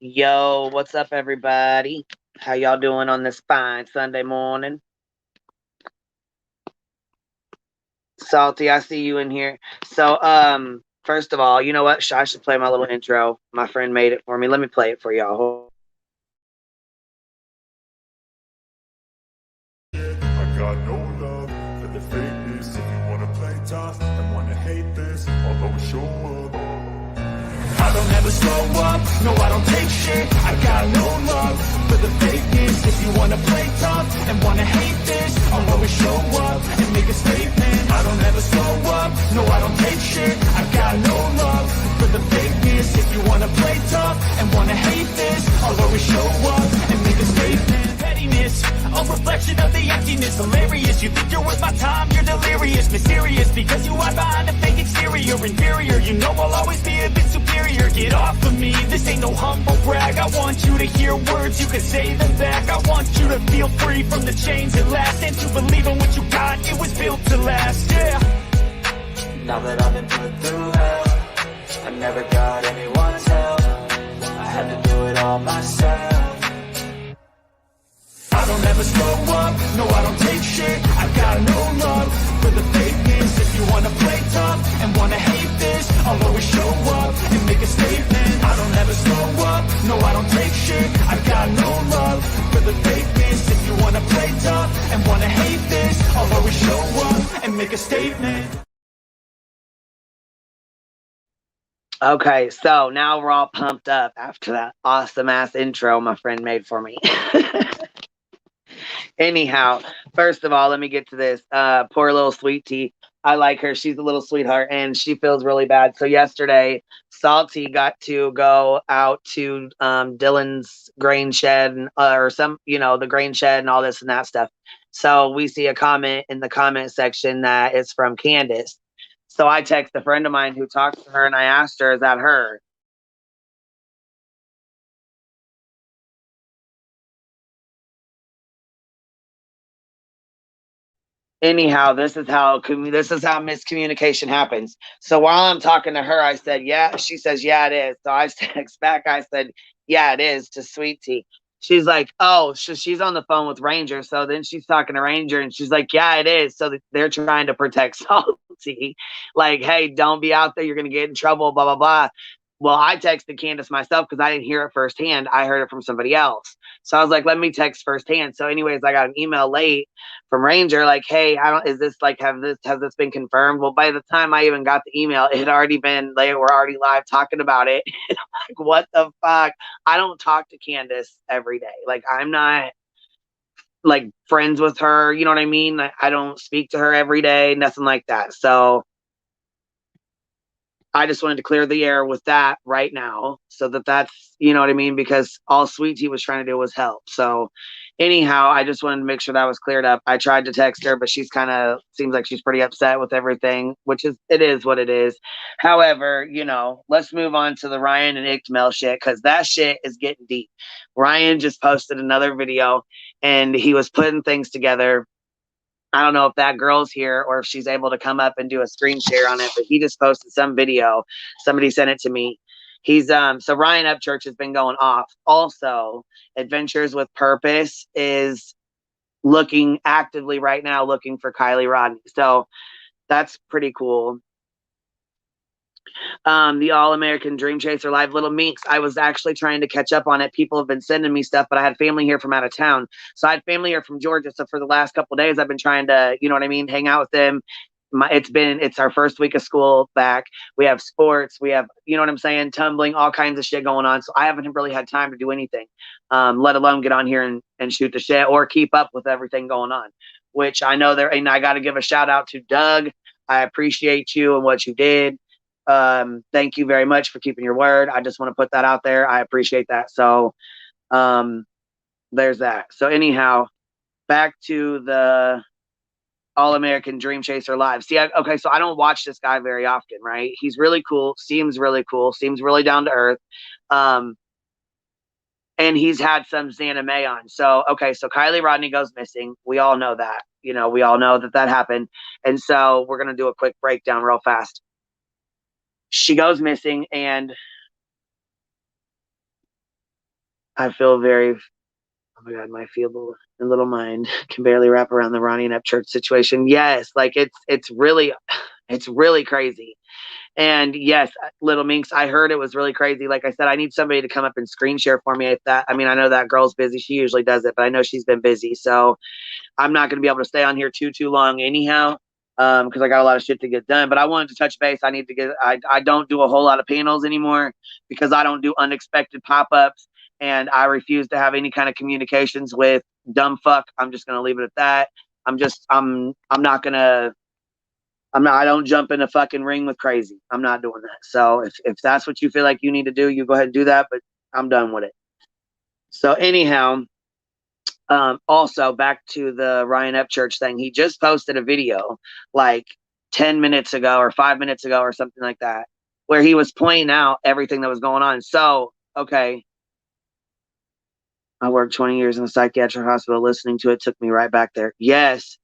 Yo, what's up, everybody? How y'all doing on this fine Sunday morning? Salty, I see you in here. So, first of all, you know what? I should play my little intro. My friend made it for me. Let me play it for y'all. I got no love for the fakeness. If you wanna play tough and wanna hate this, I'll always show up. I don't ever slow up, no I don't take shit. I got no love for the fakeness. If you wanna play tough and wanna hate this, I'll always show up and make a statement. I don't ever slow up, no I don't take shit. I got no love for the fakeness. If you wanna play tough and wanna hate this, I'll always show up and make a statement. Pettiness, a reflection of the emptiness. Hilarious, you think you're worth my time, you're delirious. Mysterious, because you hide behind a fake exterior. Inferior, you know I'll always be a bit superior. Get off of me, this ain't no humble brag. I want you to hear words, you can say them back. I want you to feel free from the chains that last, and to believe in what you got, it was built to last, yeah. Now that I've been put through hell, I never got anyone's help. I had to do it all myself. I don't ever slow up, no I don't take shit. I got no love for the fakeness. If you wanna play tough and wanna hate this, I'll always show up and make a statement. I don't ever slow up, no I don't take shit. I got no love for the fakeness. If you wanna play tough and wanna hate this, I'll always show up and make a statement. Okay, so now we're all pumped up after that awesome ass intro my friend made for me. Anyhow, first of all, let me get to this. Poor little sweet tea. I like her. She's a little sweetheart, and she feels really bad. So yesterday, Salty got to go out to Dylan's grain shed or some, the grain shed and all this and that stuff. So we see a comment in the comment section that is from Candace. So I text a friend of mine who talks to her, and I asked her, "Is that her?" Anyhow, this is how miscommunication happens. So while I'm talking to her, I said, "Yeah." She says, "Yeah, it is." So I text back. I said, "Yeah, it is," to Sweet Tea. She's like, "Oh," she's on the phone with Ranger. So then she's talking to Ranger, and she's like, "Yeah, it is." So they're trying to protect Salty, like, "Hey, don't be out there. You're gonna get in trouble." Blah blah blah. Well, I texted Candace myself because I didn't hear it firsthand. I heard it from somebody else. So I was like, let me text firsthand. So, anyways, I got an email late from Ranger, like, "Hey, I don't, is this like, has this been confirmed?" Well, by the time I even got the email, it had already been, they were already live talking about it. And I'm like, what the fuck? I don't talk to Candace every day. Like, I'm not like friends with her. You know what I mean? I don't speak to her every day, nothing like that. So I just wanted to clear the air with that right now so that's, you know what I mean? Because all Sweet Tea was trying to do was help. So anyhow, I just wanted to make sure that was cleared up. I tried to text her, but she's kind of seems like she's pretty upset with everything, which it is what it is. However, let's move on to the Ryan and Ickmel shit, because that shit is getting deep. Ryan just posted another video and he was putting things together. I don't know if that girl's here or if she's able to come up and do a screen share on it, but he just posted some video. Somebody sent it to me. He's so Ryan Upchurch has been going off. Also, Adventures with Purpose is looking actively right now, looking for Kylie Rodney. So that's pretty cool. The All-American Dream Chaser Live Little Minx. I was actually trying to catch up on it. People have been sending me stuff, but I had family here from out of town. So I had family here from Georgia. So for the last couple of days, I've been trying to, you know what I mean, hang out with them. It's our first week of school back. We have sports. We have, you know what I'm saying, tumbling, all kinds of shit going on. So I haven't really had time to do anything, let alone get on here and shoot the shit or keep up with everything going on, which I know there. And I got to give a shout out to Doug. I appreciate you and what you did. Thank you very much for keeping your word. I just want to put that out there. I appreciate that. So there's that. So anyhow, back to the All American Dream Chaser Live. See, okay, so I don't watch this guy very often, right? He's really cool, seems really cool, seems really down to earth. And he's had some Xana May on. So, okay, so Kylie Rodney goes missing. We all know that. We all know that happened. And so we're going to do a quick breakdown real fast. She goes missing, and I feel very, oh my God, my feeble and little mind can barely wrap around the Ryan Upchurch situation. Yes, like it's really crazy. And yes, Little Minx, I heard it was really crazy. Like I said, I need somebody to come up and screen share for me. I mean, I know that girl's busy. She usually does it, but I know she's been busy. So I'm not going to be able to stay on here too long anyhow, because I got a lot of shit to get done. But I wanted to touch base. I don't do a whole lot of panels anymore because I don't do unexpected pop-ups, and I refuse to have any kind of communications with dumb fuck. I'm just going to leave it at that. I'm not going to, I don't jump in a fucking ring with crazy. I'm not doing that. So if that's what you feel like you need to do, you go ahead and do that, but I'm done with it. So anyhow, also back to the Ryan Upchurch thing. He just posted a video like 10 minutes ago or 5 minutes ago or something like that, where he was pointing out everything that was going on. So, okay. I worked 20 years in a psychiatric hospital. Listening to it took me right back there. Yes.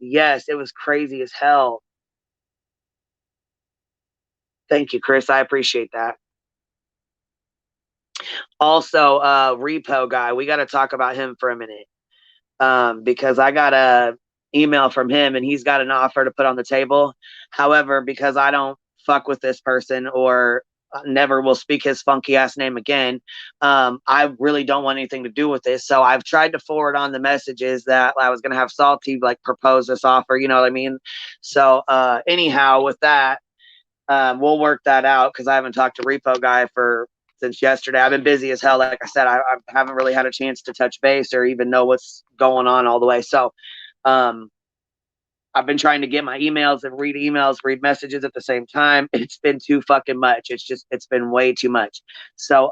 It was crazy as hell. Thank you, Chris. I appreciate that. Also, Repo Guy, we got to talk about him for a minute, because I got a email from him and he's got an offer to put on the table. However, because I don't fuck with this person or never will speak his funky ass name again, I really don't want anything to do with this. So I've tried to forward on the messages that I was going to have Salty like propose this offer. You know what I mean? So anyhow, with that, we'll work that out because I haven't talked to Repo Guy since yesterday. I've been busy as hell. Like I said, I haven't really had a chance to touch base or even know what's going on all the way. So I've been trying to get my emails and read messages at the same time. It's been too fucking much. It's been way too much. So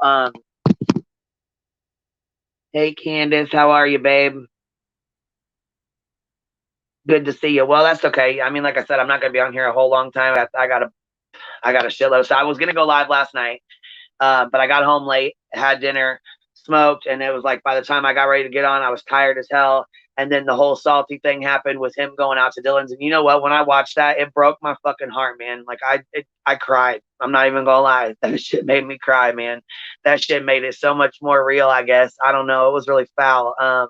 hey Candace, how are you, babe? Good to see you. Well, that's okay. I mean, like I said, I'm not gonna be on here a whole long time. I got a shitload. So I was gonna go live last night. But I got home late, had dinner, smoked, and it was like by the time I got ready to get on, I was tired as hell. And then the whole Salty thing happened with him going out to Dylan's. And you know what? When I watched that, it broke my fucking heart, man. Like I cried. I'm not even gonna lie. That shit made me cry, man. That shit made it so much more real, I guess. I don't know. It was really foul.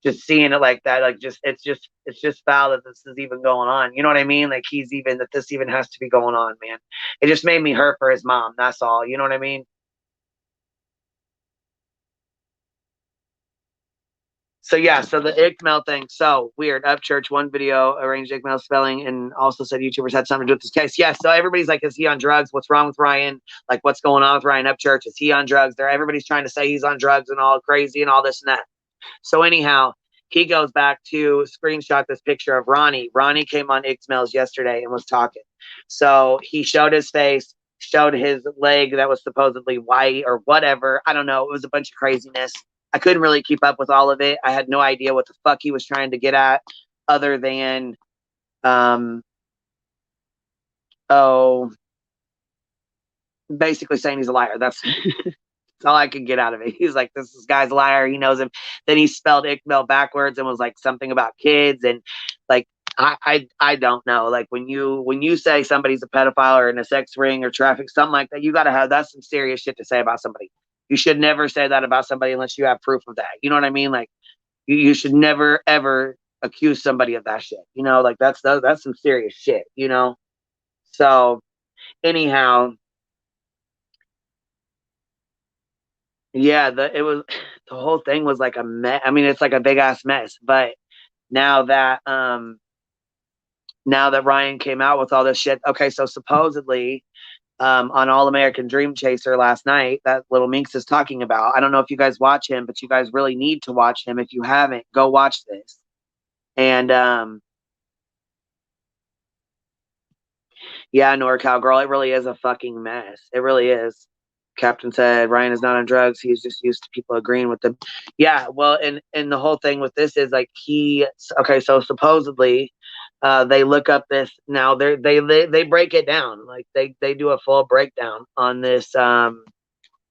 Just seeing it like that, like it's just foul that this is even going on. You know what I mean? Like that this even has to be going on, man. It just made me hurt for his mom. That's all. You know what I mean? So yeah, so the Ickmel thing, so weird. Upchurch, one video arranged Ickmel spelling and also said YouTubers had something to do with this case. Yeah, so everybody's like, is he on drugs? What's wrong with Ryan? Like, what's going on with Ryan Upchurch? Is he on drugs? Everybody's trying to say he's on drugs and all crazy and all this and that. So anyhow, he goes back to screenshot this picture of Ronnie. Ronnie came on Ickmel's yesterday and was talking. So he showed his face, showed his leg that was supposedly white or whatever. I don't know. It was a bunch of craziness. I couldn't really keep up with all of it. I had no idea what the fuck he was trying to get at other than, basically saying he's a liar. That's all I could get out of it. He's like, this guy's a liar. He knows him. Then he spelled Ickmel backwards and was like something about kids. And like, I don't know. Like when you say somebody's a pedophile or in a sex ring or traffic, something like that, you got to have, that's some serious shit to say about somebody. You should never say that about somebody unless you have proof of that. You know what I mean? Like you should never, ever accuse somebody of that shit. You know, like that's some serious shit, you know? So anyhow, yeah, the whole thing was like a mess. I mean, it's like a big ass mess. But now that Ryan came out with all this shit, okay, so supposedly on All American Dream Chaser last night, that Little Minx is talking about. I don't know if you guys watch him, but you guys really need to watch him. If you haven't, go watch this. And yeah, NorCal girl, it really is a fucking mess. It really is. Captain said Ryan is not on drugs. He's just used to people agreeing with them. Yeah, well, and the whole thing with this is like okay, so supposedly they look up this now. They break it down. Like they do a full breakdown on this.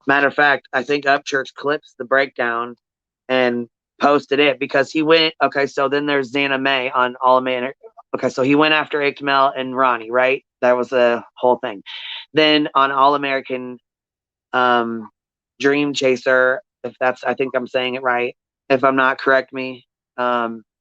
Matter of fact, I think Upchurch clips the breakdown and posted it because he went. Okay, so then there's Xana May on All American. Okay, so he went after Ikmel and Ronnie, right? That was the whole thing. Then on All American Dream Chaser, if that's, I think I'm saying it right. If I'm not, correct me.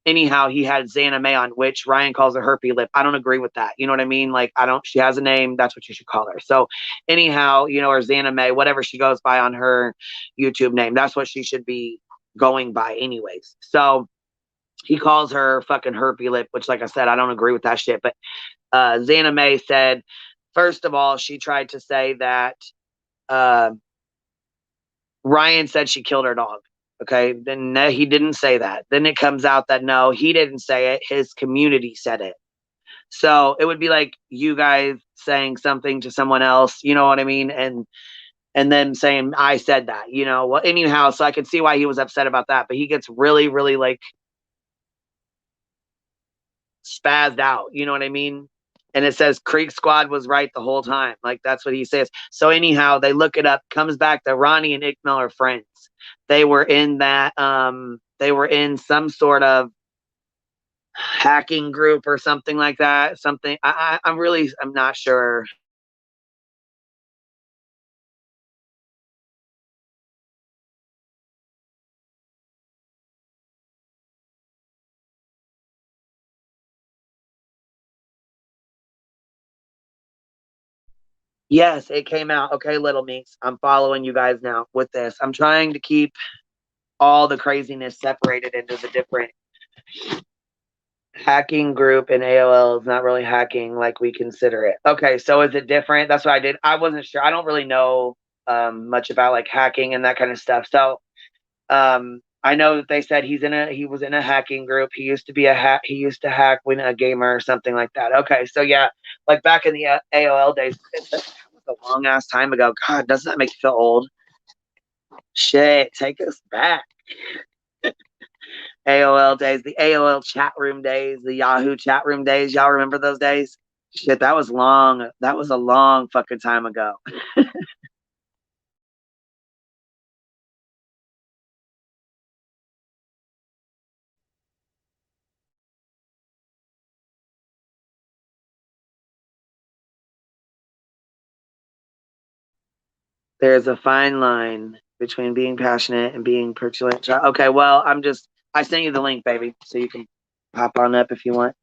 Anyhow, he had Xana May on, which Ryan calls her herpy lip. I don't agree with that. You know what I mean? Like, she has a name. That's what you should call her. So anyhow, or Xana May, whatever she goes by on her YouTube name, that's what she should be going by anyways. So he calls her fucking herpy lip, which, like I said, I don't agree with that shit. But Xana May said, first of all, she tried to say that Ryan said she killed her dog. Okay, then he didn't say that. Then it comes out that no, he didn't say it. His community said it. So it would be like you guys saying something to someone else, you know what I mean? And then saying I said that, Well, anyhow, so I could see why he was upset about that. But he gets really, really like spazzed out, you know what I mean? And it says Creek Squad was right the whole time. Like that's what he says. So anyhow, they look it up, comes back that Ronnie and Ikmel are friends. They were in that they were in some sort of hacking group or something like that. Something I'm not sure. Yes, it came out. Okay, Little Meeks. I'm following you guys now with this. I'm trying to keep all the craziness separated into the different hacking group, and AOL is not really hacking like we consider it. Okay, so is it different? That's what I did. I wasn't sure. I don't really know much about like hacking and that kind of stuff. So I know that they said he was in a hacking group. He used to be he used to hack when a gamer or something like that. Okay, so yeah, like back in the AOL days, that was a long ass time ago. God, doesn't that make you feel old? Shit, take us back. AOL days, the AOL chat room days, the Yahoo chat room days. Y'all remember those days? Shit, that was long. That was a long fucking time ago. There's a fine line between being passionate and being petulant. Okay, well, I sent you the link, baby, so you can pop on up if you want.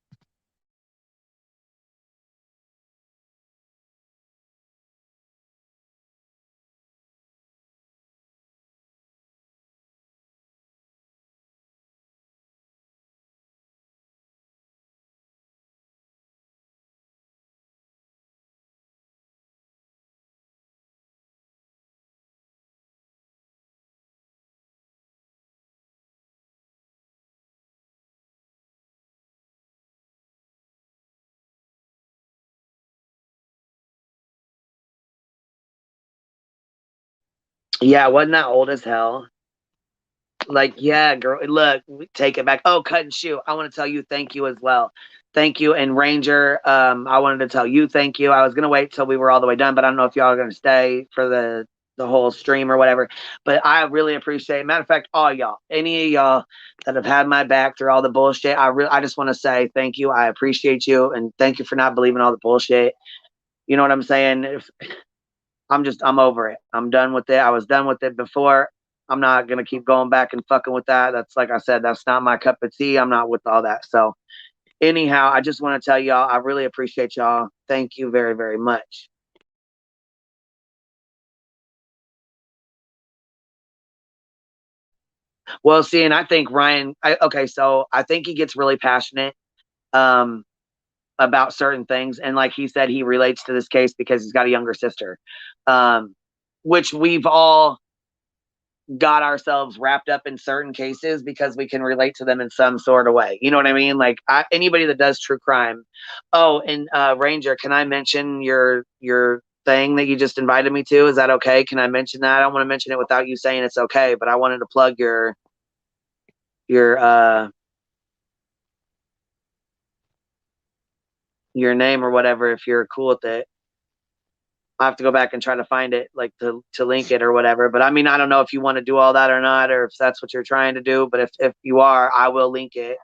Yeah, wasn't that old as hell? Like, yeah, girl, look, take it back. Oh, cut and shoot. I want to tell you thank you as well. Thank you. And Ranger, I wanted to tell you thank you. I was gonna wait till we were all the way done, but I don't know if y'all are gonna stay for the whole stream or whatever. But I really appreciate it. Matter of fact, all y'all, any of y'all that have had my back through all the bullshit, I just want to say thank you. I appreciate you, and thank you for not believing all the bullshit. You know what I'm saying? I'm over it. I'm done with it. I was done with it before. I'm not gonna keep going back and fucking with that. That's, like I said, that's not my cup of tea. I'm not with all that. So anyhow, I just want to tell y'all, I really appreciate y'all. Thank you very, very much. Well, see, and I think Ryan, okay, so I think he gets really passionate um, about certain things. And like he said, he relates to this case because he's got a younger sister, um, which we've all got ourselves wrapped up in certain cases because we can relate to them in some sort of way. You know what I mean? Like anybody that does true crime. Oh, and Ranger, can I mention your thing that you just invited me to. Is that okay? Can I mention that? I don't want to mention it without you saying it's okay, but I wanted to plug your your name or whatever if you're cool with it. I have to go back and try to find it, like to link it or whatever. But I mean, I don't know if you want to do all that or not, or if that's what you're trying to do. But if you are, I will link it.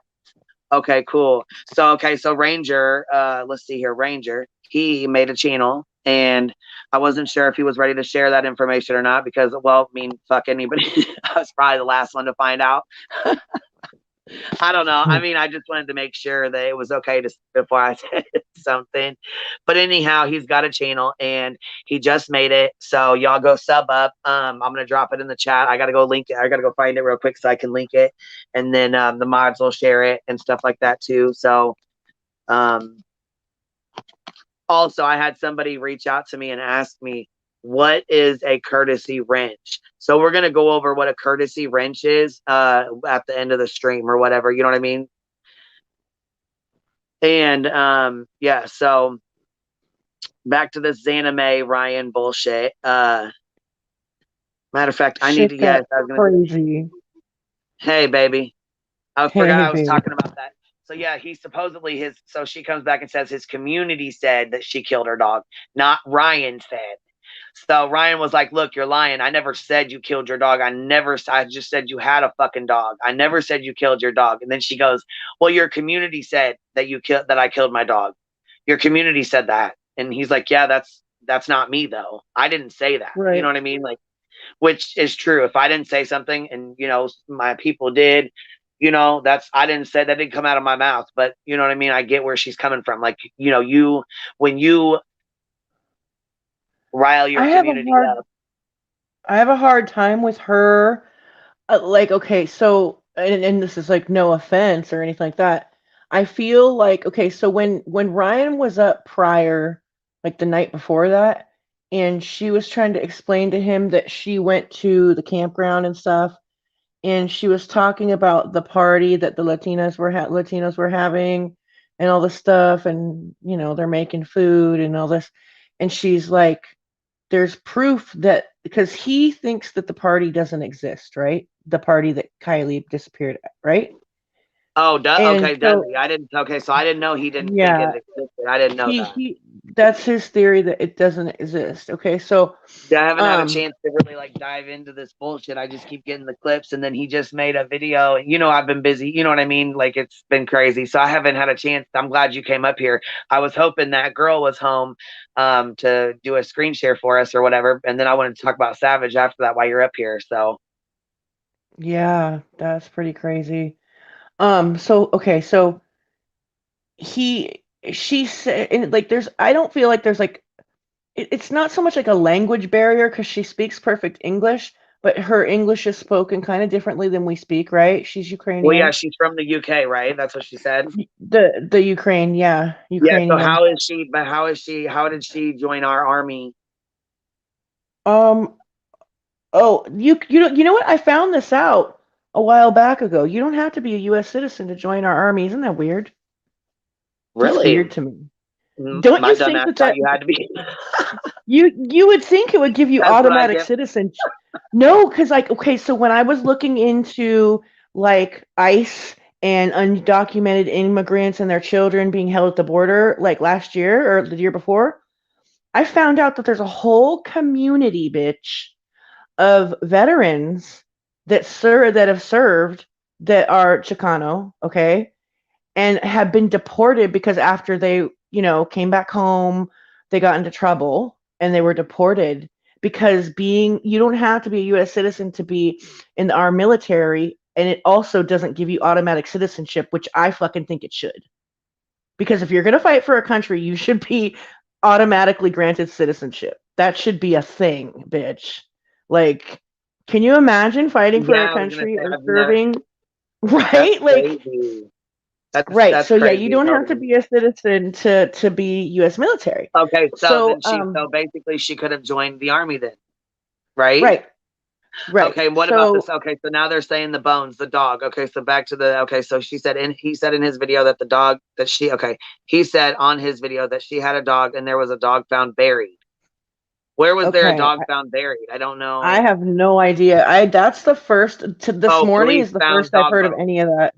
Okay, cool. So okay, so Ranger, let's see here, Ranger, he made a channel, and I wasn't sure if he was ready to share that information or not because, well, I mean, fuck anybody. I was probably the last one to find out. I don't know. I mean, I just wanted to make sure that it was okay to before I said something. But anyhow, he's got a channel and he just made it. So y'all go sub up. I'm gonna drop it in the chat. I gotta go link it. I gotta go find it real quick so I can link it, and then the mods will share it and stuff like that too. So also, I had somebody reach out to me and ask me, what is a courtesy wrench? So we're going to go over what a courtesy wrench is at the end of the stream or whatever. You know what I mean? And yeah, so back to this Xaname Ryan bullshit. Matter of fact, I need to, yes, I was gonna, crazy. Hey, baby. I Hey, forgot I was baby. talking about that. So yeah, he supposedly so she comes back and says his community said that she killed her dog, not Ryan said. So Ryan was like, look, you're lying. I never said you killed your dog. I just said you had a fucking dog. I never said you killed your dog. And then she goes, well, your community said that that I killed my dog. Your community said that. And he's like, yeah, that's not me though. I didn't say that. Right. You know what I mean? Like, which is true. If I didn't say something and, my people did, I didn't say that, didn't come out of my mouth, but you know what I mean? I get where she's coming from. Like, when you rile your community up. I have a hard time with her. Like, okay, so, and this is like no offense or anything like that. I feel like, okay, so when Ryan was up prior, like the night before that, and she was trying to explain to him that she went to the campground and stuff, and she was talking about the party that the Latinos were having and all this stuff, and they're making food and all this, and she's like, there's proof that, because he thinks that the party doesn't exist, right? The party that Kylie disappeared at, right? Oh, okay, so, does he? I didn't. Okay, so I didn't know he didn't think yeah, it existed. I didn't know that. he that's his theory, that it doesn't exist. Okay, so Yeah, I haven't had a chance to really like dive into this bullshit. I just keep getting the clips, and then he just made a video. I've been busy. You know what I mean? Like, it's been crazy, so I haven't had a chance. I'm glad you came up here. I was hoping that girl was home to do a screen share for us or whatever, and then I wanted to talk about Savage after that while you're up here. So yeah, that's pretty crazy. So okay, so she said, and like, I don't feel like there's like, it's not so much like a language barrier because she speaks perfect English, but her English is spoken kind of differently than we speak, right? She's Ukrainian. well, yeah, she's from the UK, right? That's what she said. The Ukraine, yeah, Ukrainian. Yeah. So how is she? But how is she? How did she join our army? Oh, you know what? I found this out a while back ago. You don't have to be a U.S. citizen to join our army. Isn't that weird? Really? That's weird to me. Don't you think that you had to be? you would think it would give you automatic citizenship? No, because like, okay, so when I was looking into like ICE and undocumented immigrants and their children being held at the border, like last year or the year before, I found out that there's a whole community, bitch, of veterans that have served, that are Chicano, okay, and have been deported because after they, came back home, they got into trouble and they were deported, because you don't have to be a U.S. citizen to be in our military, and it also doesn't give you automatic citizenship, which I fucking think it should. Because if you're going to fight for a country, you should be automatically granted citizenship. That should be a thing, bitch. Like, can you imagine fighting for a country or serving? Right? Like, right. So yeah, you don't have to be a citizen to be U.S. military. Okay, so basically she could have joined the army then, right? Right. Okay, what about this? Okay, so now they're saying the bones, the dog. Okay, so back to okay, so he said in his video that the dog he said on his video that she had a dog and there was a dog found buried. Where was there a Okay. dog found buried? I don't I know. have no idea. That's the first to this Oh, morning police is the found first I've dog heard of bones. any of that.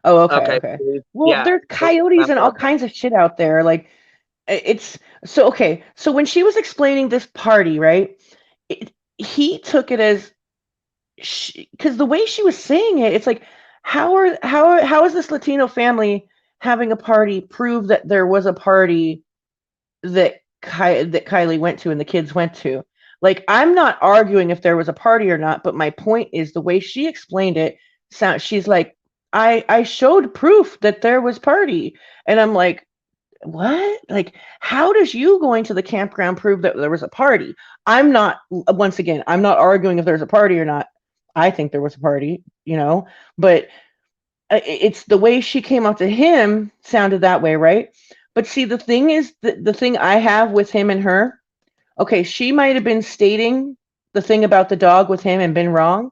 Oh, okay, Okay, okay. police. Well, Yeah, there's police coyotes found and all dog bones. kinds of shit out there. Like it's so okay. So when she was explaining this party, right? He took it as because the way she was saying it, it's like how is this Latino family having a party prove that there was a party that that Kylie went to and the kids went to. Like I'm not arguing if there was a party or not, but my point is the way she explained it. She's like, I showed proof that there was party, and I'm like, what? Like, how does you going to the campground prove that there was a party? I'm not. Once again, I'm not arguing if there's a party or not. I think there was a party, but it's the way she came up to him sounded that way, right? But see, the thing is, the thing I have with him and her, okay, she might have been stating the thing about the dog with him and been wrong,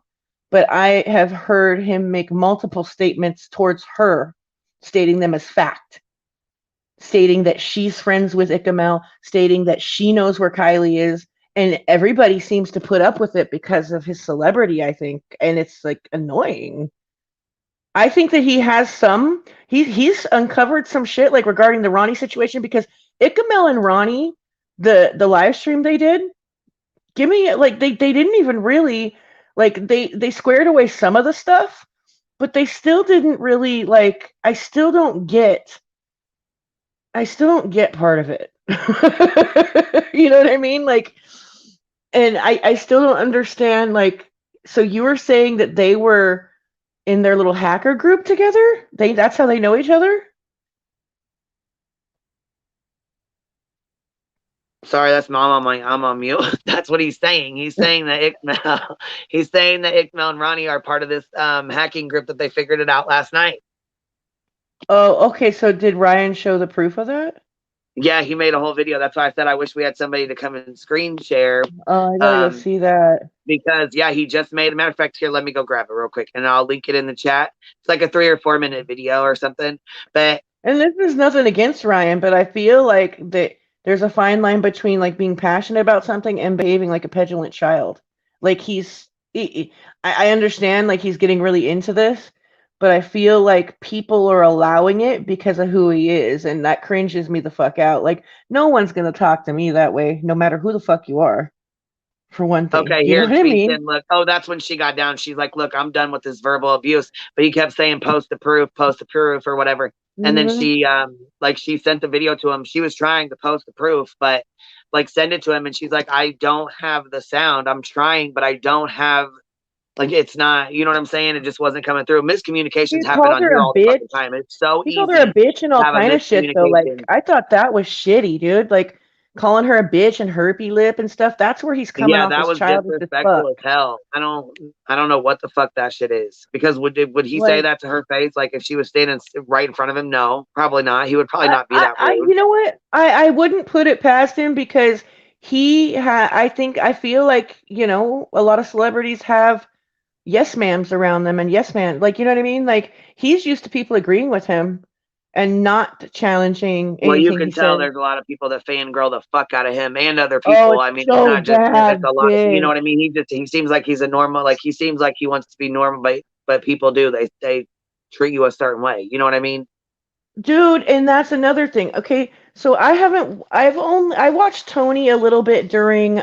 but I have heard him make multiple statements towards her, stating them as fact, stating that she's friends with Ichamel, stating that she knows where Kylie is, and everybody seems to put up with it because of his celebrity, I think, and it's like annoying. I think that he has he's uncovered some shit like regarding the Ronnie situation because Ichamel and Ronnie, the live stream they did, give me like they didn't even really like they squared away some of the stuff, but they still didn't really like I still don't get part of it. You know what I mean? Like and I still don't understand like so you were saying that they were in their little hacker group together? That's how they know each other? Sorry, that's mom. I'm on mute. That's what he's saying. He's saying that Ickmel, he's saying that Ickmel and Ronnie are part of this hacking group that they figured it out last night. Oh, okay. So did Ryan show the proof of that? Yeah, he made a whole video. That's why I said I wish we had somebody to come and screen share. Oh, I gotta go Um, see that. because yeah, he just made a matter of fact, here, let me go grab it real quick and I'll link it in the chat. It's like a 3 or 4 minute video or something. But And this is nothing against Ryan, but I feel like that there's a fine line between like being passionate about something and behaving like a petulant child. Like I understand like he's getting really into this, but I feel like people are allowing it because of who he is, and that cringes me the fuck out. Like no one's gonna talk to me that way, no matter who the fuck you are. For one thing, okay, you know here what I tweets mean? in. Look, oh, that's when she got down. She's like, "Look, I'm done with this verbal abuse." But he kept saying, post the proof," or whatever. And then Mm-hmm. she sent the video to him. She was trying to post the proof, but like send it to him, and she's like, "I don't have the sound. I'm trying, but I don't have like it's not. You know what I'm saying? It just wasn't coming through. Miscommunications He happen called on her here a all the bitch. fucking time. It's so He called her a easy bitch and to all have a kind of shit though. Like miscommunication. I thought that was shitty, dude. Like calling her a bitch and herpy lip and stuff. That's where he's coming Yeah, off that as was childish as fuck. disrespectful as hell. I don't know what the fuck that shit is. Because would he say Like that to her face? Like if she was standing right in front of him? No, probably not. He would probably not be that rude. you know what? I wouldn't put it past him because I feel like, a lot of celebrities have yes ma'ams around them and yes man. Like, you know what I mean? Like he's used to people agreeing with him and not challenging Well, you anything he can tell said. there's a lot of people that fangirl the fuck out of him and other Oh, people. it's I mean, it's so not just him. It's bad, a lot. You know big. what I mean? He seems like he's a normal. Like he seems like he wants to be normal, but people do. They treat you a certain way. You know what I mean? Dude, and that's another thing. Okay, so I watched Tony a little bit during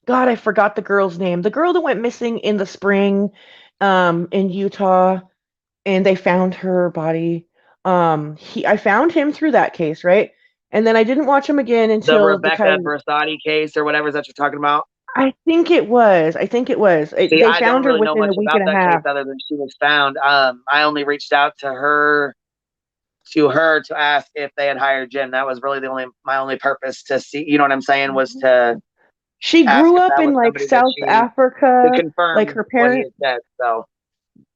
God, I forgot the girl's name. The girl that went missing in the spring in Utah and they found her body. I found him through that case, right? And then I didn't watch him again The until the Rebecca Kylie. Versati case or whatever that you're talking about. I think it was. I think it was. See, They I don't found her really know within a much week about and a that case half. other than she was found. I only reached out to ask if they had hired Jim. That was really my only purpose to see. You know what I'm saying? Was to She ask grew if up that in was like somebody that South she to Africa. Like confirm her what he parents had said. So,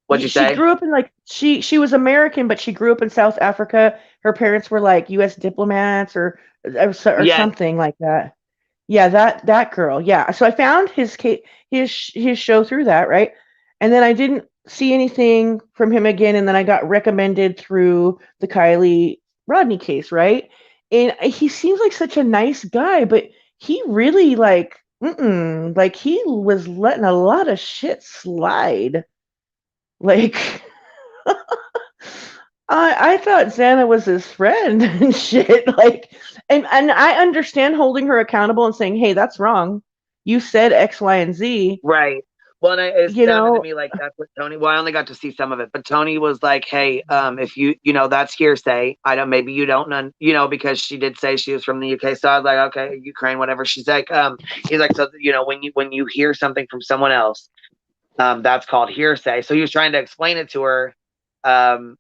what'd you she say? grew up in like she was American, but she grew up in South Africa. Her parents were like U.S. diplomats or Yes, something like that. Yeah, that girl. Yeah. So I found his show through that, right? And then I didn't see anything from him again, and then I got recommended through the Kylie Rodney case, right? And he seems like such a nice guy, but he really like he was letting a lot of shit slide. Like I thought Xana was his friend and shit. Like, and I understand holding her accountable and saying, "Hey, that's wrong. You said X, Y, and Z." Right. Well, and it You sounded to know, me like that's what Tony. Well, I only got to see some of it, but Tony was like, "Hey, if that's hearsay. I don't. Maybe you don't know, because she did say she was from the UK." So I was like, "Okay, Ukraine, whatever." She's like, he's like, "So when you hear something from someone else, that's called hearsay." So he was trying to explain it to her. Um,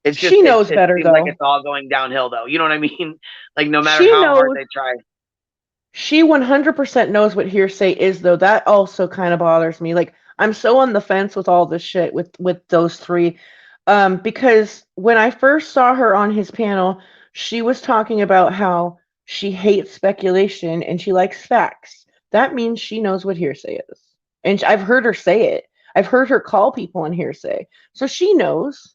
it's just she knows it better seems like though. it's all going downhill, though. You know what I mean? Like no matter She how hard knows. they try. She 100% knows what hearsay is, though. That also kind of bothers me. Like, I'm so on the fence with all this shit with those three, because when I first saw her on his panel, she was talking about how she hates speculation and she likes facts. That means she knows what hearsay is, and I've heard her say it. I've heard her call people on hearsay, so she knows,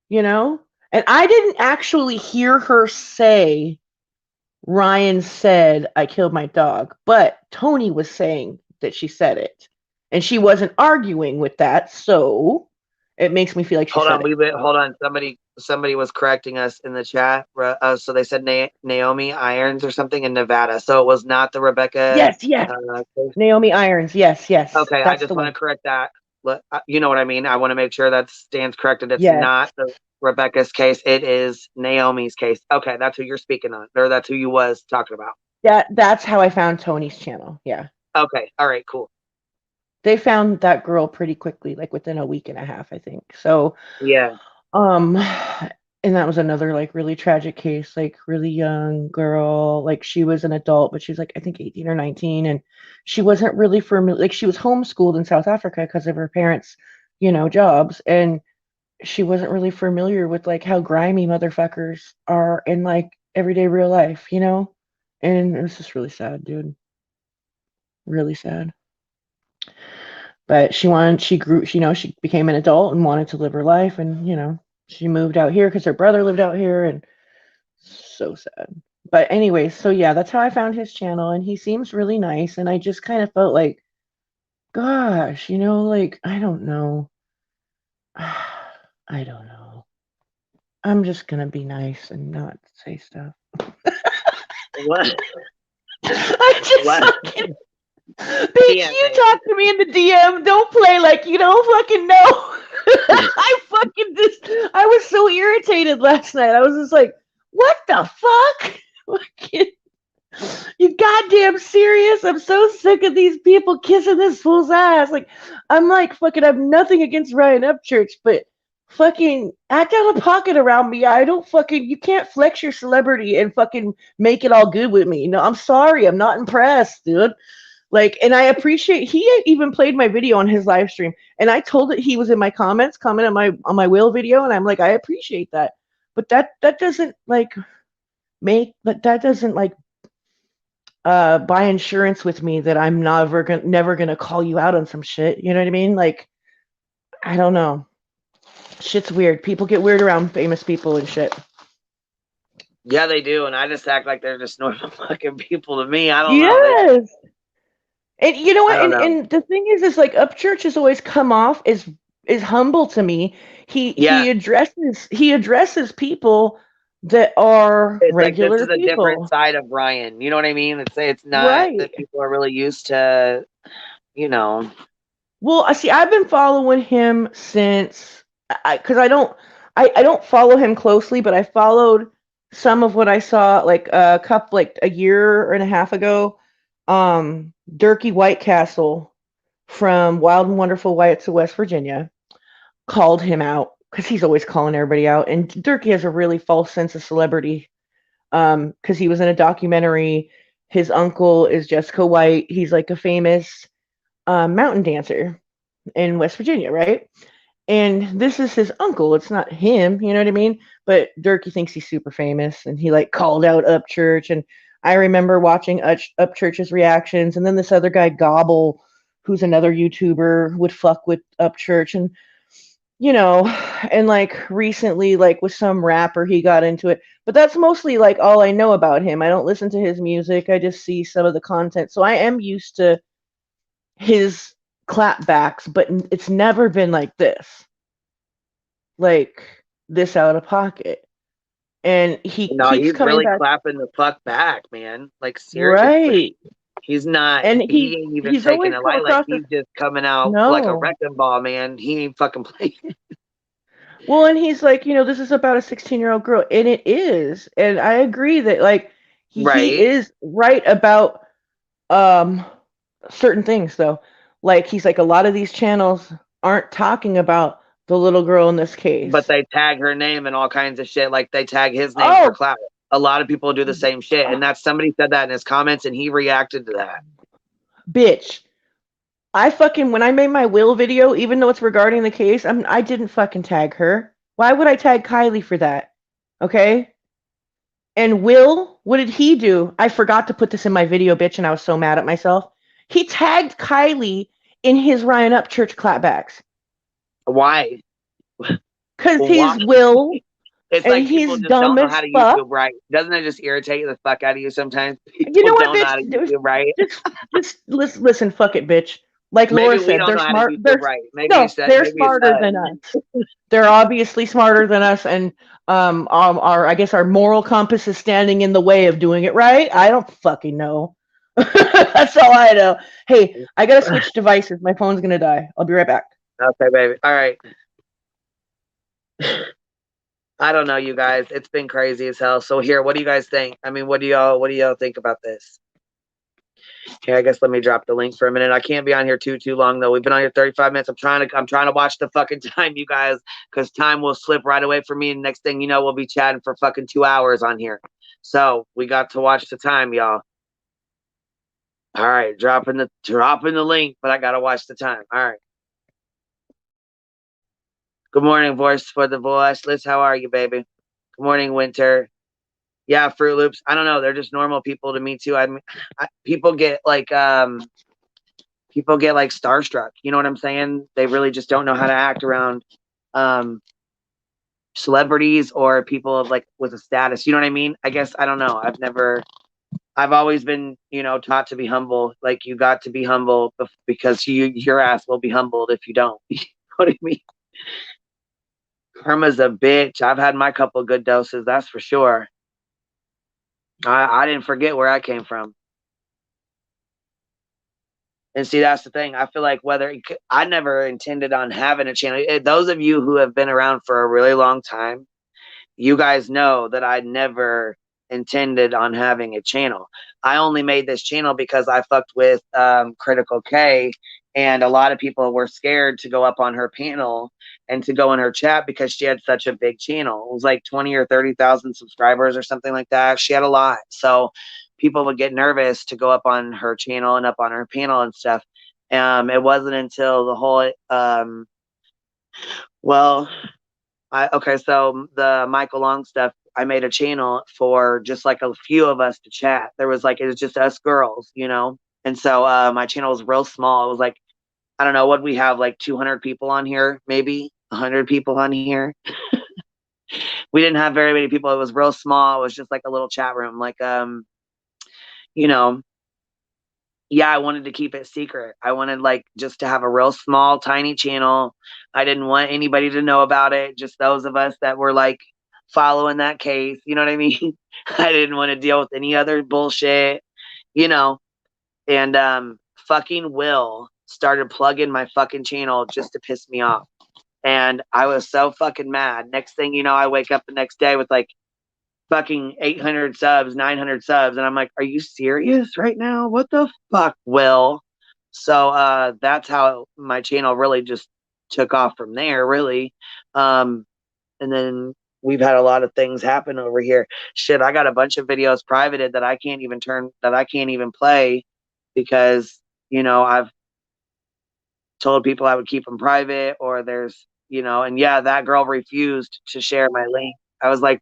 you know. And I didn't actually hear her say Ryan said, I killed my dog, but Tony was saying that she said it. And she wasn't arguing with that, so it makes me feel like she Hold said on, it. hold on. Somebody was correcting us in the chat. So they said Naomi Irons or something in Nevada. So it was not the Rebecca. Yes, yes. Case. Naomi Irons. Yes, yes. Okay, I That's just the want one. to correct that. You know what I mean. I want to make sure that stands corrected. It's Yes. not the Rebecca's case. It is Naomi's case. Okay, that's who you're speaking on, or that's who you was talking about. That's how I found Tony's channel. Yeah. Okay, all right, cool. They found that girl pretty quickly, like within a week and a half, I think. So Yeah. Um, and that was another like really tragic case, like really young girl, like she was an adult, but she was like I think 18 or 19, and she wasn't really familiar. Like she was homeschooled in South Africa because of her parents, jobs, and she wasn't really familiar with like how grimy motherfuckers are in like everyday real life, and it was just really sad, dude. Really sad. But she grew, she became an adult and wanted to live her life, and she moved out here because her brother lived out here, and so sad. But anyway, so yeah, that's how I found his channel, and he seems really nice, and I just kind of felt like, gosh, like I don't know. I don't know. I'm just gonna be nice and not say stuff. What? I just What? fucking bitch, Yeah, you talk to me in the DM. Don't play like you don't fucking know. I was so irritated last night. I was just like, what the fuck? You goddamn serious? I'm so sick of these people kissing this fool's ass. Like, I'm like, fucking, I have nothing against Ryan Upchurch, but fucking act out of pocket around me. I don't fucking, you can't flex your celebrity and fucking make it all good with me. No, I'm sorry. I'm not impressed, dude. Like, and I appreciate he even played my video on his live stream, and I told it he was in my comments, comment on my will video, and I'm like, I appreciate that, but that doesn't like but that doesn't like buy insurance with me that I'm never gonna call you out on some shit. You know what I mean? Like, I don't know. Shit's weird. People get weird around famous people and shit. Yeah, they do, and I just act like they're just normal fucking people to me. I don't know. Yes. And you know I what? don't And know. and the thing is like Upchurch has always come off as is humble to me. Yeah, He addresses people that are it's like this regular is a different people. side of Ryan. You know what I mean? It's not Right. that people are really used to. You know. Well, I see. I've been following him since because I don't follow him closely, but I followed some of what I saw like a year and a half ago. Durkee White Castle from Wild and Wonderful Whites of West Virginia called him out because he's always calling everybody out, and Durkee has a really false sense of celebrity. Because he was in a documentary. His uncle is Jessica White. He's like a famous mountain dancer in West Virginia, right? And this is his uncle. It's not him, you know what I mean? But Durkee thinks he's super famous, and he like called out Upchurch. And I remember watching Upchurch's reactions, and then this other guy Gobble, who's another YouTuber, would fuck with Upchurch, and you know, and like recently, like with some rapper, he got into it. But that's mostly like all I know about him. I don't listen to his music. I just see some of the content. So I am used to his clapbacks, but it's never been like this out of pocket. And he No, keeps he's coming really back. clapping the fuck back, man. Like seriously. Right. He's not, And he ain't even he's taking always it come light. Like across as he's just coming out like a no. wrecking ball, man. He ain't fucking playing. Well, and he's like, this is about a 16-year-old girl, and it is. And I agree that like he Right. is right about um certain things though. Like he's like a lot of these channels aren't talking about the little girl in this But case. they tag her name and all kinds of shit. Like they tag his name for Oh, clout. A lot of people do the same shit. And that's somebody said that in his comments and he reacted to that. bitch. I fucking when I made my Will video, even though it's regarding the case, I didn't fucking tag her. Why would I tag Kylie for that? Okay? And Will, what did he do? I forgot to put this in my video, bitch, and I was so mad at myself. He tagged Kylie in his Ryan Upchurch clapbacks. Why? Cause Why? he's Will It's and like people he's just dumb don't know as how to fuck. YouTube right. Doesn't it just irritate the fuck out of you sometimes? You People know what, don't know how bitch? to YouTube right. Just listen, fuck it, bitch. Like Maybe Laura we said, don't they're know how to smart. YouTube right. Maybe No, it's that. they're Maybe it's smarter than us. They're obviously smarter than us, and our I guess our moral compass is standing in the way of doing it right. I don't fucking know. That's all I know. Hey, I gotta switch devices. My phone's gonna die. I'll be right back. Okay, baby. All right. I don't know, you guys. It's been crazy as hell. So here, what do you guys think? I mean, what do y'all think about this? Okay, I guess let me drop the link for a minute. I can't be on here too long though. We've been on here 35 minutes. I'm trying to watch the fucking time, you guys, because time will slip right away for me. And next thing you know, we'll be chatting for fucking 2 hours on here. So we got to watch the time, y'all. All right, dropping the link, but I gotta watch the time. All right. Good morning, voice for the voiceless. How are you, baby? Good morning, Winter. Yeah, Fruit Loops. I don't know. They're just normal people to me too. People get like starstruck. You know what I'm saying? They really just don't know how to act around um celebrities or people of like with a status. You know what I mean? I guess I don't know. I've always been, taught to be humble. Like you got to be humble because your ass will be humbled if you don't. You know what I mean? Karma's a bitch. I've had my couple good doses, that's for sure. I didn't forget where I came from. And see, that's the thing. I feel like I never intended on having a channel. Those of you who have been around for a really long time, you guys know that I never intended on having a channel. I only made this channel because I fucked with Critical K, and a lot of people were scared to go up on her panel and to go in her chat because she had such a big channel. It was like 20 or 30,000 subscribers or something like that. She had a lot. So people would get nervous to go up on her channel and up on her panel and stuff. It wasn't until the whole well, so the Michael Long stuff, I made a channel for just like a few of us to chat. It was just us girls, And so my channel was real small. It was like, I don't know, what we have, like 200 people on here, maybe 100 people on here. We didn't have very many people. It was real small. It was just like a little chat room. Like, you know, yeah, I wanted to keep it secret. I wanted like just to have a real small, tiny channel. I didn't want anybody to know about it. Just those of us that were like following that case. You know what I mean? I didn't want to deal with any other bullshit, you know. And fucking Will started plugging my fucking channel just to piss me off. And I was so fucking mad. Next thing you know, I wake up the next day with like fucking 800 subs, 900 subs. And I'm like, are you serious right now? What the fuck, Will? So that's how my channel really just took off from there, really. And then we've had a lot of things happen over here. Shit, I got a bunch of videos privated that I can't even play because, I've told people I would keep them private, or and yeah, that girl refused to share my link. I was like,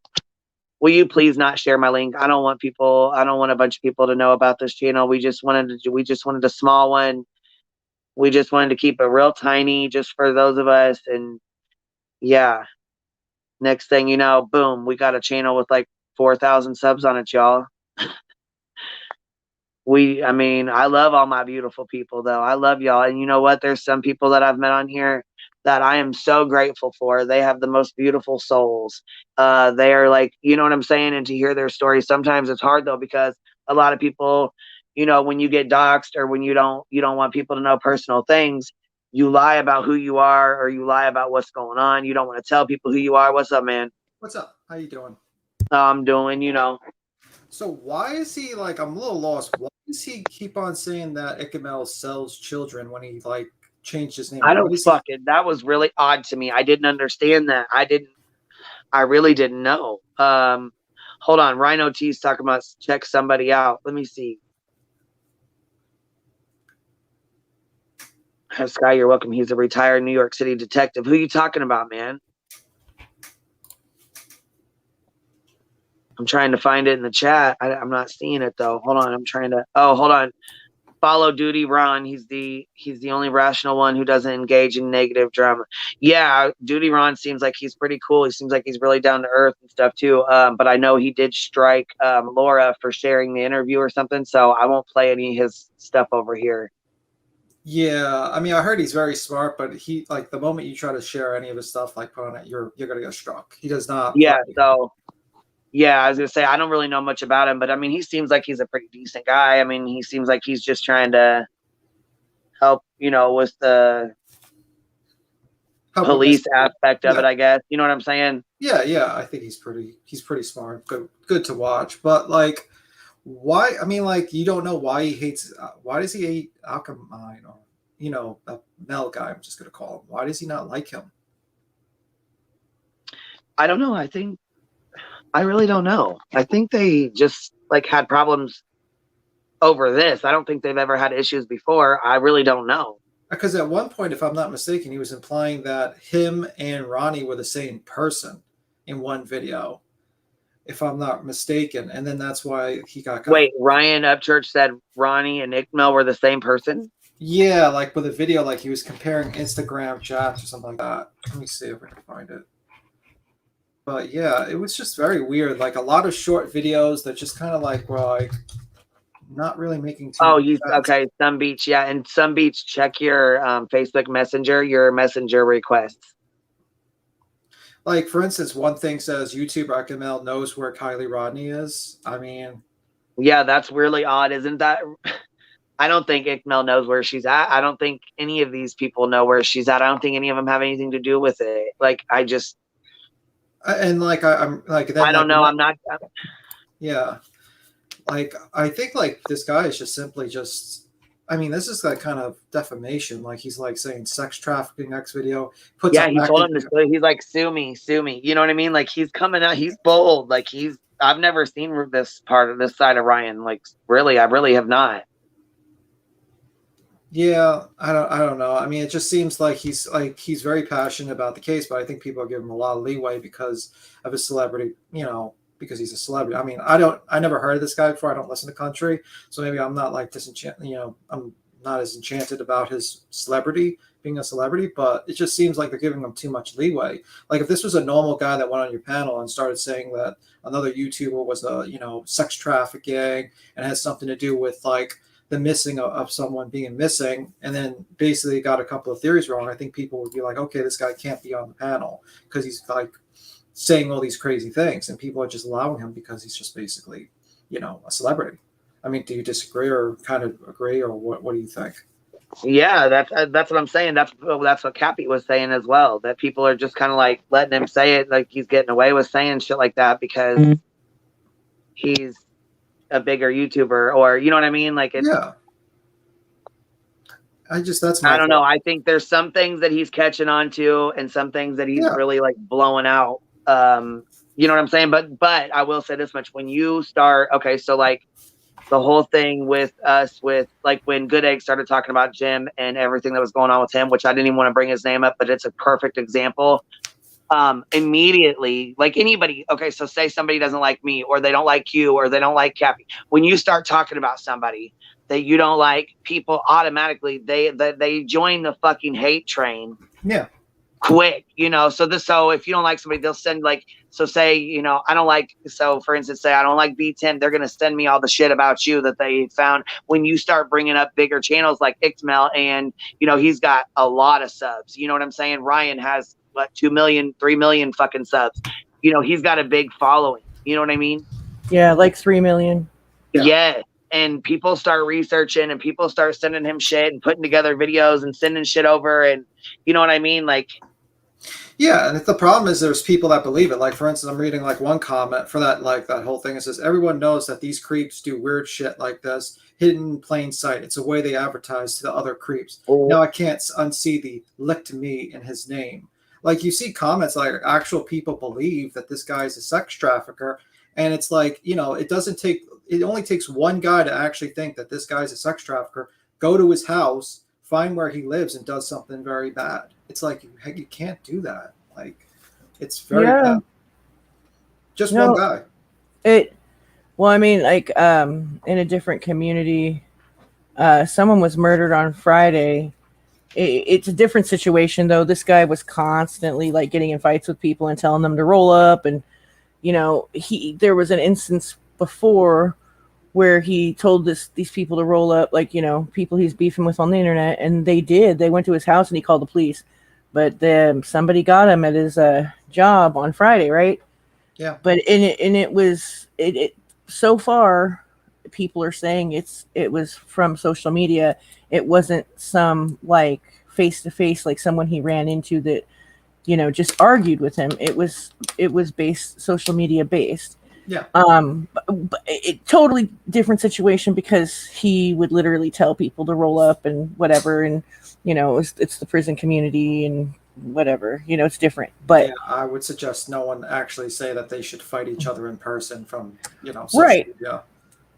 will you please not share my link? I don't want a bunch of people to know about this channel. We just wanted a small one. We just wanted to keep it real tiny just for those of us. And Yeah. Next thing you know, boom, we got a channel with like 4,000 subs on it, y'all. I mean, I love all my beautiful people, though. I love y'all. And you know what? There's some people that I've met on here that I am so grateful for. They have the most beautiful souls. They are like, you know what I'm saying? And to hear their stories, sometimes it's hard, though, because a lot of people, you know, when you get doxxed or when you don't want people to know personal things, you lie about who you are or you lie about what's going on. You don't want to tell people who you are. What's up, man? What's up? How you doing? I'm doing, you know. So why is he like? I'm a little lost. Why does he keep on saying that Ikamel sells children when he like changed his name? I don't fucking. That was really odd to me. I didn't understand that. I really didn't know. Hold on. Rhino T's talking about check somebody out. Let me see. Sky, you're welcome. He's a retired New York City detective. Who you talking about, man? I'm trying to find it in the chat. I'm not seeing it though. Hold on. I'm trying to. Oh, hold on. Follow Duty Ron. He's the only rational one who doesn't engage in negative drama. Yeah, Duty Ron seems like he's pretty cool. He seems like he's really down to earth and stuff too. But I know he did strike Laura for sharing the interview or something. So I won't play any of his stuff over here. Yeah, I mean, I heard he's very smart, but he like the moment you try to share any of his stuff, like put on it, you're gonna get struck. He does not. Yeah. So. Yeah, I was gonna say I don't really know much about him, but I mean, he seems like he's a pretty decent guy. I mean, he seems like he's just trying to help, you know, with the police aspect of it, I guess. You know what I'm saying? Yeah. I think he's pretty smart. Good to watch. But like, why? I mean, like, you don't know why he hates. Why does he hate Akamine or that Mel guy? I'm just gonna call him. Why does he not like him? I don't know. I really don't know. I think they just like had problems over this. I don't think they've ever had issues before. I really don't know. Because at one point, if I'm not mistaken, he was implying that him and Ronnie were the same person in one video, if I'm not mistaken. And then that's why he got... Wait, Ryan Upchurch said Ronnie and Ikamel were the same person? Yeah, like with a video, like he was comparing Instagram chats or something like that. Let me see if I can find it. But yeah, it was just very weird. Like a lot of short videos that just kind of like were like not really making too much sense. Okay, Sun Beach, yeah. And Sun Beach, check your Facebook Messenger, your messenger requests. Like, for instance, one thing says YouTuber Ikamel knows where Kylie Rodney is. I mean... Yeah, that's really odd, isn't that? I don't think Ikamel knows where she's at. I don't think any of these people know where she's at. I don't think any of them have anything to do with it. Like, I just... And like I'm like then, I don't know. I'm not. Yeah, like I think like this guy is just simply just. I mean, this is like kind of defamation. Like he's like saying sex trafficking next video. Yeah, he told him to. He's like sue me. You know what I mean? Like he's coming out. He's bold. Like I've never seen this part of this side of Ryan. Like really, I really have not. Yeah, I don't know. I mean, it just seems like he's very passionate about the case, but I think people are giving him a lot of leeway because of his celebrity, because he's a celebrity. I mean, I never heard of this guy before. I don't listen to country, so maybe I'm not like disenchanted, I'm not as enchanted about his celebrity, being a celebrity, but it just seems like they're giving him too much leeway. Like if this was a normal guy that went on your panel and started saying that another YouTuber was sex trafficking and has something to do with like the missing of someone being missing, and then basically got a couple of theories wrong, I think people would be like, okay, this guy can't be on the panel because he's like saying all these crazy things, and people are just allowing him because he's just basically, a celebrity. I mean, do you disagree or kind of agree, or what do you think? Yeah, that's what I'm saying. That's what Cappy was saying as well, that people are just kind of like letting him say it, like he's getting away with saying shit like that because he's a bigger YouTuber, or you know what I mean? Like it's, yeah. I don't know. I think there's some things that he's catching on to and some things that he's really like blowing out. You know what I'm saying? But I will say this much. When you start, okay, so like the whole thing with us with like when Good Egg started talking about Jim and everything that was going on with him, which I didn't even want to bring his name up, but it's a perfect example. Immediately, like anybody, okay, so say somebody doesn't like me or they don't like you or they don't like Cappy. When you start talking about somebody that you don't like, people automatically they join the fucking hate train. Yeah. quick, so if you don't like somebody, they'll send like, so say, I don't like, so for instance, say I don't like B10, they're going to send me all the shit about you that they found when you start bringing up bigger channels like Ixmel, and he's got a lot of subs, you know what I'm saying? Ryan has what, 2 million, 3 million fucking subs, he's got a big following, you know what I mean? Yeah, like 3 million. Yeah. And people start researching and people start sending him shit and putting together videos and sending shit over, and you know what I mean? Like, yeah, and if the problem is there's people that believe it. Like, for instance, I'm reading like one comment for that, like that whole thing. It says, everyone knows that these creeps do weird shit like this, hidden in plain sight. It's a way they advertise to the other creeps. Now I can't unsee the licked me in his name. Like, you see comments like actual people believe that this guy is a sex trafficker. And it's like, it only takes one guy to actually think that this guy's a sex trafficker, go to his house, find where he lives, and does something very bad. It's like, you can't do that. Like, it's very bad. Just one guy. Well, I mean, like, in a different community, someone was murdered on Friday. It's a different situation, though. This guy was constantly like getting in fights with people and telling them to roll up, and there was an instance before where he told these people to roll up, like, people he's beefing with on the internet, and they did. They went to his house and he called the police, but somebody got him at his job on Friday, right? Yeah. But it was so far, people are saying it was from social media. It wasn't some like face to face, like someone he ran into that just argued with him. It was based social media based. Yeah. But it totally different situation, because he would literally tell people to roll up and whatever, and it's the prison community and whatever, it's different. But yeah, I would suggest no one actually say that they should fight each other in person from right. Yeah.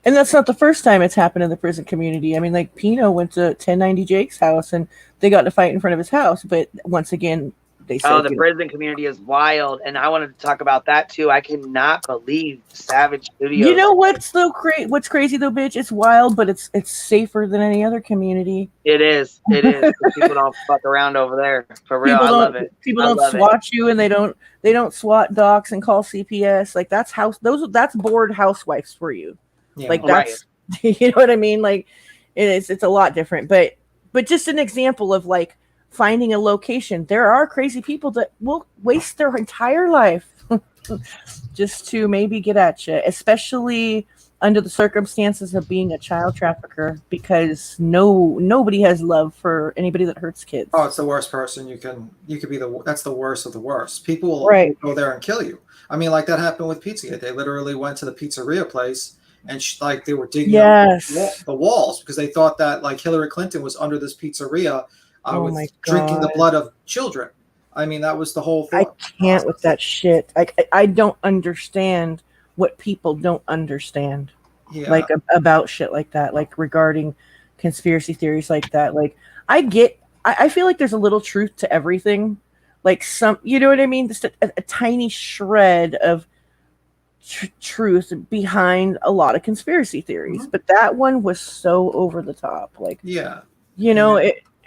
And that's not the first time it's happened in the prison community. I mean, like, Pino went to 1090 Jake's house and they got in a fight in front of his house, but once again, they said, the prison community is wild, and I wanted to talk about that too. I cannot believe Savage Studios. You know what's what's crazy though, bitch? It's wild, but it's safer than any other community. It is. People don't fuck around over there. For real, I love it. People don't swat you, and they don't swat docs and call CPS. Like, that's bored housewives for you. Yeah. Like, that's right. You know what I mean? Like, it's a lot different, but just an example of like finding a location. There are crazy people that will waste their entire life just to maybe get at you, especially under the circumstances of being a child trafficker, because nobody has love for anybody that hurts kids. Oh, it's the worst person you could be. That's the worst of the worst. People will go there and kill you. I mean, like that happened with Pizzagate. They literally went to the pizzeria place and like they were digging up the walls because they thought that like Hillary Clinton was under this pizzeria with drinking the blood of children. I mean, that was the whole thing. I can't with that shit. I don't understand what people don't understand, like about shit like that, like regarding conspiracy theories like that. Like, I feel like there's a little truth to everything. Like you know what I mean? Just a tiny shred of truth behind a lot of conspiracy theories. Mm-hmm. But that one was so over the top. Like,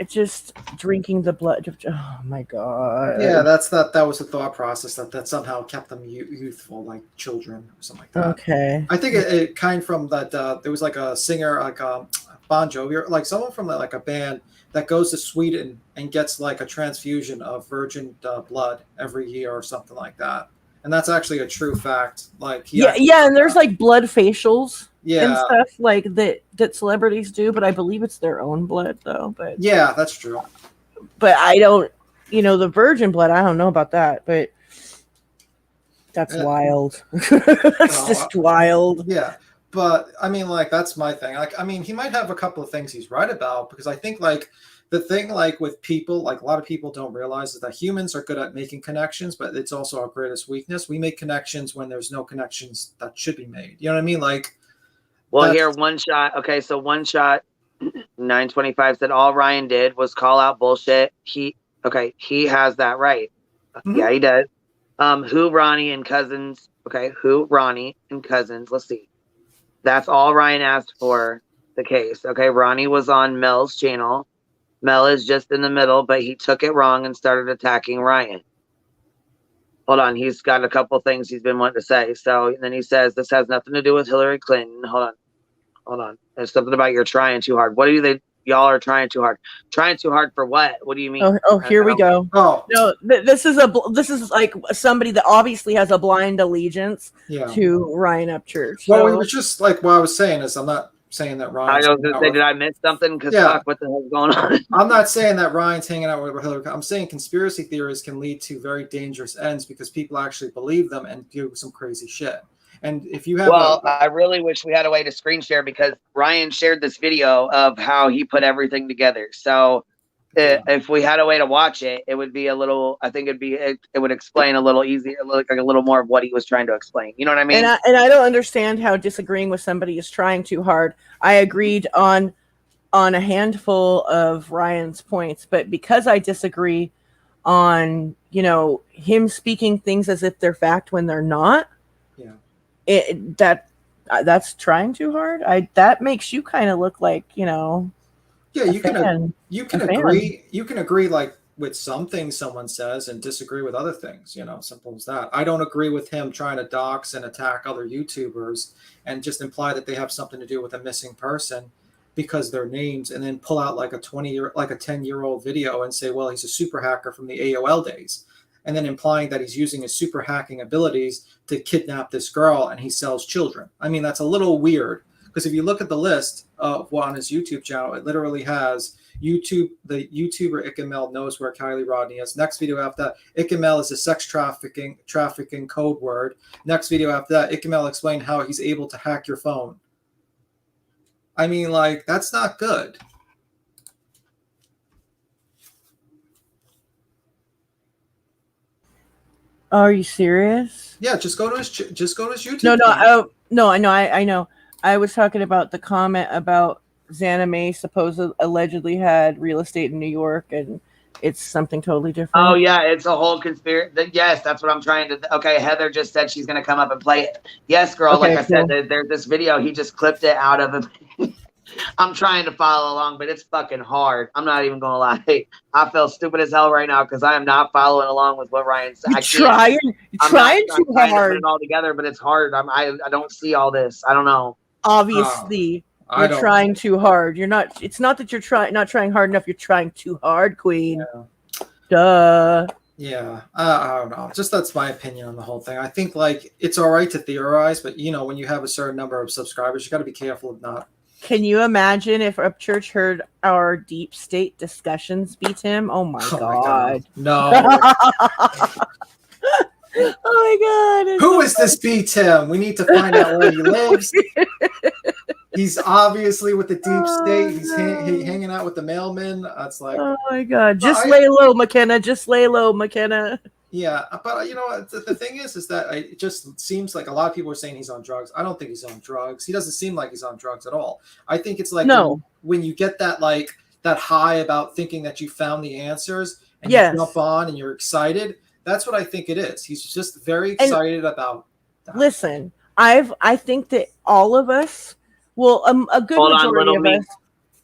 it's just drinking the blood of, oh my god. Yeah, that was the thought process that somehow kept them youthful, like children or something like that. Okay. I think it kind from that there was like a singer like Bon Jovi, like someone from like a band that goes to Sweden and gets like a transfusion of virgin blood every year or something like that. And that's actually a true fact. Like and there's like blood facials. And stuff like that celebrities do, but I believe it's their own blood though. But yeah, that's true. But I don't, the virgin blood, I don't know about that, but that's wild. That's just wild. Yeah. But I mean, like, that's my thing. Like, I mean, he might have a couple of things he's right about, because I think like the thing like with people, like a lot of people don't realize is that humans are good at making connections, but it's also our greatest weakness. We make connections when there's no connections that should be made. You know what I mean? Like, well, here, one shot. Okay, so one shot, 925 said all Ryan did was call out bullshit. He has that right. Mm-hmm. Yeah, he does. Who Ronnie and Cousins. Okay, who Ronnie and Cousins. Let's see. That's all Ryan asked for the case. Okay, Ronnie was on Mel's channel. Mel is just in the middle, but he took it wrong and started attacking Ryan. Hold on, he's got a couple things he's been wanting to say. So then he says, this has nothing to do with Hillary Clinton. Hold on. There's something about you're trying too hard. What do they? Y'all are trying too hard. Trying too hard for what? What do you mean? Oh, here we go. Oh No, this is like somebody that obviously has a blind allegiance to Ryan Upchurch. Well, we were just like what I was saying is I'm not saying that Ryan's. I was going to say, did I miss something? Because fuck, what the hell's going on? I'm not saying that Ryan's hanging out with Hillary. I'm saying conspiracy theories can lead to very dangerous ends because people actually believe them and do some crazy shit. And if you have, I really wish we had a way to screen share because Ryan shared this video of how he put everything together. So if we had a way to watch it, it would be a little. I think it would explain a little easier, like a little more of what he was trying to explain. You know what I mean? And I don't understand how disagreeing with somebody is trying too hard. I agreed on a handful of Ryan's points, but because I disagree on him speaking things as if they're fact when they're not. That's trying too hard. That makes you kind of look like Yeah, you can agree like with some things someone says and disagree with other things. Simple as that. I don't agree with him trying to dox and attack other YouTubers and just imply that they have something to do with a missing person because their names, and then pull out like a 10-year-old video and say, well, he's a super hacker from the AOL days. And then implying that he's using his super hacking abilities to kidnap this girl and he sells children. I mean, that's a little weird because if you look at the list of on his YouTube channel, it literally has the YouTuber Ikemel knows where Kylie Rodney is. Next video after that, Ikemel is a sex trafficking code word. Next video after that, Ikemel explained how he's able to hack your phone. I mean, like, that's not good. Are you serious? Yeah, just go to his YouTube. No, I know. I was talking about the comment about Xana May allegedly had real estate in New York, and it's something totally different. Oh yeah, it's a whole conspiracy. Yes, that's what I'm trying to. Okay, Heather just said she's gonna come up and play it. Yes, girl. Okay, like I said, there's this video. He just clipped it out of him. I'm trying to follow along, but it's fucking hard. I'm not even gonna lie. I feel stupid as hell right now because I am not following along with what Ryan said. I'm trying too hard. To put it all together, but it's hard. I don't see all this. I don't know. Obviously, you're trying too hard. You're not. It's not that you're not trying hard enough. You're trying too hard, Queen. Yeah. Duh. Yeah, I don't know. Just that's my opinion on the whole thing. I think like it's all right to theorize, but when you have a certain number of subscribers, you got to be careful of not. Can you imagine if Upchurch heard our deep state discussions beat him? Oh my god! No. Oh my god! Who is this B Tim? We need to find out where he lives. He's obviously with the deep state. He's hanging out with the mailman. It's like, oh my god! Just lay low, McKenna. Just lay low, McKenna. Yeah, but the thing is that it just seems like a lot of people are saying he's on drugs. I don't think he's on drugs. He doesn't seem like he's on drugs at all. I think it's like when you get that high about thinking that you found the answers and you jump on and you're excited. That's what I think it is. He's just very excited about that. Listen, I think that all of us, well, a good majority of us.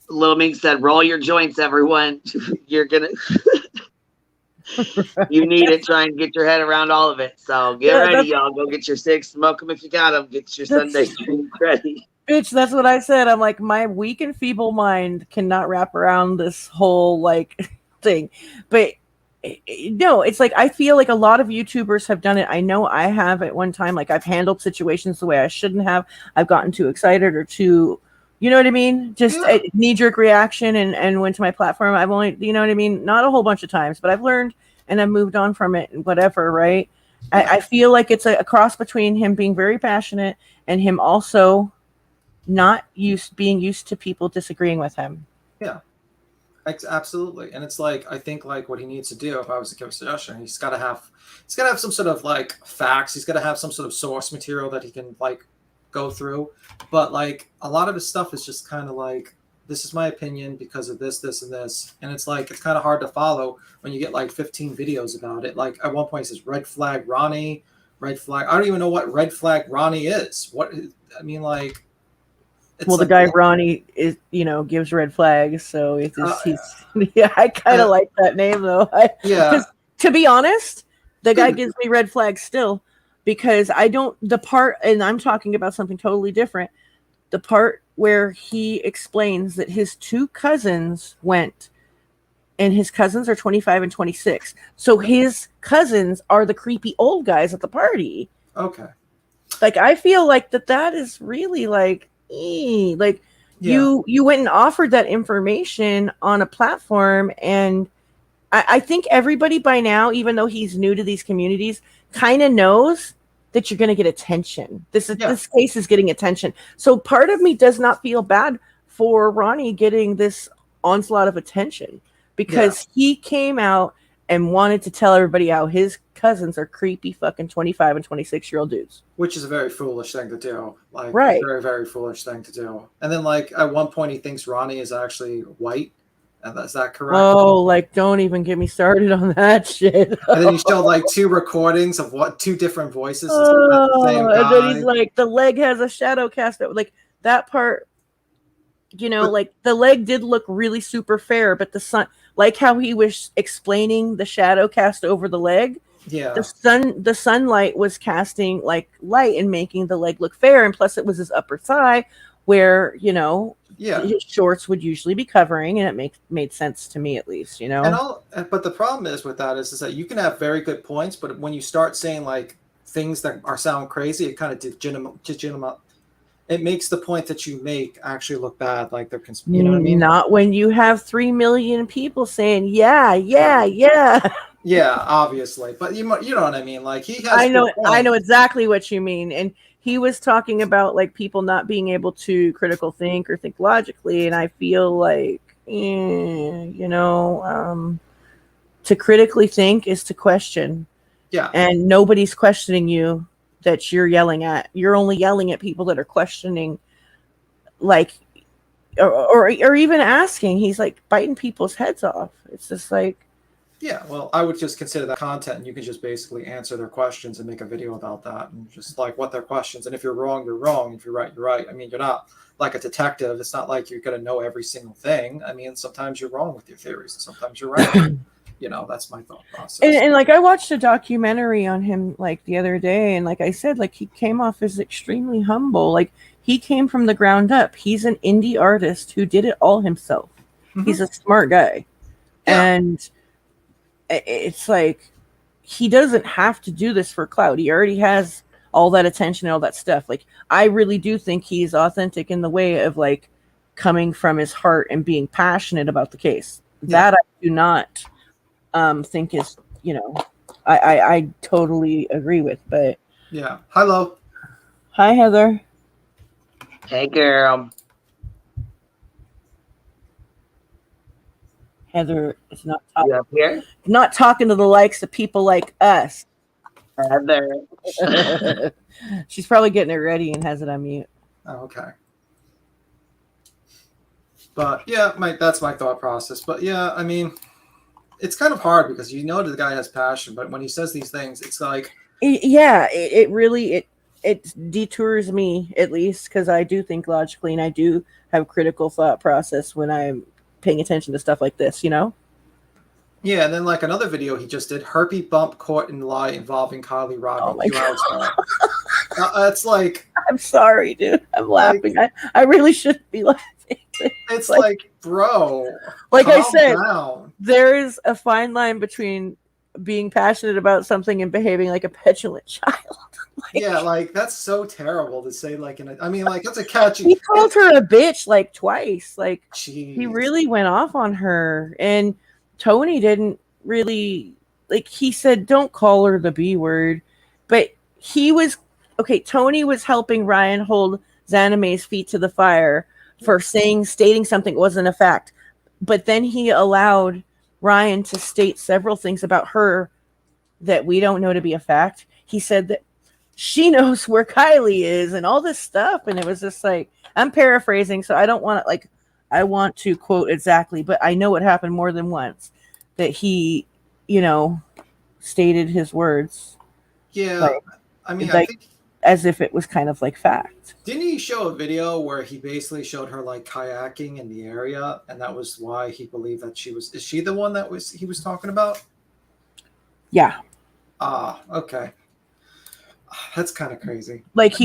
Little Mink said, "Roll your joints, everyone. You're gonna." You need it. Try and get your head around all of it. So get ready, y'all. Go get your six. Smoke them if you got them. Get your Sunday drink ready. Bitch, that's what I said. I'm like, my weak and feeble mind cannot wrap around this whole thing. But no, it's like I feel like a lot of YouTubers have done it. I know I have at one time. Like I've handled situations the way I shouldn't have. I've gotten too excited or too. You know what I mean? Just a knee-jerk reaction and went to my platform. I've only, you know what I mean? Not a whole bunch of times, but I've learned and I've moved on from it and whatever, right? Yeah. I feel like it's a cross between him being very passionate and him also not being used to people disagreeing with him. Yeah, absolutely. And it's like, I think what he needs to do, if I was to give a suggestion, he's got to have some sort of facts. He's got to have some sort of source material that he can go through, but a lot of his stuff is just kind of this is my opinion because of this and this, and it's kind of hard to follow when you get 15 videos about it. At one point it says red flag Ronnie, red flag. I don't even know what red flag Ronnie is. What I mean, It's Well, the like, guy Ronnie is, gives red flags, so it's uh, just, he's. Yeah, I kind of like that name though. yeah, Because to be honest, the guy dude, gives me red flags still, because I don't the part, and I'm talking about something totally different. The part where he explains that his two cousins went, and his cousins are 25 and 26, so his cousins are the creepy old guys at the party. okay, Like, I feel like that is really like, like, yeah, you went and offered that information on a platform, and I think everybody by now, even though he's new to these communities, kind of knows that you're going to get attention. yeah, This case is getting attention, so part of me does not feel bad for Ronnie getting this onslaught of attention, yeah. because he came out and wanted to tell everybody how his cousins are creepy fucking 25 and 26-year-old dudes. Which is a very foolish thing to do. Like, Right. very, very foolish thing to do. And then, like, at one point, he thinks Ronnie is actually white. And is that correct? Oh, like, don't even get me started on that shit. And then he showed like two recordings of two different voices. Oh, Same and then guy. he's like, the leg has a shadow cast. Like, that part, But- like, the leg did look really super fair, but the sun, like how he was explaining the shadow cast over the leg, Yeah. the sunlight was casting like light and making the leg look fair, and plus it was his upper thigh where, Yeah. his shorts would usually be covering, and it made sense to me, at least, But the problem is with that is that you can have very good points, but when you start saying like things that sound crazy, it kind of it makes the point that you make actually look bad, like they're you know what I mean? Not when you have 3 million people saying yeah. Yeah, obviously, but you know what I mean. Like, he has. I know exactly what you mean, and he was talking about like people not being able to critical think or think logically, and I feel like, to critically think is to question. Yeah, and nobody's questioning you that you're yelling at. You're only yelling at people that are questioning, like, or even asking. He's like biting people's heads off. It's just like, yeah. Well, I would just consider that content, and you can just basically answer their questions and make a video about that, and just like what their questions. And if you're wrong, you're wrong. If you're right, you're right. I mean, you're not like a detective. It's not like you're going to know every single thing. I mean, sometimes you're wrong with your theories, and sometimes you're right. That's my thought process. And like, I watched a documentary on him like the other day, and like I said, like, he came off as extremely humble. Like, he came from the ground up. He's an indie artist who did it all himself. Mm-hmm. He's a smart guy. Yeah. And it's like, he doesn't have to do this for clout. He already has all that attention and all that stuff. Like, I really do think he's authentic in the way of like coming from his heart and being passionate about the case. Yeah. That I do not think is, I totally agree with. But yeah. Hello. Hi, Heather. Hey, girl. Heather is not talking to the likes of people like us. Heather. She's probably getting it ready and has it on mute. Oh, okay. But yeah, that's my thought process. But yeah, I mean, it's kind of hard because the guy has passion, but when he says these things, it's like, yeah, it really detours me, at least, because I do think logically, and I do have critical thought process when I'm paying attention to stuff like this, Yeah, and then like another video he just did, herpy bump court and lie involving Kylie Robbie. Oh my God. It's like, I'm sorry, dude. I'm laughing. I really shouldn't be laughing. It's like, bro, like I said, down. There is a fine line between being passionate about something and behaving like a petulant child. Yeah, like, that's so terrible to say. Like, that's a catchy. He called her a bitch like twice. Like, Jeez. He really went off on her, and Tony didn't really, like, he said, don't call her the B word, but Tony was helping Ryan hold Xaname's feet to the fire for stating something wasn't a fact. But then he allowed Ryan to state several things about her that we don't know to be a fact. He said that she knows where Kylie is and all this stuff. And it was just like, I'm paraphrasing, so I don't want to, like, I want to quote exactly, but I know it happened more than once that he, stated his words. Yeah. Like, I mean, like, as if it was kind of like fact. Didn't he show a video where he basically showed her like kayaking in the area, and that was why he believed that she was? Is she the one that he was talking about? Yeah. Ah, okay. That's kind of crazy. Like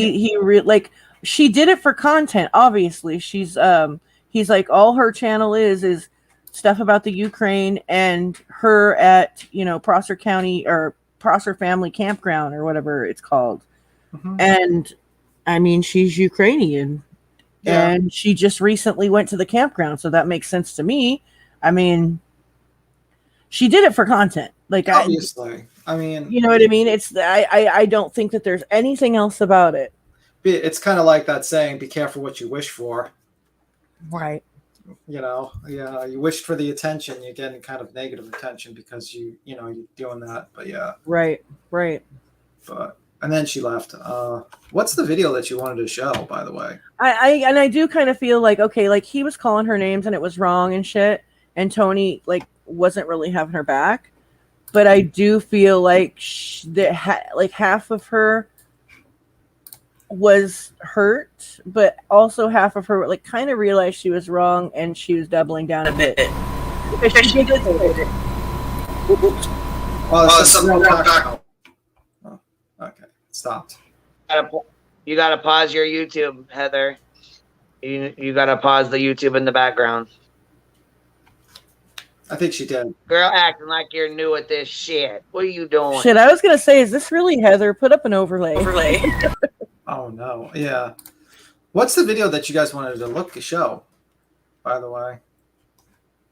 like she did it for content. Obviously, he's like, all her channel is stuff about the Ukraine and her at Prosser County or Prosser Family Campground or whatever it's called. Mm-hmm. And I mean, she's Ukrainian, and she just recently went to the campground, so that makes sense to me. I mean, she did it for content, like obviously. I mean, you know what I mean. It's I don't think that there's anything else about it. It's kind of like that saying, "Be careful what you wish for." Right. You wished for the attention, you're getting kind of negative attention because you're doing that. But yeah. Right. But and then she left. What's the video that you wanted to show, by the way? I do kind of feel like, okay, like he was calling her names and it was wrong and shit, and Tony like wasn't really having her back. But I do feel like like half of her was hurt, but also half of her like kind of realized she was wrong, and she was doubling down a bit. She did it. Okay, stopped. You gotta pause your YouTube, Heather. You gotta pause the YouTube in the background. I think she did. Girl acting like you're new at this shit. What are you doing? Shit, I was gonna say, is this really Heather? Put up an overlay. Oh no, yeah. What's the video that you guys wanted to show, by the way?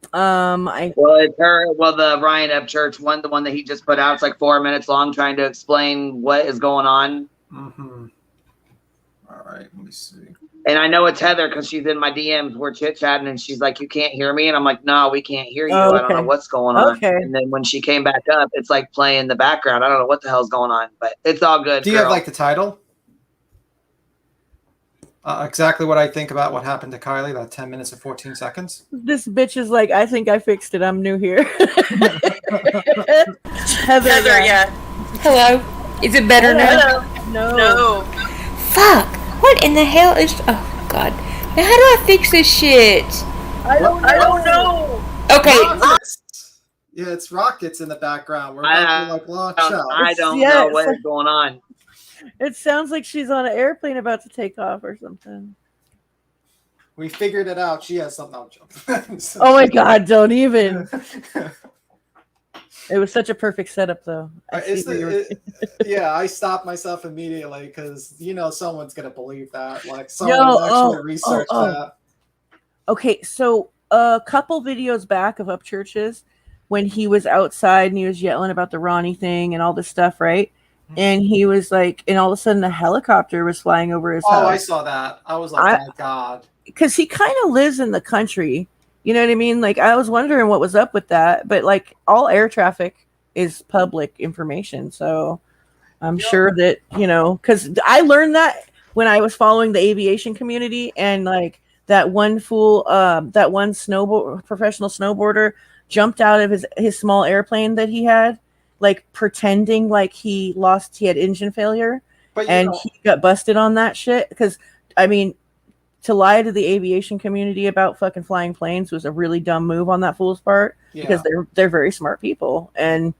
It's her. Well, the Ryan Upchurch one, the one that he just put out, it's like 4 minutes long, trying to explain what is going on. Mm-hmm. All right, let me see. And I know it's Heather because she's in my DMs. We're chit-chatting, and she's like, "You can't hear me?" And I'm like, "No, we can't hear you. Oh, okay. I don't know what's going on." Okay. And then when she came back up, it's like playing in the background. I don't know what the hell's going on, but it's all good. Do you have like the title? Exactly what I think about what happened to Kylie, that 10 minutes and 14 seconds. This bitch is like, I think I fixed it. I'm new here. Heather, yeah. Hello. Is it better now? No. Fuck. What in the hell is... Oh, God. Now, how do I fix this shit? I don't know. Okay. Rockets. Yeah, it's rockets in the background. We're about to like launch out. I don't know what is going on. It sounds like she's on an airplane about to take off or something. We figured it out. She has something else. Oh my God, don't even. It was such a perfect setup, though. I stopped myself immediately because, someone's going to believe that. Like, someone actually researched that. Okay, so a couple videos back of Upchurch's, when he was outside and he was yelling about the Ronnie thing and all this stuff, right? And he was like, and all of a sudden a helicopter was flying over his house. Oh, I saw that. I was like, oh my God. Because he kind of lives in the country. You know what I mean? Like, I was wondering what was up with that. But, like, all air traffic is public information. So I'm sure that, because I learned that when I was following the aviation community, and, like, that one fool, that one professional snowboarder jumped out of his small airplane that he had, like pretending like he had engine failure, and he got busted on that shit. Because I mean, to lie to the aviation community about fucking flying planes was a really dumb move on that fool's part, because they're very smart people, and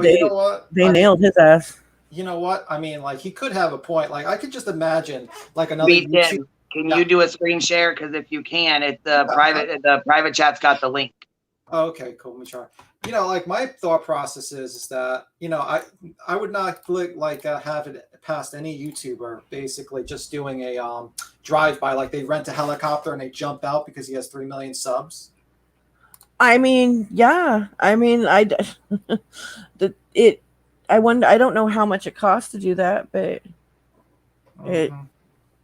you know what? They nailed his ass. You know what? I mean, like, he could have a point. Like, I could just imagine like another YouTube. Can you do a screen share? Because if you can, it's the private chat's got the link. Okay, cool. Let me try. Like, my thought process is that, I would not have it past any YouTuber basically just doing a drive-by, like they rent a helicopter and they jump out because he has 3 million subs. I mean, yeah. I mean, I wonder, I don't know how much it costs to do that, but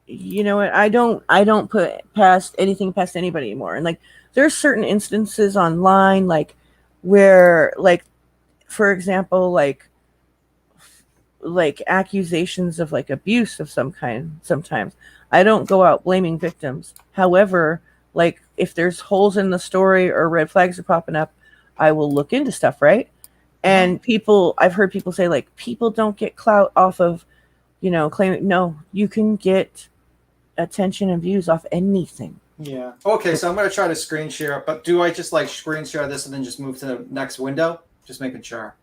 you know what? I don't put anything past anybody anymore. And like, there's certain instances online, like, where, like, for example, like accusations of like abuse of some kind, sometimes I don't go out blaming victims. However, like, if there's holes in the story or red flags are popping up, I will look into stuff, right? And I've heard people say, like, people don't get clout off of claim no, you can get attention and views off anything. Yeah. Okay, so I'm going to try to screen share, but do I just like screen share this and then just move to the next window? Just making sure.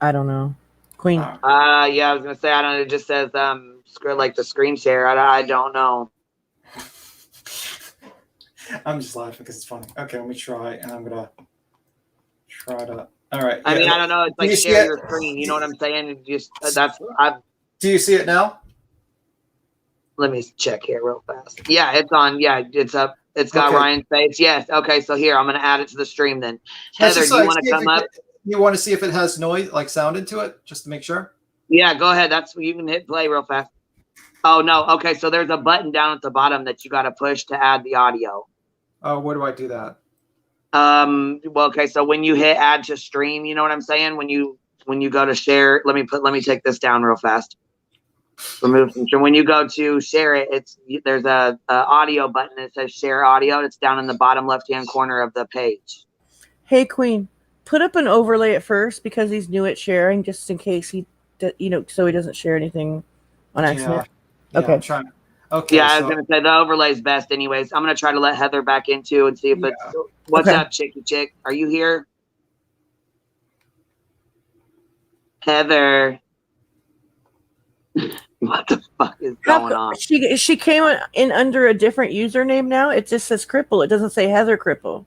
I don't know. Queen. Yeah, I was gonna say I don't know. It just says like the screen share. I don't know. I'm just laughing because it's funny. Okay, let me try, and I'm gonna try to. All right. I mean, I don't know. It's like share your screen. You know what I'm saying? Just Do you see it now? Let me check here real fast. Yeah, it's on. Yeah, it's up. It's got Ryan's face. Yes. Okay, so here I'm gonna add it to the stream then. Heather, do you want to come up? You want to see if it has noise, like sound into it, just to make sure? Yeah, go ahead. You can hit play real fast. Oh no. Okay, so there's a button down at the bottom that you got to push to add the audio. Oh, where do I do that? Well, okay, so when you hit add to stream, you know what I'm saying? When you go to share, let me take this down real fast. Remove from stream. When you go to share it, there's a audio button that says share audio. It's down in the bottom left-hand corner of the page. Hey, Queen, put up an overlay at first because he's new at sharing, just in case so he doesn't share anything on accident. Yeah, okay. I'm trying. Okay. Yeah, I was gonna say the overlay is best, anyways. I'm gonna try to let Heather back into and see if it's. What's up, Chicky Chick? Are you here, Heather? What the fuck is going on? She came in under a different username now. It just says Cripple. It doesn't say Heather Cripple.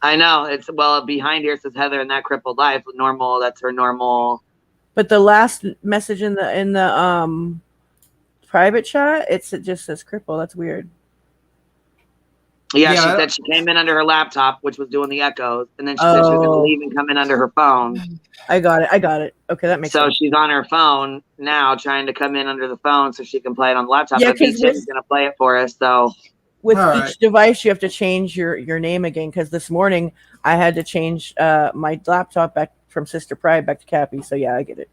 I know. It's behind here it says Heather and that crippled life. Normal. That's her normal. But the last message in the private chat, it just says Cripple. That's weird. Yeah, she said she came in under her laptop, which was doing the echoes, and then she said she was going to leave and come in under her phone. I got it. Okay, that makes sense. So she's on her phone now, trying to come in under the phone so she can play it on the laptop. Yeah, because she's going to play it for us. So with each device, you have to change your name again. Because this morning I had to change my laptop back from Sister Pride back to Cappy. So yeah, I get it.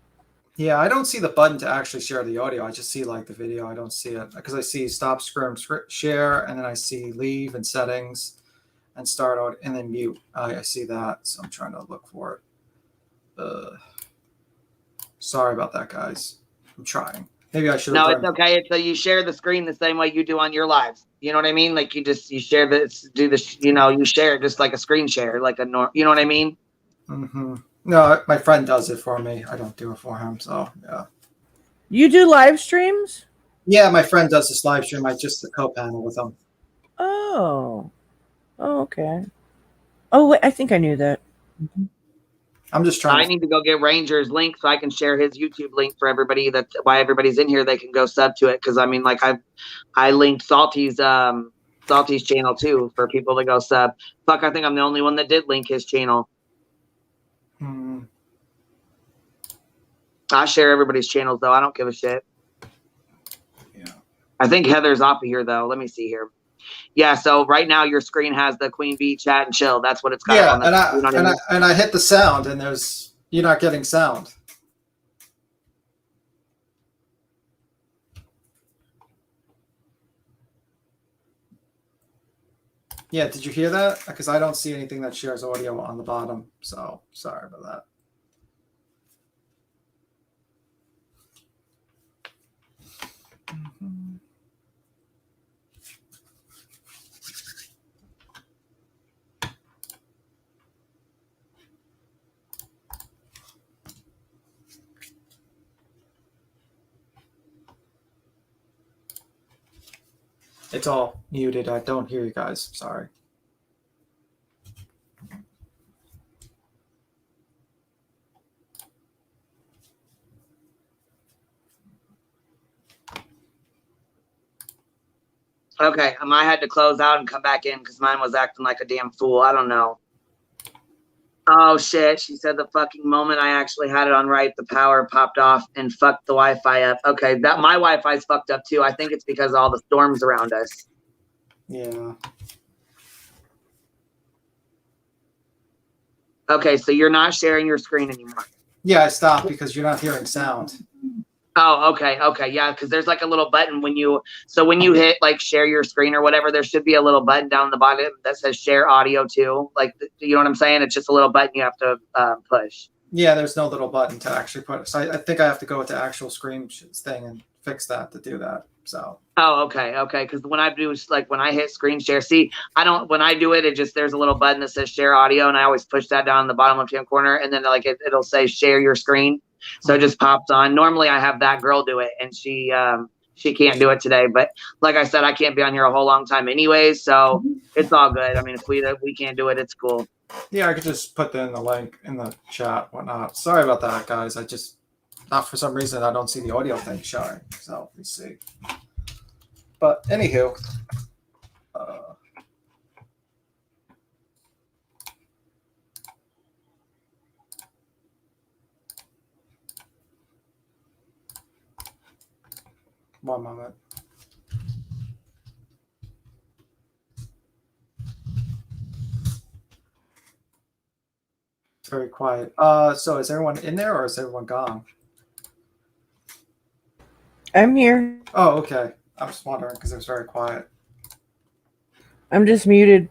Yeah, I don't see the button to actually share the audio. I just see like the video. I don't see it because I see stop, scrim, share, and then I see leave and settings and start out and then mute. I see that. So I'm trying to look for it. Sorry about that, guys. I'm trying. Maybe I should. No, it's okay. So you share the screen the same way you do on your lives. You know what I mean? Like you share this, you share just like a screen share, like you know what I mean? Mm-hmm. No, my friend does it for me. I don't do it for him. So yeah. You do live streams? Yeah, my friend does this live stream. I just co-panel with him. Oh, okay. Oh, wait, I think I knew that. Mm-hmm. I'm just trying. I need to go get Ranger's link so I can share his YouTube link for everybody. That's why everybody's in here. They can go sub to it because I mean, like I linked Salty's channel too for people to go sub. Fuck, I think I'm the only one that did link his channel. I share everybody's channels though. I don't give a shit. Yeah. I think Heather's off of here though. Let me see here. Yeah, so right now your screen has the Queen Bee chat and chill. That's what it's got. Yeah, and I hit the sound and you're not getting sound. Yeah, did you hear that? Because I don't see anything that shares audio on the bottom. So sorry about that. Mm-hmm. It's all muted. I don't hear you guys. Sorry. Okay, I had to close out and come back in because mine was acting like a damn fool. I don't know. Oh shit! She said the fucking moment I actually had it on right, the power popped off and fucked the Wi-Fi up. Okay, that my Wi-Fi's fucked up too. I think it's because of all the storms around us. Yeah. Okay, so you're not sharing your screen anymore. Yeah, I stopped because you're not hearing sound. Oh, okay, yeah, because there's like a little button when you hit like share your screen or whatever, there should be a little button down the bottom that says share audio too. Like, you know what I'm saying? It's just a little button you have to push. Yeah, there's no little button to actually put it. So I think I have to go with the actual screen thing and fix that to do that. So. Oh, okay, okay. Because when I do, like when I hit screen share, see, I don't. When I do it, it just there's a little button that says share audio, and I always push that down in the bottom left hand corner, and then like it'll say share your screen, so it just pops on. Normally, I have that girl do it, and she can't do it today. But like I said, I can't be on here a whole long time anyways, so it's all good. I mean, if we can't do it, it's cool. Yeah, I could just put that in the link in the chat, whatnot. Sorry about that, guys. I just not for some reason I don't see the audio thing showing. So let's see. But anywho, one moment. It's very quiet. So is everyone in there or is everyone gone? I'm here. Oh, okay. I was wondering because it was very quiet. I'm just muted.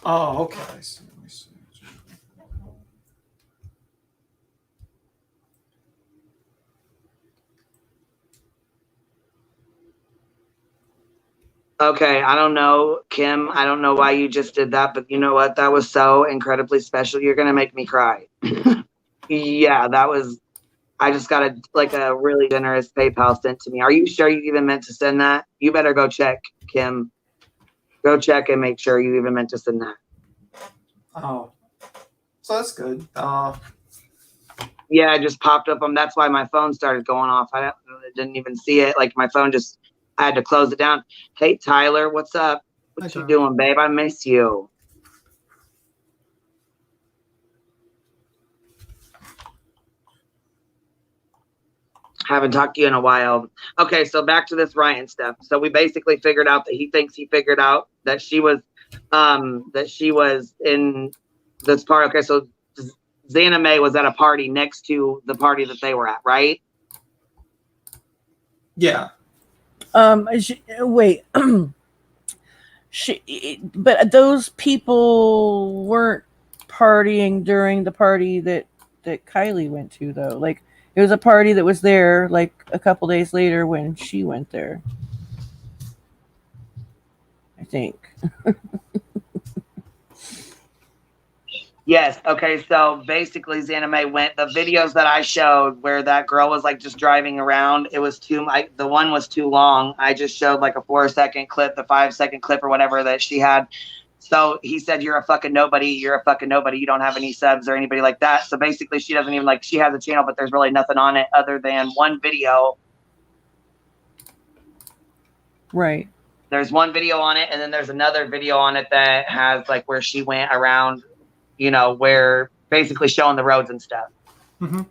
Oh, okay. I see. Let me see. Okay, I don't know, Kim. I don't know why you just did that, but you know what? That was so incredibly special. You're gonna make me cry. Yeah, that was. I just got a really generous PayPal sent to me. Are you sure you even meant to send that? You better go check, Kim. Go check and make sure you even meant to send that. Oh, so that's good. Yeah, it just popped up. That's why my phone started going off. I didn't even see it. Like my phone just, I had to close it down. Hey, Tyler, what's up? What you doing, babe? I miss you. Haven't talked to you in a while. Okay, so back to this Ryan stuff. So we basically figured out that he thinks he figured out that she was in this part. Okay, so Xana May was at a party next to the party that they were at, right? Yeah. Wait. But those people weren't partying during the party that Kylie went to, though. Like, it was a party that was there, like, a couple days later when she went there. I think. Yes. Okay. So basically, Xana May went. The videos that I showed where that girl was like just driving around, it was the one was too long. I just showed like a 4-second clip, the 5-second clip or whatever that she had. So he said, "You're a fucking nobody. You're a fucking nobody. You don't have any subs or anybody like that." So basically, she doesn't even she has a channel, but there's really nothing on it other than one video. Right. There's one video on it, and then there's another video on it that has like where she went around. Where basically showing the roads and stuff. Mm-hmm.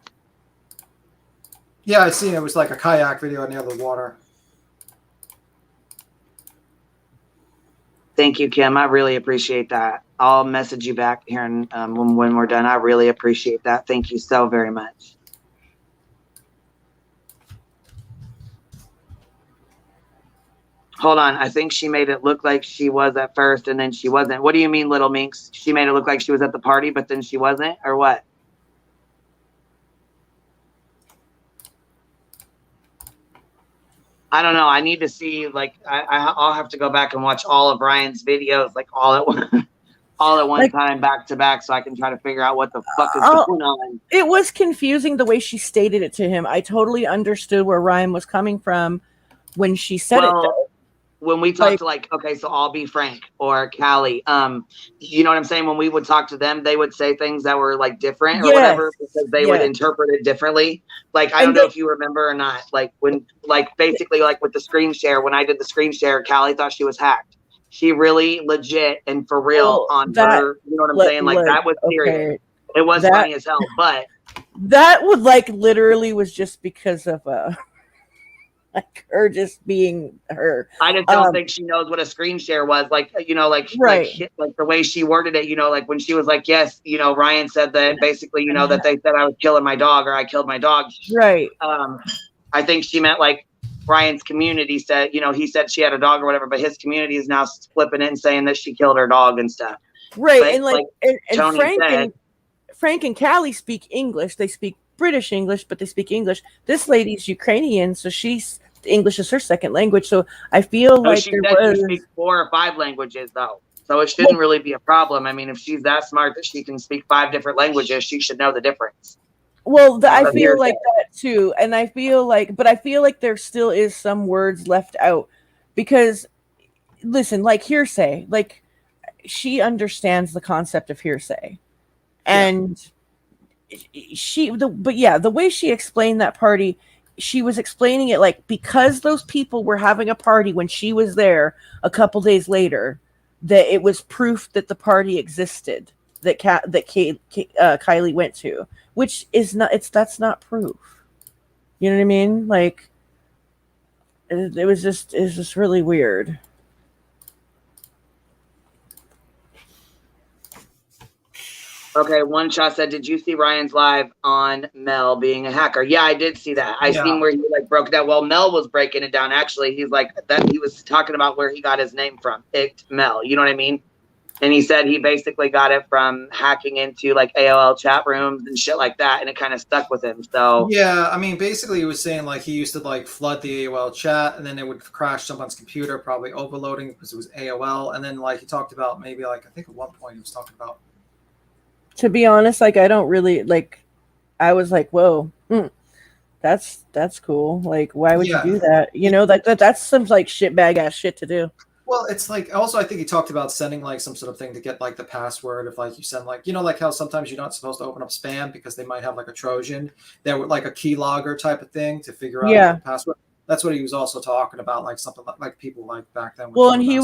Yeah, I seen it was like a kayak video near the water. Thank you, Kim. I really appreciate that. I'll message you back here and when we're done. I really appreciate that. Thank you so very much. Hold on. I think she made it look like she was at first and then she wasn't. What do you mean, Little Minx? She made it look like she was at the party, but then she wasn't, or what? I don't know. I need to see, like, I'll have to go back and watch all of Ryan's videos, like all at one time, back to back, so I can try to figure out what the fuck is going on. It was confusing the way she stated it to him. I totally understood where Ryan was coming from when she said it, though. when we talk to okay, so I'll be Frank or Callie, you know what I'm saying? When we would talk to them, they would say things that were like different or whatever because they would interpret it differently. Like, I don't know if you remember or not, like when, like basically like with the screen share, when I did the screen share, Callie thought she was hacked. She really legit and for real on her, you know what I'm saying? Like that was serious. It was funny as hell, but that would like literally was just because of like her just being her. I just don't think she knows what a screen share was. Like, you know, like the way she worded it, you know, like when she was like, yes, you know, Ryan said that basically, you know, that they said I was killing my dog or I killed my dog. Right. I think she meant like Ryan's community said, you know, he said she had a dog or whatever, but his community is now flipping it and saying that she killed her dog and stuff. Right. But, and and Frank and Callie speak English. They speak British English, but they speak English. This lady's Ukrainian, so English is her second language. So I feel like she speaks 4 or 5 languages though. So it shouldn't really be a problem. I mean, if she's that smart that she can speak 5 different languages, she should know the difference. Well, I feel like that too. And I feel like there still is some words left out because listen, like hearsay, like she understands the concept of hearsay. And the way she explained that party, she was explaining it like because those people were having a party when she was there a couple days later, that it was proof that the party existed that Kylie went to, which is that's not proof. You know what I mean? Like it was just really weird. Okay, one shot said, "Did you see Ryan's live on Mel being a hacker?" Yeah, I did see that. I seen where he like broke it down. Well, Mel was breaking it down. Actually, he's like that. He was talking about where he got his name from. Mel, you know what I mean? And he said he basically got it from hacking into like AOL chat rooms and shit like that, and it kind of stuck with him. So yeah, I mean, basically, he was saying like he used to like flood the AOL chat, and then it would crash someone's computer, probably overloading because it was AOL. And then like he talked about maybe like I think at one point he was talking about. To be honest, like I don't really like. I was like, "Whoa, that's cool." Like, why would you do that? You know, that's some like shitbag ass shit to do. Well, it's like also I think he talked about sending like some sort of thing to get like the password if like you send like you know like how sometimes you're not supposed to open up spam because they might have like a Trojan that would like a keylogger type of thing to figure out the password. That's what he was also talking about, like something like people like back then. Well, and he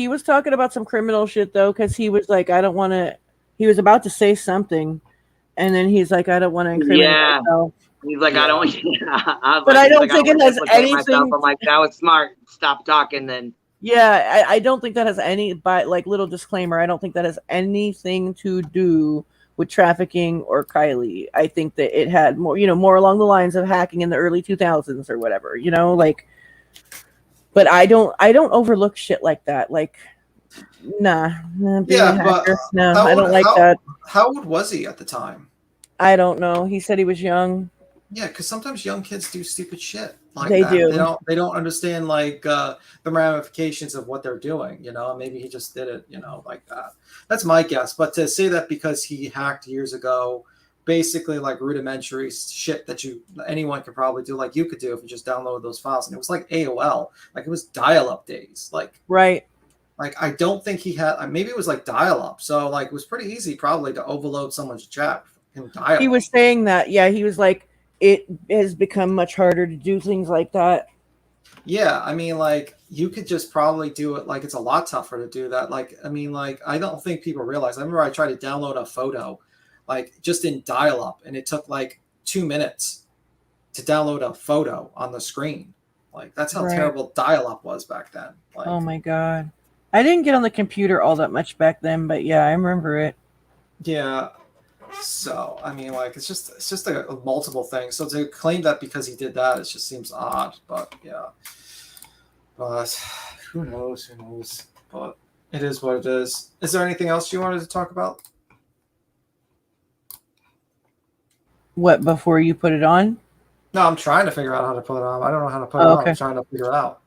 was talking about some criminal shit though, because he was like, I don't want to. He was about to say something, and then he's like, I don't want to incriminate myself. He's like, I don't. But I don't think it has anything. I'm like, that was smart. Stop talking then. Yeah, I don't think that has any, but like little disclaimer, I don't think that has anything to do with trafficking or Kylie. I think that it had more, more along the lines of hacking in the early 2000s or whatever, like, but I don't overlook shit like that. Like, nah, being a hacker, no, I don't like that. How old was he at the time? I don't know. He said he was young. Yeah, because sometimes young kids do stupid shit. Like they that. do. They don't understand like the ramifications of what they're doing. Maybe he just did it. Like that. That's my guess. But to say that because he hacked years ago, basically like rudimentary shit that anyone could probably do, like you could do if you just download those files, and it was like AOL, like it was dial-up days, like right. Like I don't think he had. Maybe it was like dial-up, so like it was pretty easy probably to overload someone's chat in dial-up. He was saying that. Yeah, he was like, it has become much harder to do things like that. Yeah, I mean, like you could just probably do it. Like it's a lot tougher to do that. Like I mean, like I don't think people realize. I remember I tried to download a photo, like just in dial-up, and it took like 2 minutes to download a photo on the screen. Like that's how terrible dial-up was back then. Like, oh my god, I didn't get on the computer all that much back then, but yeah, I remember it. Yeah. So I mean, like it's just a multiple thing. So to claim that because he did that, it just seems odd. But yeah, but who knows? But it is what it is. Is there anything else you wanted to talk about? What, before you put it on? No, I'm trying to figure out how to put it on. I don't know how to put it on. I'm trying to figure it out.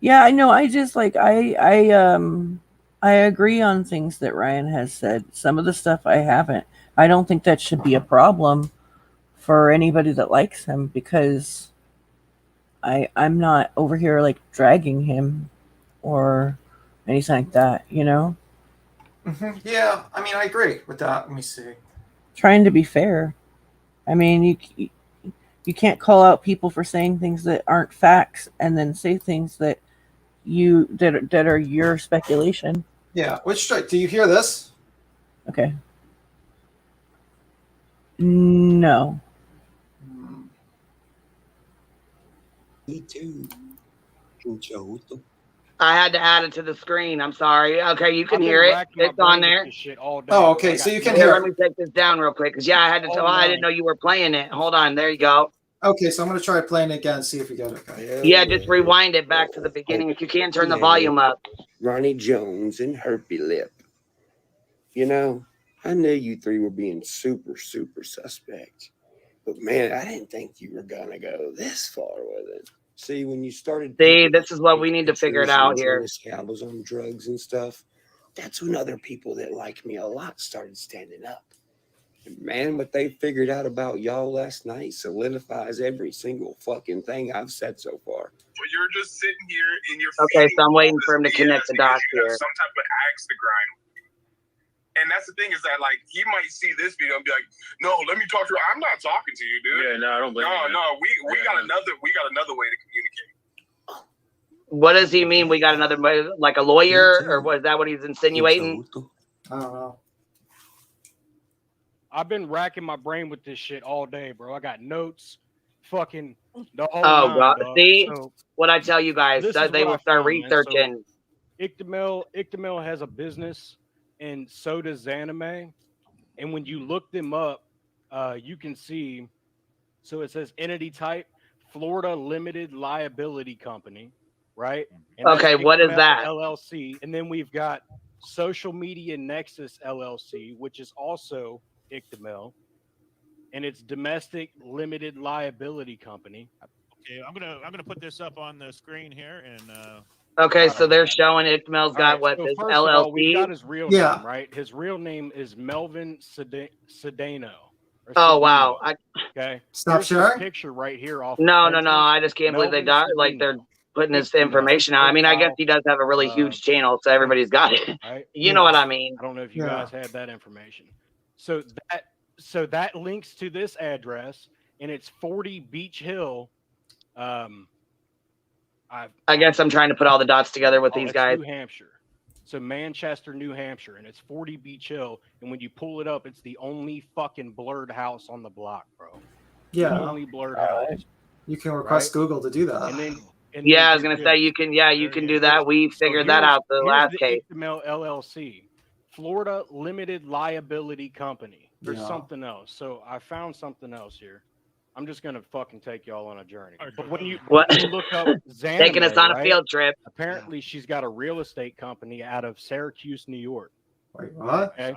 Yeah, I know. I just like I agree on things that Ryan has said. Some of the stuff I haven't. I don't think that should be a problem for anybody that likes him because I'm not over here like dragging him or anything like that, you know? Yeah, I mean, I agree with that. Let me see. Trying to be fair. I mean, you can't call out people for saying things that aren't facts and then say things that that are your speculation. Yeah, which strike? Do you hear this? Okay. No. Me too. Controversies. I had to add it to the screen. I'm sorry. Okay, you can I've been hear it. racking my It's on brain with there. this shit all day. Oh, bro. okay, I so got you can no- Here, hear let me take this down real quick because yeah, I had to. Oh, I no. didn't know you were playing it. Hold on. There you go. Okay, so I'm gonna try playing it again, see if you get it. Okay. Hell Yeah, just rewind it back to the beginning. If you can, turn the volume up. Ronnie Jones and Herpy Lip. You know, I knew you three were being super, super suspect. But man, I didn't think you were gonna go this far with it. See, when you started See, painting this is what we need to figure it out here. Scalpels on drugs and stuff, that's when other people that like me a lot started standing up. And man, what they figured out about y'all last night solidifies every single fucking thing I've said so far. But you're just sitting here and you're Okay, feeding so I'm waiting all for him to this connect BS the because dots you have here. some type of axe to grind. And that's the thing is that like he might see this video and be like, "No, let me talk to you." I'm not talking to you, dude. Yeah, no, I don't blame you. No, we got another way to communicate. What does he mean? We got another, like a lawyer, or was that what he's insinuating? I don't know. I've been racking my brain with this shit all day, bro. I got notes, fucking the whole Oh nine, God! dog. See So what I tell you guys? this So is they what will I start found, man. researching. Ictamel has a business, and so does Zanime. And when you look them up, you can see. So it says entity type, Florida Limited Liability Company, right? And that's Okay, what is Ictamel that? LLC, and then we've got Social Media Nexus LLC, which is also Ictamel, and it's Domestic Limited Liability Company. Okay, I'm gonna put this up on the screen here, and Okay, so they're showing Ictamel's got All what so this first of all, we've LLC. got his real name, right? His real name is Melvin Cedeno. Oh wow! Okay. Stop Here's his sharing. picture right here off. No, of no, no! Pinterest. I just can't believe they Melvin got like they're Cedeno. putting this Ictamel information out. I mean, I guess profile, he does have a really huge channel, so everybody's got it. right? You know what I mean? I don't know if you Yeah. guys had that information. So that links to this address, and it's 40 Beach Hill. I guess I'm trying to put all the dots together with these it's guys. New Hampshire. So Manchester, New Hampshire, and it's 40 Beach Hill. And when you pull it up, it's the only fucking blurred house on the block, bro. Yeah. The only blurred house. You can request Right? Google to do that. And then Yeah, I was gonna say you can. Yeah, you can do that. We figured that out the last case. Ictamel LLC, Florida Limited Liability Company. There's Yeah. something else. So I found something else here. I'm just gonna fucking take y'all on a journey. But when you look up Zanime, Taking us on a right, field trip. apparently she's got a real estate company out of Syracuse, New York. Wait, what? Okay.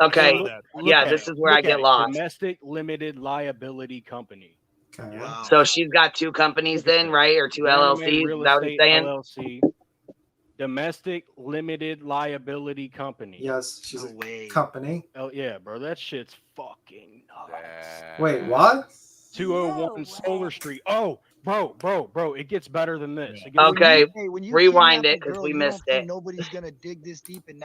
Okay. Look Yeah, at this it. is where I Look get at it. lost. Domestic Limited Liability Company. Okay. So she's got two companies then, right? Or two Zanime LLCs? Real Is that what Estate you're saying? LLC. Domestic Limited Liability Company. Yes, she's a company. Oh yeah, bro, that shit's fucking nuts. Wait, what? 201 Solar Street. Oh, bro, it gets better than this. It gets Okay, when you rewind kidnap a it because girl, we you missed don't think it. Nobody's gonna dig this deep and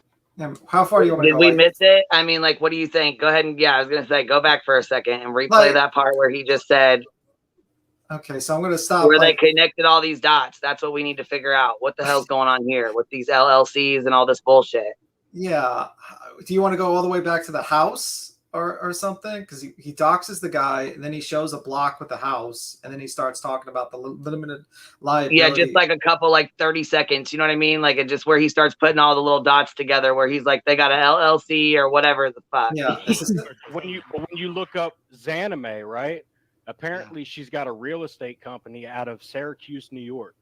How far do you want to Did go? we Like, miss it? I mean, like, what do you think? Go ahead and I was gonna say, go back for a second and replay Like- that part where he just said okay, so I'm gonna stop. where they Like, connected all these dots. That's what we need to figure out. What the hell's going on here with these LLCs and all this bullshit? yeah. Do you want to go all the way back to the house or something? Because he doxes the guy, and then he shows a block with the house, and then he starts talking about the limited liability. Yeah, just like a couple, like 30 seconds. You know what I mean? Like, it just where he starts putting all the little dots together, where he's like, they got an LLC or whatever the fuck. Yeah. when you look up Zanime, right? Apparently, she's got a real estate company out of Syracuse, New York.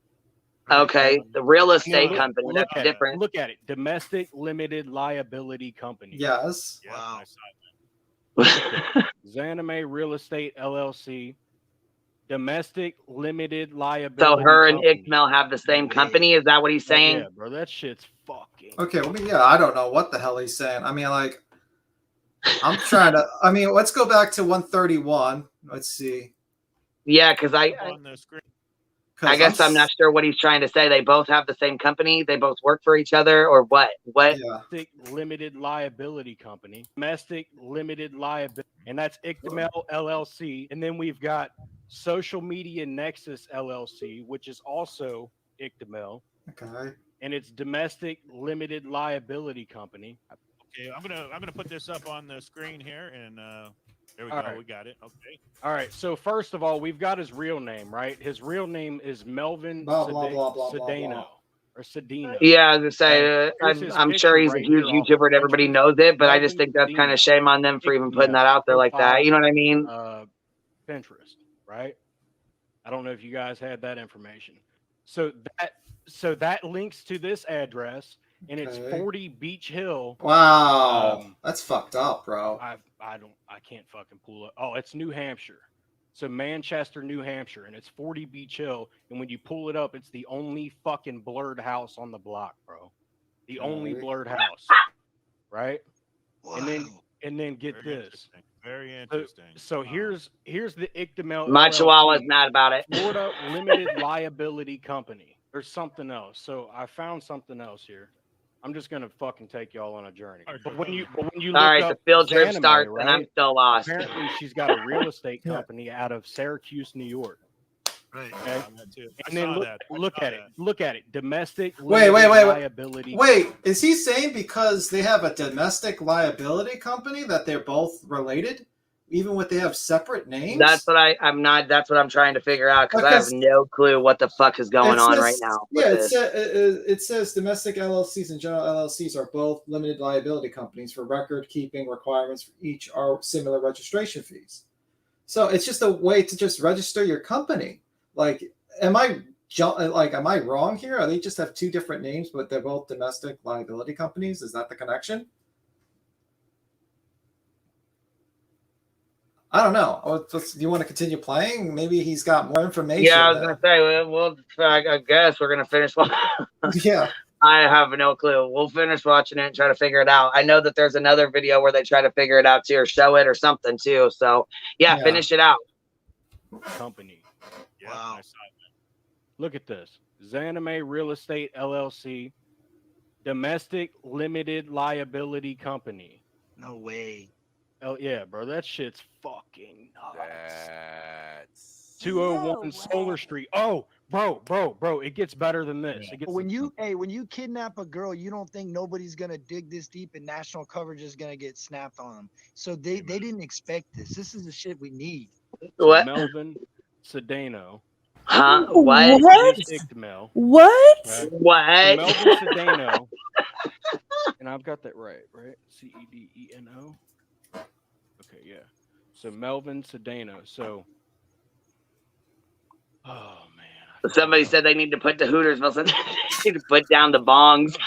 Okay, the real estate Look- company. look That's at different. It. Look at it. Domestic Limited Liability Company. Yes. wow. Zanime Real Estate LLC. Domestic Limited Liability. So her and Company. Ictamel have the same company. Is that what he's saying? Yeah, bro, that shit's fucking. Okay. Well, yeah, I don't know what the hell he's saying. I mean, like, I'm trying to. I mean, let's go back to 131. Let's see. Yeah, because I guess I'm not sure what he's trying to say. They both have the same company. They both work for each other, or what? What? Yeah. Domestic limited liability company. Domestic limited liability, and that's Ictamel LLC. And then we've got Social Media Nexus LLC, which is also Ictamel. Okay. And it's domestic limited liability company. Okay, I'm gonna put this up on the screen here, and there we All go. right. We got it. Okay. All right. So first of all, we've got his real name, right? His real name is Melvin Blah, blah, blah, blah, blah, Cedeno blah. or Cedeno. Yeah, I was gonna say, Here's his I'm picture sure he's a right huge here off YouTuber and everybody knows it, but I just Melvin think that's kind Cedeno. of shame on them for even putting that Ictamel out there like that. You know what I mean? Pinterest, right? I don't know if you guys had that information. So that links to this address, and it's Okay. 40 Beach Hill. Wow, that's fucked up, bro. I can't fucking pull it. Oh, it's New Hampshire. So Manchester, New Hampshire, and it's 40 Beach Hill. And when you pull it up, it's the only fucking blurred house on the block, bro. The only blurred house, right? Wow. And then get Very this. interesting. Very interesting. So here's the Ictamel My LLC, Chihuahua's mad about it. Florida Limited Liability Company. There's something else. So I found something else here. I'm just gonna fucking take y'all on a journey. But when you look All right, up the field trip Zanime, starts, right? and I'm still lost. Apparently, she's got a real estate company out of Syracuse, New York. Right. Okay? I And then saw that. look at it. Look at it. Domestic Wait. liability. Wait, is he saying because they have a domestic liability company that they're both related, even when they have separate names? That's what That's what I'm trying to figure out because I have no clue what the fuck is going on right now. Yeah, it says domestic LLCs and general LLCs are both limited liability companies for record keeping requirements for each are similar registration fees. So it's just a way to just register your company. Like, am I wrong here? Are they just have two different names, but they're both domestic liability companies? Is that the connection? I don't know. Do you want to continue playing? Maybe he's got more information. Yeah, I was gonna say, I guess we're gonna finish. Yeah. I have no clue. We'll finish watching it and try to figure it out. I know that there's another video where they try to figure it out too, or show it or something too. So yeah. Finish it out. Company. Yeah, Wow. I saw that. Look at this. Zanime Real Estate LLC, domestic limited liability company. No way. Oh yeah, bro, that shit's fucking nuts. That's 201 Solar Street. Oh, bro, it gets better than this. It gets When you kidnap a girl, you don't think nobody's gonna dig this deep and national coverage is gonna get snapped on them. So they didn't expect this. This is the shit we need. What? Melvin Cedeno. Huh? What? Ictamel. What? Right? What? So Melvin Cedeno. And I've got that right? Cedeno. Okay, yeah. So Melvin Cedeno. So, oh man. Somebody said they need to put the Hooters. They need to put down the bongs.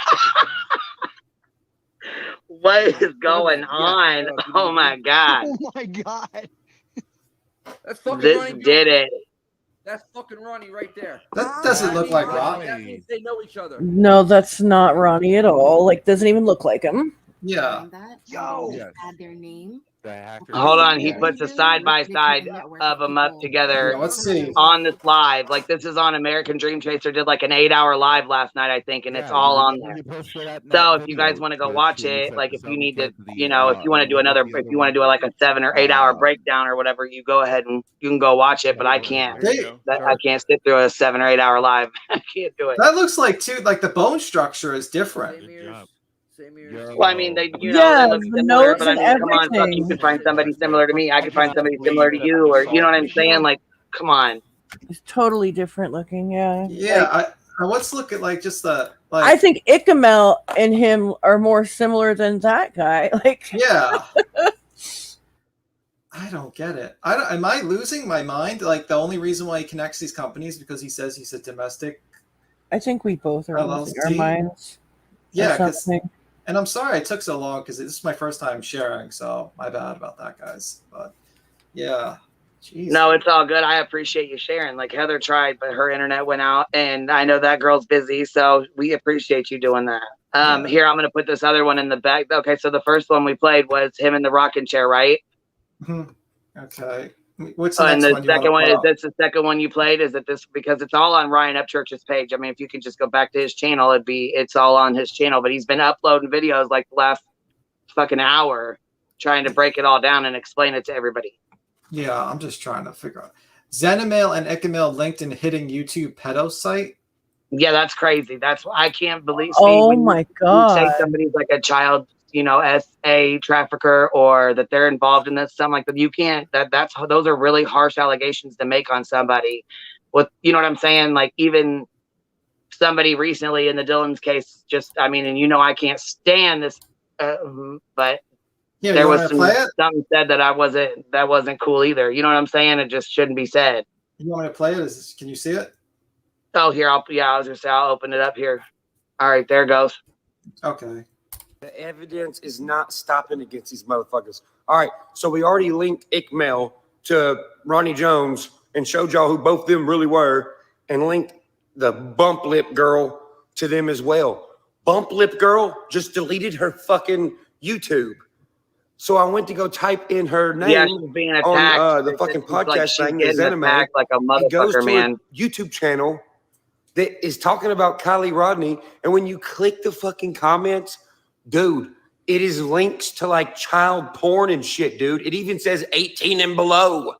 What is going on? Oh my god! Oh my god! That's fucking This Ronnie did Jones. it. That's fucking Ronnie right there. That doesn't look like Ronnie. That means they know each other. No, that's not Ronnie at all. Like, doesn't even look like him. Yeah. Yo. Add their name. Hold on, he puts a side by side of them up together. Yeah, let's see. On this live. Like this is on American Dream Chaser. Did like an 8-hour live last night, I think, and it's all on there. So if you guys want to go watch it, like if you need to, you know, if you want to do like a 7 or 8 hour breakdown or whatever, you go ahead and you can go watch it. But I can't. I can't sit through a 7 or 8 hour live. I can't do it. That looks like the bone structure is different. Well, I mean, they look similar, but I mean, come on, fuck, you could find somebody similar to me. I could find somebody similar to you, or you know what I'm saying? Like, come on. It's totally different looking. Yeah. Yeah. Let's look at just the. I think Ictamel and him are more similar than that guy. Like. Yeah. I don't get it. Am I losing my mind? Like the only reason why he connects these companies because he says he's a domestic. I think we both are losing our minds. Yeah, and I'm sorry it took so long because this is my first time sharing, so my bad about that, guys. But yeah, jeez. No, it's all good. I appreciate you sharing. Like Heather tried, but her internet went out, and I know that girl's busy, so we appreciate you doing that. Here, I'm gonna put this other one in the back. Okay, so the first one we played was him in the rocking chair, right? Okay. What's the And next the one you second want one to is put up? this the second one you played? Is it this? Because it's all on Ryan Upchurch's page. I mean, if you could just go back to his channel, it's all on his channel. But he's been uploading videos like the last fucking hour, trying to break it all down and explain it to everybody. Yeah, I'm just trying to figure out. Xenamail and Icamail linked in hitting YouTube pedo site. Yeah, that's crazy. That's I can't believe. Oh When my you God. say somebody's like a child, SA trafficker, or that they're involved in this, something like that. You can't. Those are really harsh allegations to make on somebody. With you know what I'm saying? Like even somebody recently in the Dylan's case, and I can't stand this, but Yeah, there you was want to play it? something said that wasn't cool either. You know what I'm saying? It just shouldn't be said. You want me to play it? Can you see it? Oh, here, I was gonna say I'll open it up here. All right, there goes. Okay. The evidence is not stopping against these motherfuckers. All right, so we already linked Icmail to Ronnie Jones and showed y'all who both of them really were, and linked the bump lip girl to them as well. Bump lip girl just deleted her fucking YouTube. So I went to go type in her name Yeah, she's being attacked on the fucking It's like podcast she's thing. getting attacked like a It goes motherfucker, to man. a YouTube channel that is talking about Kylie Rodney. And when you click the fucking comments, dude, it is links to like child porn and shit, dude. It even says 18 and below.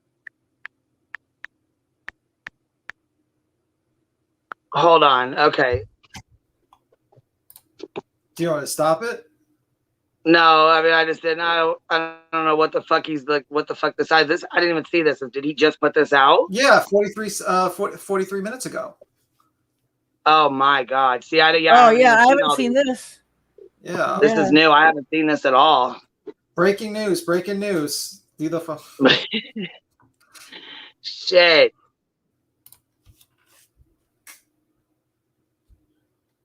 Hold on. Okay. Do you want to stop it? No, I mean I just didn't. I don't know what the fuck he's like. What the fuck this? I didn't even see this. Did he just put this out? Yeah, 43 minutes ago. Oh my God! See, I haven't seen this. Yeah, This is new. I haven't seen this at all. Breaking news! Breaking news! Do the fuck. Shit.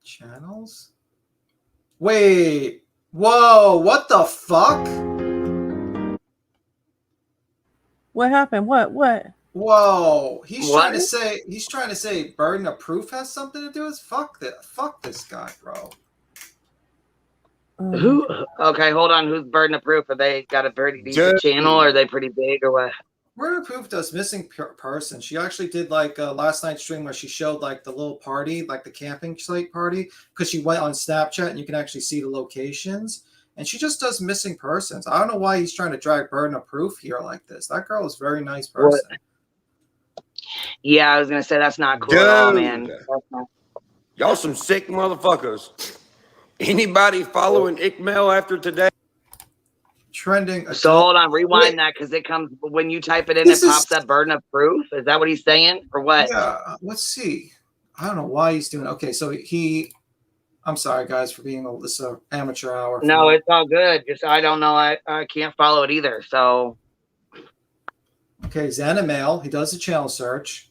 Channels. Wait. Whoa! What the fuck? What happened? What? Whoa! He's What? trying to say burden of proof has something to do with fuck this guy, bro. Who? Okay, hold on. Who's burden of proof? Are they got a pretty decent channel? Or are they pretty big or what? Burden of proof does missing person. She actually did like last night's stream where she showed like the little party, like the camping site party, because she went on Snapchat and you can actually see the locations. And she just does missing persons. I don't know why he's trying to drag burden of proof here like this. That girl is a very nice person. Yeah, I was gonna say that's not cool at all, man. Y'all some sick motherfuckers. Anybody following Icmail after today? Trending. So hold on, rewind that because it comes when you type it in, it pops up burden of proof. Is that what he's saying or what? Yeah, let's see. I don't know why he's doing. Okay, so I'm sorry guys for being this amateur hour. No, it's all good. Just I don't know. I can't follow it either. So okay, Xenamail. He does a channel search,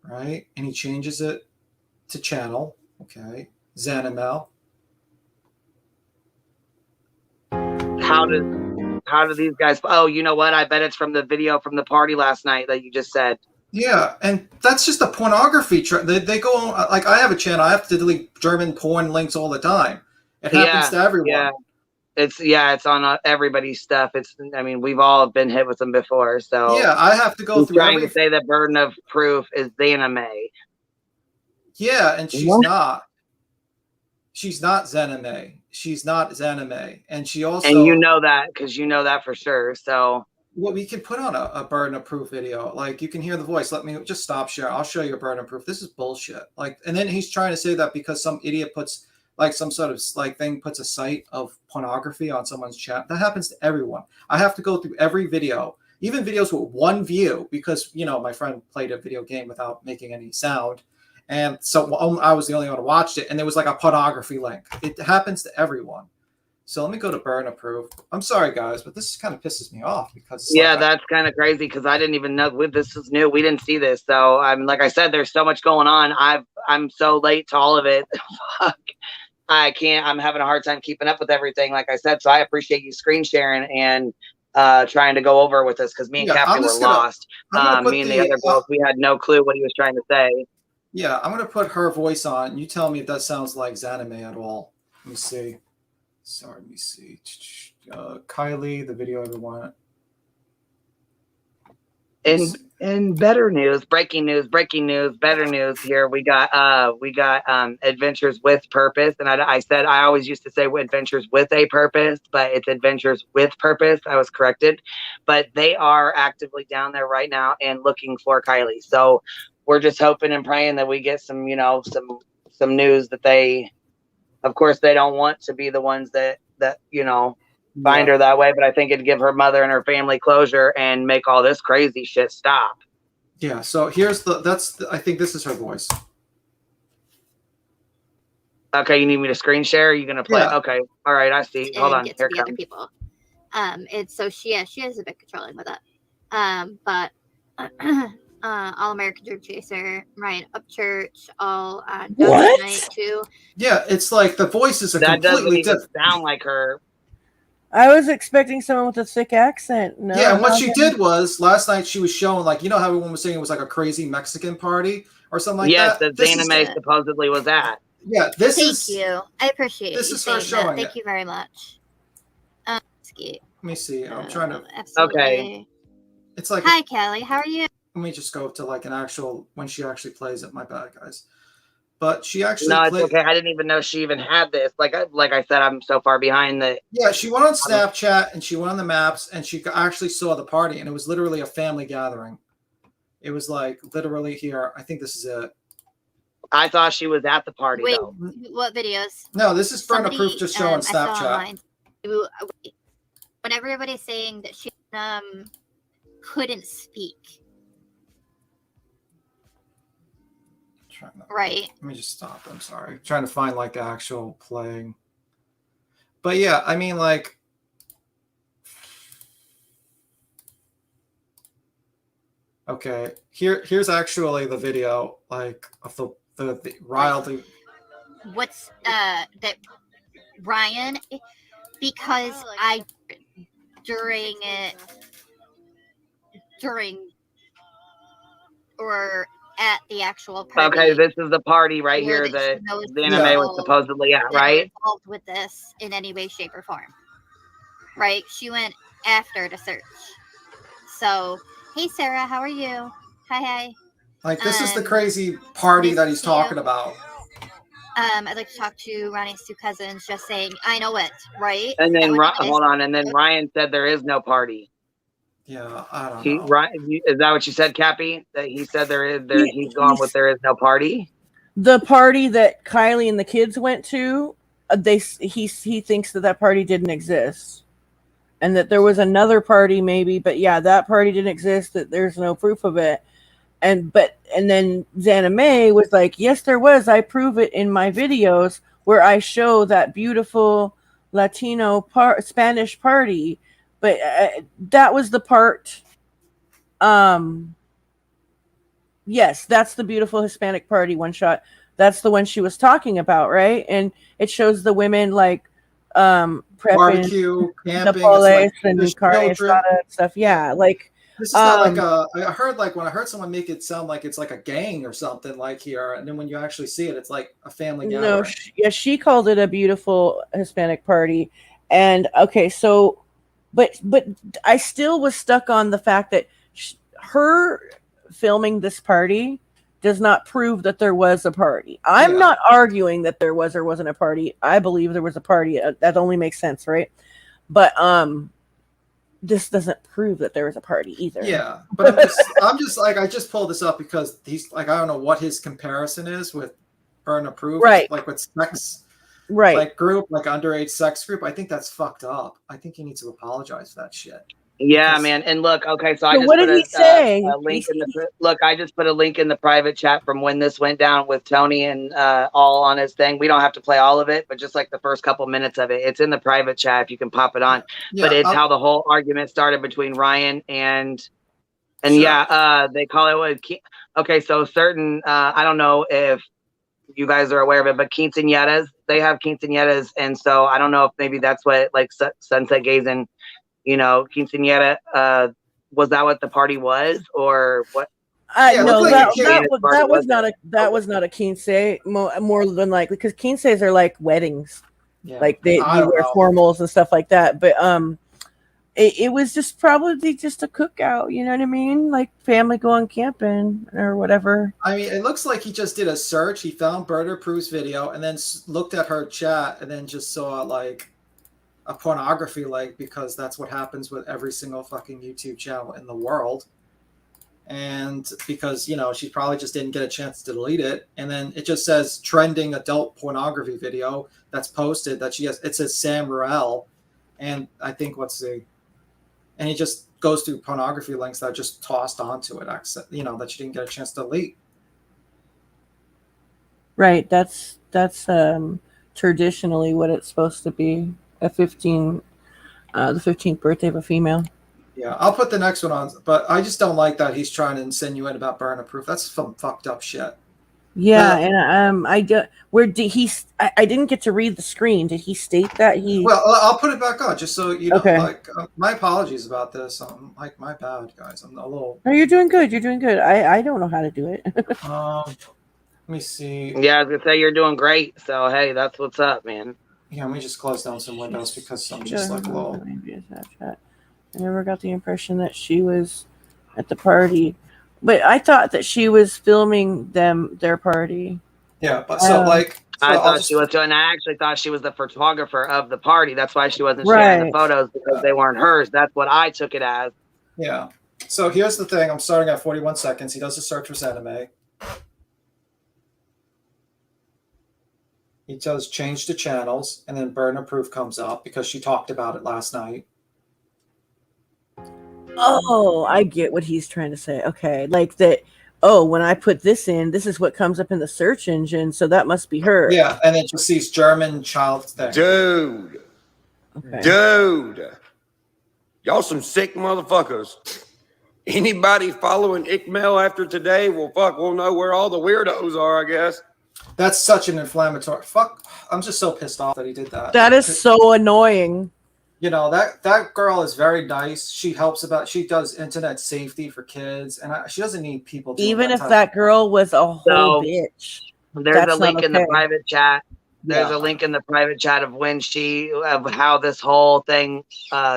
right? And he changes it to channel. Okay, Xenamail. How do these guys? Oh, you know what? I bet it's from the video from the party last night that you just said. Yeah, and that's just a pornography trend. They go on, like I have a channel. I have to delete German porn links all the time. It happens to everyone. Yeah, it's on everybody's stuff. We've all been hit with them before. So yeah, I have to go through. Trying to say the burden of proof is Xename. Yeah, and she's not. She's not Xename. She's not Xename, and she also. And you know that because you know that for sure. So. Well, we can put on a burden of proof video. Like you can hear the voice. Let me just stop share. I'll show you a burden of proof. This is bullshit. Like, and then he's trying to say that because some idiot puts like some sort of like thing puts a site of pornography on someone's chat. That happens to everyone. I have to go through every video, even videos with one view, because my friend played a video game without making any sound, and so I was the only one who watched it, and there was like a pornography link. It happens to everyone. So let me go to burden of proof. I'm sorry, guys, but this kind of pisses me off because that's kind of crazy because I didn't even know this is new. We didn't see this, so like I said, there's so much going on. I'm so late to all of it. Fuck, I can't. I'm having a hard time keeping up with everything. Like I said, so I appreciate you screen sharing and trying to go over with us because me and Captain were lost. Me and the other girls, we had no clue what he was trying to say. Yeah, I'm gonna put her voice on. You tell me if that sounds like Xename at all. Let me see. Sorry, let me see. Kylie, the video everyone. In better news, breaking news, better news here. We got Adventures with Purpose. And I said, I always used to say Adventures with a Purpose, but it's Adventures with Purpose. I was corrected. But they are actively down there right now and looking for Kylie. So we're just hoping and praying that we get some, some news that they, of course, they don't want to be the ones that find her that way, but I think it'd give her mother and her family closure and make all this crazy shit stop. Yeah. So I think this is her voice. Okay, you need me to screen share? Are you gonna play? Yeah. Okay. All right, I see. Hold on. Get Here to be comes. other people. It's so she is a bit controlling with it. But All American Dream Chaser, Ryan Upchurch, all What? too. Yeah, it's like the voices are That doesn't completely even different. sound like her. I was expecting someone with a thick accent. No. Yeah, and what she did was last night she was showing, like, you know how everyone was saying it was like a crazy Mexican party or something like Yes, that? that Xana supposedly was at. Yeah, Thank you. I appreciate this you is her saying that. showing Thank it. you very much. Let me see. I'm trying to. Absolutely. Okay. It's like. Hi, Kelly. How are you? Let me just go to like an actual when she actually plays it. My bad, guys. But she actually. No, it's okay. I didn't even know she even had this. Like I said, I'm so far behind that. Yeah, she went on Snapchat and she went on the maps and she actually saw the party and it was literally a family gathering. It was like literally here. I think this is it. I thought she was at the party. Wait, though. what videos? No, this is Burn Somebody, Proof just showing I saw Snapchat. online. When everybody's saying that she couldn't speak. Right. Let me just stop. I'm sorry. Trying to find like the actual playing. But yeah, I mean, like, okay, here's actually the video, like, of the riled. What's that Ryan? Because I during or at the actual party. Okay, this is the party right here that Xana May was supposedly at, right? Involved with this in any way, shape, or form. Right? She went after to search. So, hey Sarah, how are you? Hi. Like, this is the crazy party that he's talking about. I'd like to talk to Ronnie's two cousins, just saying, I know it, right? And then hold on, and then Ryan said there is no party. Yeah, I don't know. Is that what you said, Cappy? That he said he's gone with there is no party? The party that Kylie and the kids went to, he thinks that party didn't exist. And that there was another party maybe, but yeah, that party didn't exist, that there's no proof of it. And then Xana May was like, yes, there was. I prove it in my videos where I show that beautiful Latino Spanish party. But that was the part. Yes, that's the beautiful Hispanic party one shot. That's the one she was talking about, right? And it shows the women like prepping barbecue, camping, and carne asada and stuff. Yeah, like this is not like I heard like when I heard someone make it sound like it's like a gang or something like here, and then when you actually see it, it's like a family gathering. No, she called it a beautiful Hispanic party, and okay, so. But I still was stuck on the fact that her filming this party does not prove that there was a party. I'm not arguing that there was or wasn't a party. I believe there was a party. That only makes sense, right? But this doesn't prove that there was a party either. Yeah, but I'm just like, I just pulled this up because he's like, I don't know what his comparison is with Burn Approved, right? Like with sex. Right, like group, like underage sex group. I think that's fucked up. I think he needs to apologize for that shit. Yeah, man. And look, okay, so I just what put did he say? A link in the look. I just put a link in the private chat from when this went down with Tony and all on his thing. We don't have to play all of it, but just like the first couple minutes of it, it's in the private chat if you can pop it on. Yeah, but it's how the whole argument started between Ryan and yeah, they call it okay. So certain, I don't know if you guys are aware of it, but quinceañeras, they have quinceañeras, and so I don't know if maybe that's what like Sunset Gazing, quinceañera, was that what the party was or what? No, that was not a quince, more than like, because quinces are like weddings, like you wear formals and stuff like that. But it was just probably just a cookout. You know what I mean? Like family going camping or whatever. I mean, it looks like he just did a search. He found Berta Prue's video and then looked at her chat and then just saw like a pornography link, because that's what happens with every single fucking YouTube channel in the world. And because, you know, she probably just didn't get a chance to delete it. And then it just says trending adult pornography video that's posted that she has. It says Sam Ruel. And I think and he just goes through pornography links that are just tossed onto it, you know, that she didn't get a chance to delete. Right. That's traditionally what it's supposed to be. The 15th birthday of a female. Yeah, I'll put the next one on, but I just don't like that he's trying to insinuate about burner proof. That's some fucked up shit. Yeah, and I didn't get to read the screen. Did he state that he? Well, I'll put it back on just so you know. Okay. Like, my apologies about this. Like, my bad, guys. I'm a little. No, you're doing good. You're doing good. I don't know how to do it. Let me see. Yeah, I was gonna say you're doing great. So hey, that's what's up, man. Yeah, let me just close down some windows because I'm just like low. Maybe a Snapchat. I never got the impression that she was at the party, but I thought that she was filming their party. Yeah, but so like. I thought she was doing. I actually thought she was the photographer of the party. That's why she wasn't sharing the photos, because they weren't hers. That's what I took it as. Yeah. So here's the thing. I'm starting at 41 seconds. He does a search for anime. He does change the channels, and then burner proof comes up because she talked about it last night. Oh, I get what he's trying to say. Okay, like that. Oh, when I put this in, this is what comes up in the search engine, so that must be her. Yeah, and then just sees German child thing. Dude. Okay. Dude. Y'all some sick motherfuckers. Anybody following Ikmel after today we'll know where all the weirdos are, I guess. That's such an inflammatory fuck. I'm just so pissed off that he did that. That is so annoying. You know, that girl is very nice. She does internet safety for kids, and she doesn't need people. Even if that girl was a whole bitch. There's a link in the private chat. There's a link in the private chat of how this whole thing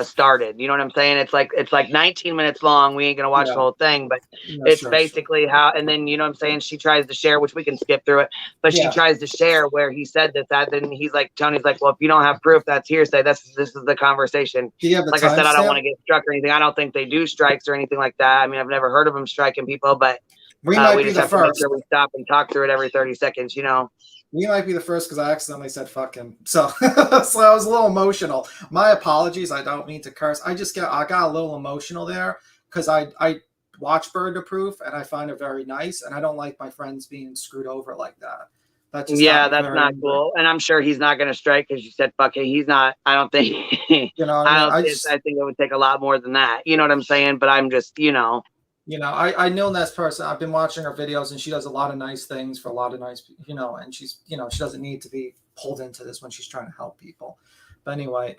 started. You know what I'm saying? It's like 19 minutes long. We ain't gonna watch the whole thing, but it's basically how. And then you know what I'm saying? She tries to share, which we can skip through it, but she tries to share where he said this. Then he's like, Tony's like, well, if you don't have proof, that's hearsay. This is the conversation. Like I said, I don't want to get struck or anything. I don't think they do strikes or anything like that. I mean, I've never heard of them striking people, but we just have to make sure we stop and talk through it every 30 seconds. You know. We might be the first because I accidentally said fuck him. So, so I was a little emotional. My apologies. I don't mean to curse. I got a little emotional there because I watch Burden of Proof and I find it very nice. And I don't like my friends being screwed over like that. That's not cool. And I'm sure he's not going to strike because you said fuck it. He's not. I don't think. You know, I think it would take a lot more than that. You know what I'm saying? But I'm just, you know. You know, I know this person. I've been watching her videos, and she does a lot of nice things for a lot of nice, you know, and she's, you know, she doesn't need to be pulled into this when she's trying to help people. But anyway,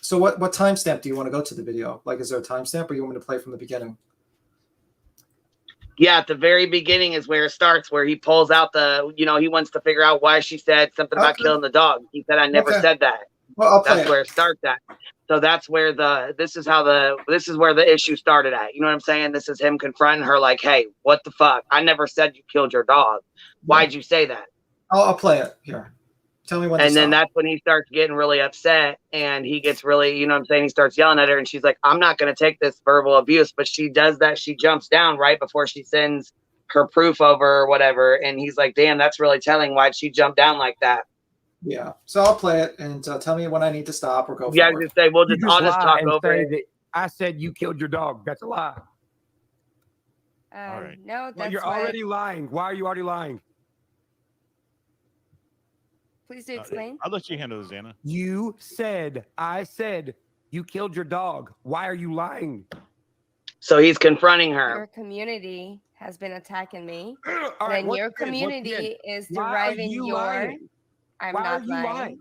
so what timestamp do you want to go to the video? Like, is there a timestamp, or you want me to play from the beginning? Yeah, at the very beginning is where it starts, where he pulls out he wants to figure out why she said something about killing the dog. He said, I never said that. Well, that's where it starts at. So that's where this is where the issue started at. You know what I'm saying? This is him confronting her like, hey, what the fuck? I never said you killed your dog. Why'd you say that? I'll play it here. Tell me when. And then that's when he starts getting really upset, and he gets really, you know what I'm saying? He starts yelling at her, and she's like, I'm not going to take this verbal abuse. But she does that. She jumps down right before she sends her proof over or whatever. And he's like, damn, that's really telling. Why'd she jump down like that? Yeah, so I'll play it and tell me when I need to stop or go. Yeah, I was gonna say I'll just talk over it. I said you killed your dog. That's a lie. All right. No, that's well, you're already lying. Why are you already lying? Please do explain. I'll let you handle this, Anna. I said you killed your dog. Why are you lying? So he's confronting her. Your community has been attacking me. Right, then your community is deriving your. Lying? I'm Why not are you lying?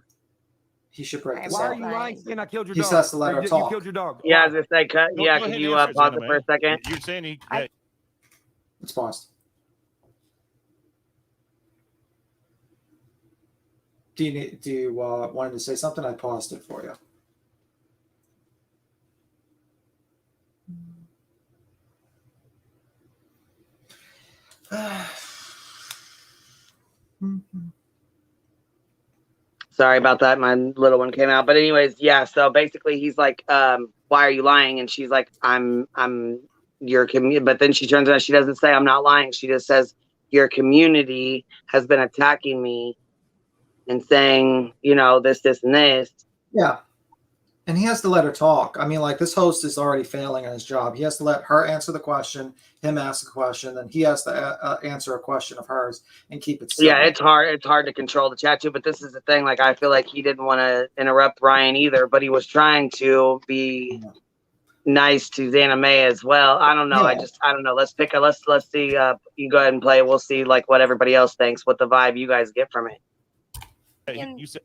He should break this Why up. are you lying saying I killed your He dog? has to let her talk. You killed your dog. Yeah, as I say, cut. Yeah, can you pause it for a second? You're saying It's paused. Do you want to say something? I paused it for you. Sorry about that. My little one came out. But anyways, yeah. So basically he's like, why are you lying? And she's like, I'm your community. But then she turns around, she doesn't say I'm not lying. She just says, your community has been attacking me and saying, you know, this, and this. Yeah. And he has to let her talk. I mean, like, this host is already failing on his job. He has to let her answer the question, him ask a question, then he has to answer a question of hers and keep it civil. Yeah, it's hard. It's hard to control the chat too. But this is the thing. Like, I feel like he didn't want to interrupt Ryan either, but he was trying to be nice to Xana May as well. I don't know. Yeah. I don't know. Let's pick a. Let's see. You go ahead and play. We'll see like what everybody else thinks. What the vibe you guys get from it. Hey, you said.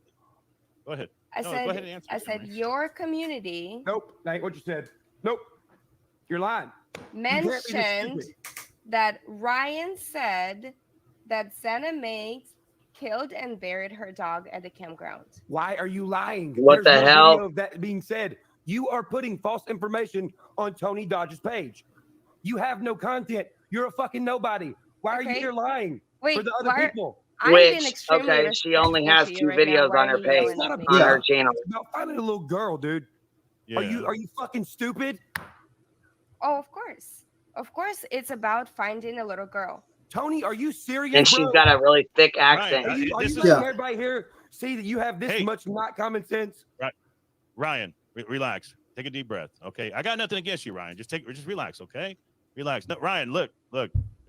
Go ahead. I Go said, ahead and answer. I said your community Nope, that ain't what you said. Nope, you're lying. mentioned that Ryan said that Xana May killed and buried her dog at the campground. Why are you lying? What There's the no hell? video of that being said. You are putting false information on Tony Dodge's page. You have no content. You're a fucking nobody. Why are you Okay. here lying Wait, for the other people? I'm being Which extremely okay, she only respectful has to 2 you right now. videos Why on are her you page yelling at me? on her channel. It's about finding a little girl, dude. Yeah. Are you fucking stupid? Oh, of course, it's about finding a little girl. Tony, are you serious? And she's got a really thick accent. Are you This is- letting everybody here see that you have this much not common sense? Right. Ryan, relax. Take a deep breath. Okay. I got nothing against you, Ryan. Just relax. Okay. Relax. No, Ryan, look.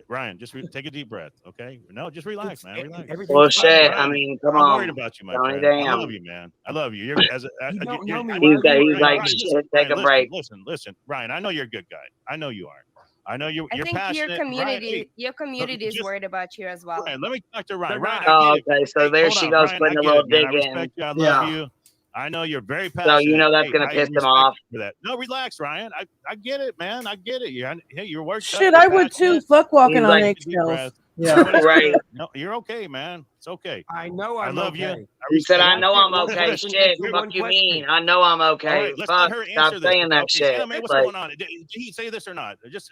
Ryan, just take a deep breath. Okay. No, just relax, man. Relax. Well, shit. Ryan, I mean, come I'm on. worried about you, my Tony, friend. I damn. love you, man. I love you. You're as a, He's like, shit, take a break. Listen, Ryan. I know you're a good guy. I know you are. I know you're I think passionate. your community, Ryan, is worried about you as well. Ryan, let me talk to Ryan. Ryan, Oh, I get it. okay. So there Hold she on, goes Ryan, putting I a get little it, man. dig I in. respect you. I love you. I know you're very passionate. So you know that's gonna piss him off. For that. No, relax, Ryan. I get it, man. I get it. You're worked Shit, up. I would too. Fuck walking on eggshells. Yeah, right. No, you're okay, man. It's okay. I know I love okay. you. He said, I respect know you. I'm okay. Shit, fuck you mean? I know I'm All okay. right, let's Fuck, let her stop answer this. saying that Okay, shit. Xana May, what's Like, going on? Did he say this or not? Just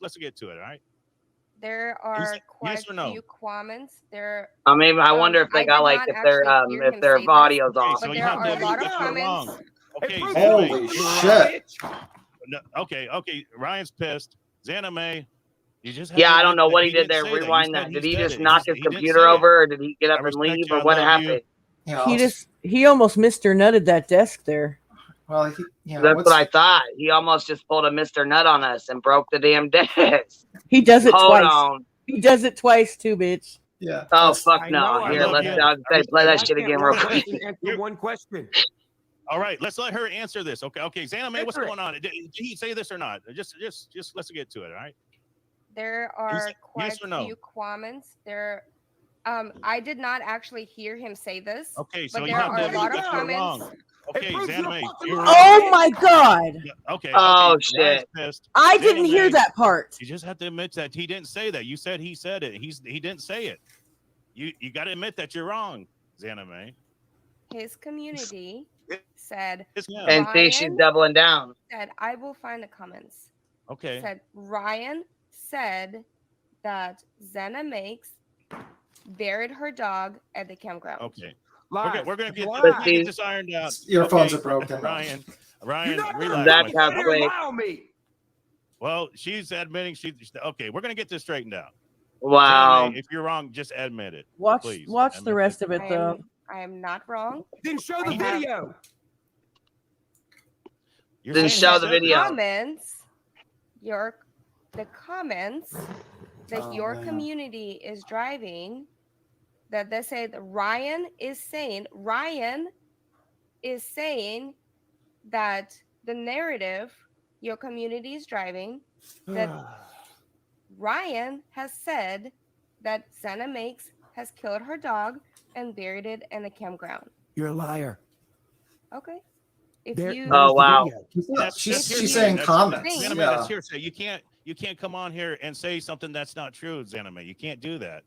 let's get to it. All right. There are Yes quite or no? few comments. There. I mean, I wonder if they got did like not if their actually hear him say this, audio's off. But there are a lot of comments. Okay. Holy shit. No, okay. Ryan's pissed. Xana May, you just have Yeah, to I don't admit know that what he did didn't there. say that. You Rewind said that. Did he said just it. knock his He didn't computer say it. over, or did he get up I and leave, respect you. or I what love you. happened? He almost Mr. Nutted that desk there. Well, That's what I thought. He almost just pulled a Mr. Nut on us and broke the damn desk. He does it Hold twice. on. He does it twice too, bitch. Yeah. Oh fuck I no! know, I Here, love let's you. I'll say, play that shit again real One quick. question, answer one question. All right, let's let her answer this. Okay. Xana May, what's Answer it. going on? Did he say this or not? Just let's get to it. All right. There are quite yes or no? few comments. There. I did not actually hear him say this. Okay, so but you there have are a to lot admit of that you're comments. wrong. Okay, Xana May, you're wrong. Oh my god! Okay. Oh, Ryan's shit. pissed. I Xana didn't hear May, that part. You just have to admit that he didn't say that. You said he said it. He didn't say it. You got to admit that you're wrong, Xana May. His community said. And see, she's doubling down. Said, I will find the comments. Okay. Said Ryan said that Xana Makes buried her dog at the campground. Okay. Lies. We're gonna get Lies. this ironed out. Your Okay, phones are broken. Ryan, You're not relax. That's my how friend. quick. Lie on me. Well, she's admitting okay. We're gonna get this straightened out. Wow. Xana May, if you're wrong, just admit it. Watch Please. the Admit rest of it though. I am not wrong. Then show the I have- video. You're Then saying show he the said video. Comments. The comments that Oh, your man. community is driving. That they say that Ryan is saying that the narrative your community is driving, that Ryan has said that Xana Makes has killed her dog and buried it in a campground. You're a liar. Okay. If There- you Oh wow. She's saying comments. Xana May, Yeah. that's hearsay. You can't come on here and say something that's not true, Xana May. You can't do that.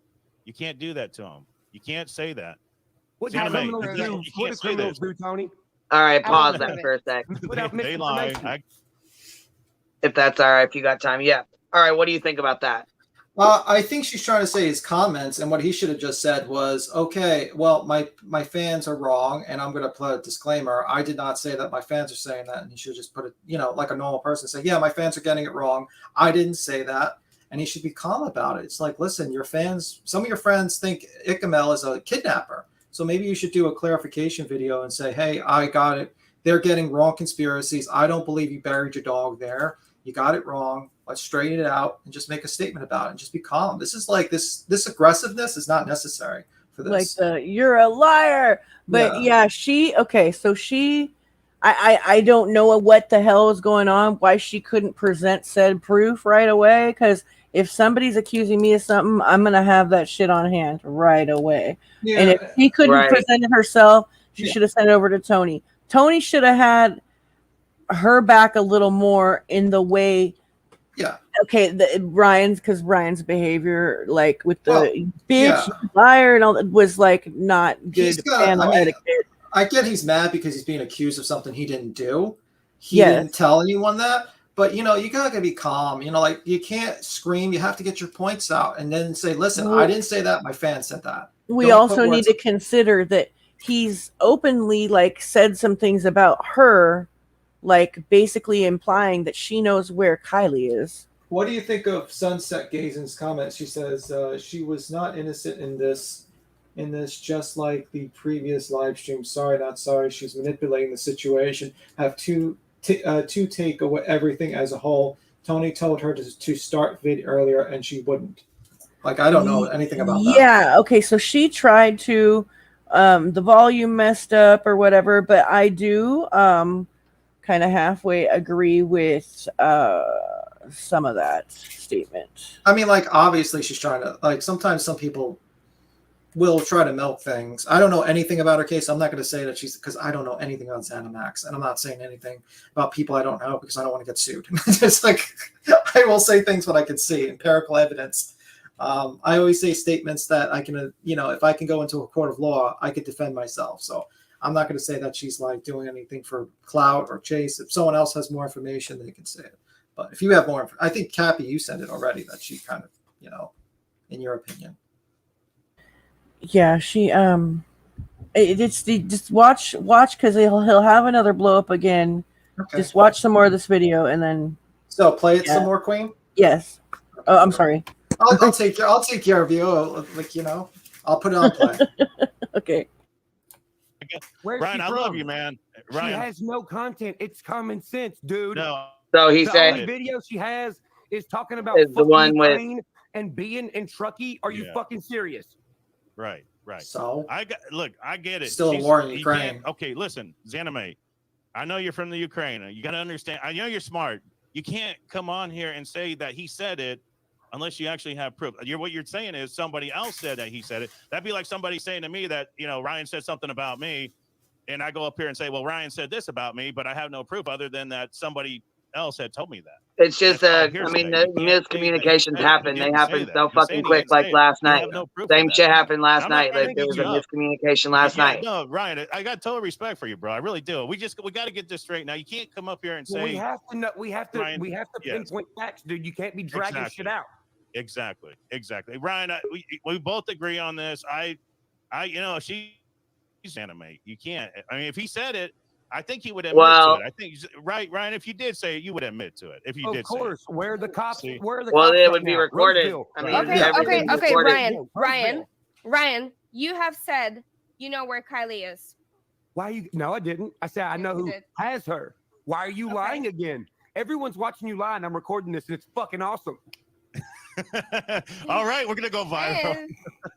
You can't do that to him. You can't say that. What Xana do May, criminals you do? can't What do say criminals this. do, Tony? All right, I pause will that do for a sec. Put out They lie. misinformation. If that's all right, if you got time. Yeah. All right. What do you think about that? I think she's trying to say his comments, and what he should have just said was, okay, well, my fans are wrong, and I'm going to put a disclaimer. I did not say that. My fans are saying that, and he should just put it, like a normal person, say, yeah, my fans are getting it wrong. I didn't say that, and he should be calm about it. It's like, listen, your fans, some of your friends think Ickamel is a kidnapper, so maybe you should do a clarification video and say, hey, I got it. They're getting wrong conspiracies. I don't believe you buried your dog there. You got it wrong. Let's straighten it out and just make a statement about it and just be calm. This is like this aggressiveness is not necessary for this. Like you're a liar. But yeah, I don't know what the hell is going on, why she couldn't present said proof right away. Because if somebody's accusing me of something, I'm gonna have that shit on hand right away. Yeah, and if she couldn't present it herself, she should have sent it over to Tony. Tony should have had her back a little more in the way. Yeah. Okay, Ryan's behavior, like with the bitch liar and all that, was like not good family etiquette. I get he's mad because he's being accused of something he didn't do. He didn't tell anyone that. But you gotta be calm. Like you can't scream. You have to get your points out and then say, listen, I didn't say that. My fan said that. We also need to consider that he's openly like said some things about her, like basically implying that she knows where Kylie is. What do you think of Sunset Gazen's comment? She says she was not innocent in this, just like the previous live stream. Sorry, not sorry. She's manipulating the situation. Have to take away everything as a whole. Tony told her to start vid earlier, and she wouldn't. Like, I don't know anything about that. Yeah. Okay. So she tried to, the volume messed up or whatever, but I do kind of halfway agree with some of that statement. I mean, like, obviously she's trying to, like, sometimes some people will try to milk things. I don't know anything about her case. I'm not going to say that because I don't know anything about Xanamax, and I'm not saying anything about people I don't know because I don't want to get sued. Just like, I will say things what I can see, empirical evidence. I always say statements that I can, if I can go into a court of law, I could defend myself. So I'm not going to say that she's like doing anything for clout or chase. If someone else has more information, they can say it. But if you have more, I think Cappy, you said it already that she kind of, in your opinion. Yeah, she just watch because he'll have another blow up again. Okay. Just watch some more of this video and then. So play it some more, Queen. Yes. Oh, I'm sorry. I'll take care of you. Like I'll put it on play. Okay. Ryan, I love you, man. Ryan. She has no content. It's common sense, dude. No. So he the said only video she has is talking about is the one with and being in Truckee. Are you fucking serious? Right. So I get it. Still a war in Ukraine. Okay, listen, Xaname, I know you're from the Ukraine. You got to understand. I know you're smart. You can't come on here and say that he said it unless you actually have proof. What you're saying is somebody else said that he said it. That'd be like somebody saying to me that Ryan said something about me, and I go up here and say, well, Ryan said this about me, but I have no proof other than that somebody else had told me that. It's just the miscommunications happen. They happen so fucking quick. Like last night, same shit happened last night. Like there was a miscommunication last night. No, Ryan, I got total respect for you, bro. I really do. We got to get this straight now. You can't come up here and say we have to know. We have to. Ryan, we have to pinpoint facts, dude. You can't be dragging shit out. Exactly. Ryan, we both agree on this. She's anime. You can't. I mean, if he said it, I think he would admit to it. I think, right, Ryan, if you did say it, you would admit to it. If you did say it. Of course. Where the cops? Well, it would be recorded. I mean, okay, Ryan, you have said you know where Kylie is. Why you? No, I didn't. I said I know who has her. Why are you lying again? Everyone's watching you lie, and I'm recording this, and it's fucking awesome. All right, we're gonna go viral.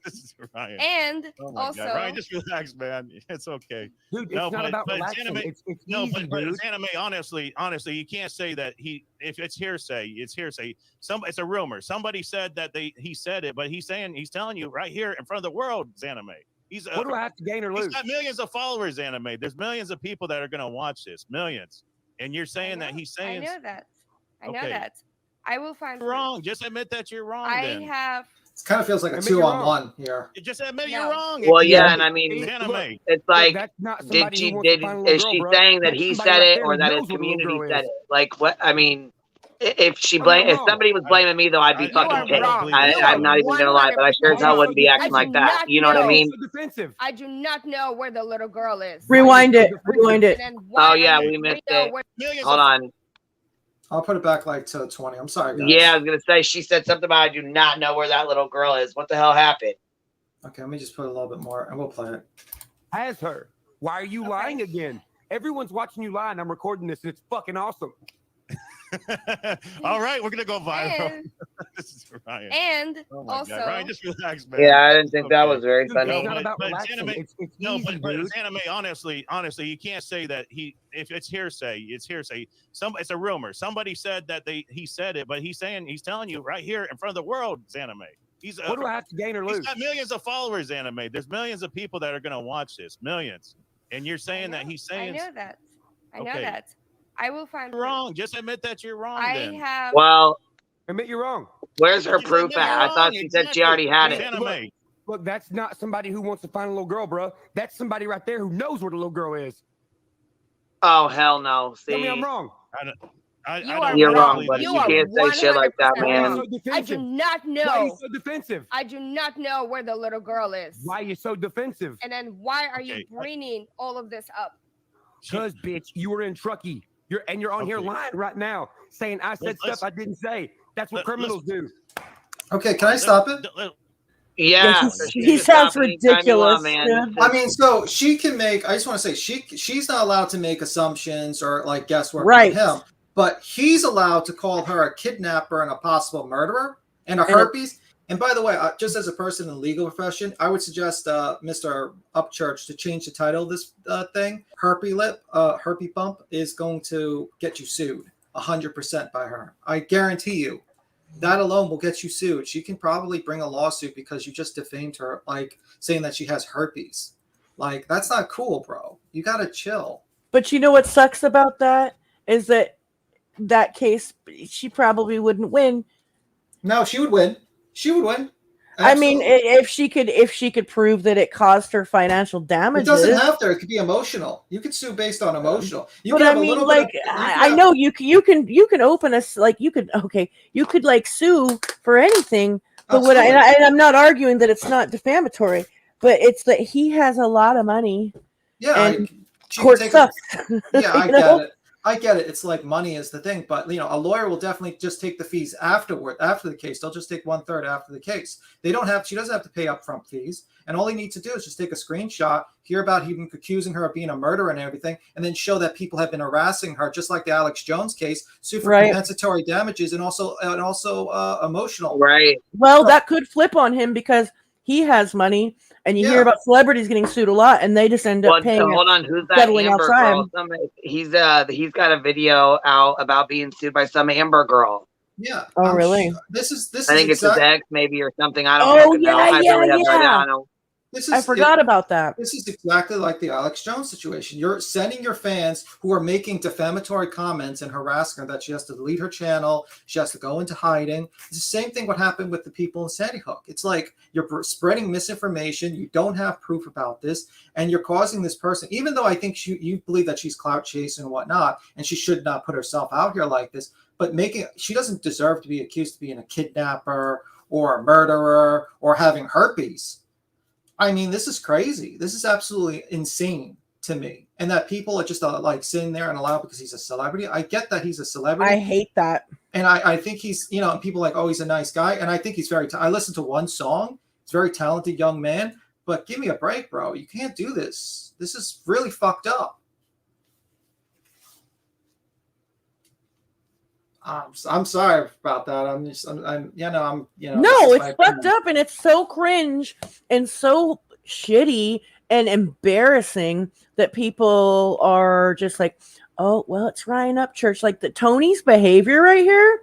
This is Ryan. And also, God. Ryan, just relax, man. It's okay. Dude, it's not about relaxing. It's easy, dude. Anime, honestly, you can't say that if it's hearsay, it's hearsay. It's a rumor. Somebody said that he said it, but he's telling you right here in front of the world, it's anime. What do I have to gain or lose? He's got millions of followers, anime. There's millions of people that are gonna watch this. Millions. And you're saying that he's saying I know that. I will find wrong. Just admit that you're wrong. It kind of feels like a 2-on-1 here. Just admit you're wrong. Well, yeah, and I mean, it's like, is she saying that he said it or that his community said it? Like, what? I mean, If you're somebody was blaming me though, I'd be fucking pissed. I'm not even gonna lie, but I sure as hell wouldn't be acting like that. You know what I mean? Defensive. I do not know where the little girl is. Rewind it. Rewind it. And then why Oh yeah, are you we missed know it. where- Hold on. I'll put it back like to 20. I'm sorry, guys. Yeah, I was gonna say she said something about I do not know where that little girl is. What the hell happened? Okay, let me just put a little bit more and we'll play it. As her. Why are you lying again? Everyone's watching you lie, and I'm recording this, and it's fucking awesome. All right, we're gonna go viral. And, This is Ryan. and Oh my also, God. Ryan, just relax, man. Yeah, I didn't think that was very Dude, funny. it's not about But relaxing. Anime, It's no, easy, but dude. Anime, honestly, you can't say that if it's hearsay, it's hearsay. It's a rumor. Somebody said that he said it, but he's telling you right here in front of the world, it's Anime. What do I have to gain or lose? He's got millions of followers, Anime. There's millions of people that are gonna watch this. Millions. And you're saying that he's saying I know that. I know Okay. that. I will find you're wrong. Just admit that you're wrong. I then. have. Well, Admit you're wrong. where's her You said proof you're at? I thought wrong, she said she already had exactly. it. Anime. Look, that's not somebody who wants to find a little girl, bro. That's somebody right there who knows where the little girl is. Oh hell no! Tell me See, I'm wrong. you're wrong, believe buddy. that. You can't say shit like that, 100% man. wrong. I do not Why are you know. so defensive? I do not know where the little girl is. Why are you so defensive? And then why are you Okay. bringing all of this up? Because, bitch, you were in Truckee. You're on here Okay. lying right now, saying I said Let's- stuff I didn't say. That's what let's- criminals do. Okay, can I stop it? Yeah, he sounds ridiculous. man. I mean, so she can make. I just want to say she's not allowed to make assumptions or like guesswork Right. on him, but he's allowed to call her a kidnapper and a possible murderer and a herpes. And by the way, just as a person in the legal profession, I would suggest Mr. Upchurch to change the title of this thing. Herpy bump is going to get you sued 100% by her. I guarantee you. That alone will get you sued. She can probably bring a lawsuit because you just defamed her, like saying that she has herpes. Like, that's not cool, bro. You gotta chill. But you know what sucks about that is that case, she probably wouldn't win. No, she would win. She would win. I mean, Absolutely. if she could prove that it caused her financial It damages. doesn't have to. It could be emotional. You could sue based on emotional. You But can I have a mean, little like, bit of, I know you can open us like you could like sue for anything. But what Absolutely. and I'm not arguing that it's not defamatory, but it's that he has a lot of money. Yeah, and she court can take sucks. Yeah, I You know? get it. I get it. It's like money is the thing, but a lawyer will definitely just take the fees after the case. They'll just take 1/3 after the case. She doesn't have to pay upfront fees, and all he needs to do is just take a screenshot, hear about him accusing her of being a murderer and everything, and then show that people have been harassing her, just like the Alex Jones case, sue for compensatory damages and also emotional. Right. Well, that could flip on him because he has money, and you hear about celebrities getting sued a lot, and they just end up paying. Hold on, who's that settling Amber outside. girl? He's got a video out about being sued by some Amber girl. Yeah. Oh, really? This is I think it's his ex, maybe, or something. I don't Oh, fucking know. yeah, I yeah, really have no idea. yeah. I don't. I forgot about that. This is exactly like the Alex Jones situation. You're sending your fans who are making defamatory comments and harassing her that she has to delete her channel, she has to go into hiding. It's the same thing what happened with the people in Sandy Hook. It's like you're spreading misinformation, you don't have proof about this, and you're causing this person, even though I think you believe that she's clout chasing and whatnot, and she should not put herself out here like this, but she doesn't deserve to be accused of being a kidnapper or a murderer or having herpes. I mean, this is crazy. This is absolutely insane to me. And that people are just like sitting there and allow because he's a celebrity. I get that he's a celebrity. I hate that. And I think he's, and people are like, oh, he's a nice guy. And I think he's I listened to one song. He's a very talented young man. But give me a break, bro. You can't do this. This is really fucked up. I'm sorry about that. No, it's fucked up and it's so cringe and so shitty and embarrassing that people are just like, oh, well, it's Ryan Upchurch. Like the Tony's behavior right here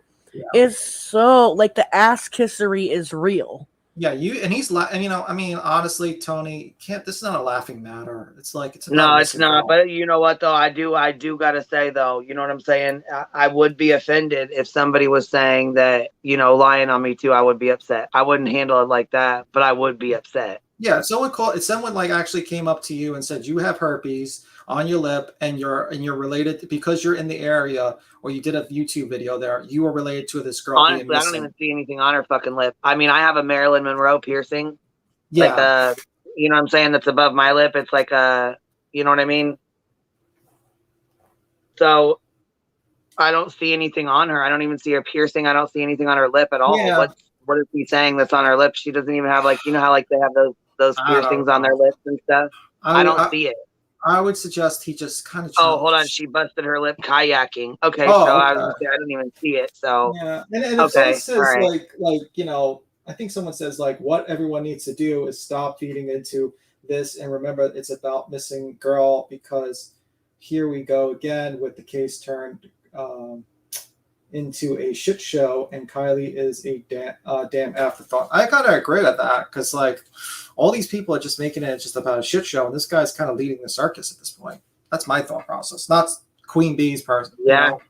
is so like the ass kissery is real. Yeah, he's honestly, Tony, this is not a laughing matter. It's like it's not. But you know what though, I do gotta say though, you know what I'm saying? I would be offended if somebody was saying that, lying on me too. I would be upset. I wouldn't handle it like that, but I would be upset. Yeah, someone like actually came up to you and said you have herpes on your lip, and you're related because you're in the area or you did a YouTube video there. You are related to this girl. Honestly, I don't even see anything on her fucking lip. I mean, I have a Marilyn Monroe piercing. Yeah. Like you know what I'm saying? That's above my lip. It's like you know what I mean? So I don't see anything on her. I don't even see her piercing. I don't see anything on her lip at all. Yeah. What is he saying that's on her lips? She doesn't even have, like, you know how like they have those piercings on their lips and stuff? I don't see it. I would suggest he just kind of. Oh, hold on. She busted her lip kayaking. Okay, Oh, so okay. I was gonna say I didn't even see it. So yeah, and if someone says like you know, I think someone says like what everyone needs to do is stop feeding into this and remember it's about missing girl, because here we go again with the case turned into a shit show, and Kylie is a damn afterthought. I kind of agree with that, because like all these people are just making it just about a shit show, and this guy's kind of leading the circus at this point. That's my thought process, not Queen Bee's person. Yeah, you know?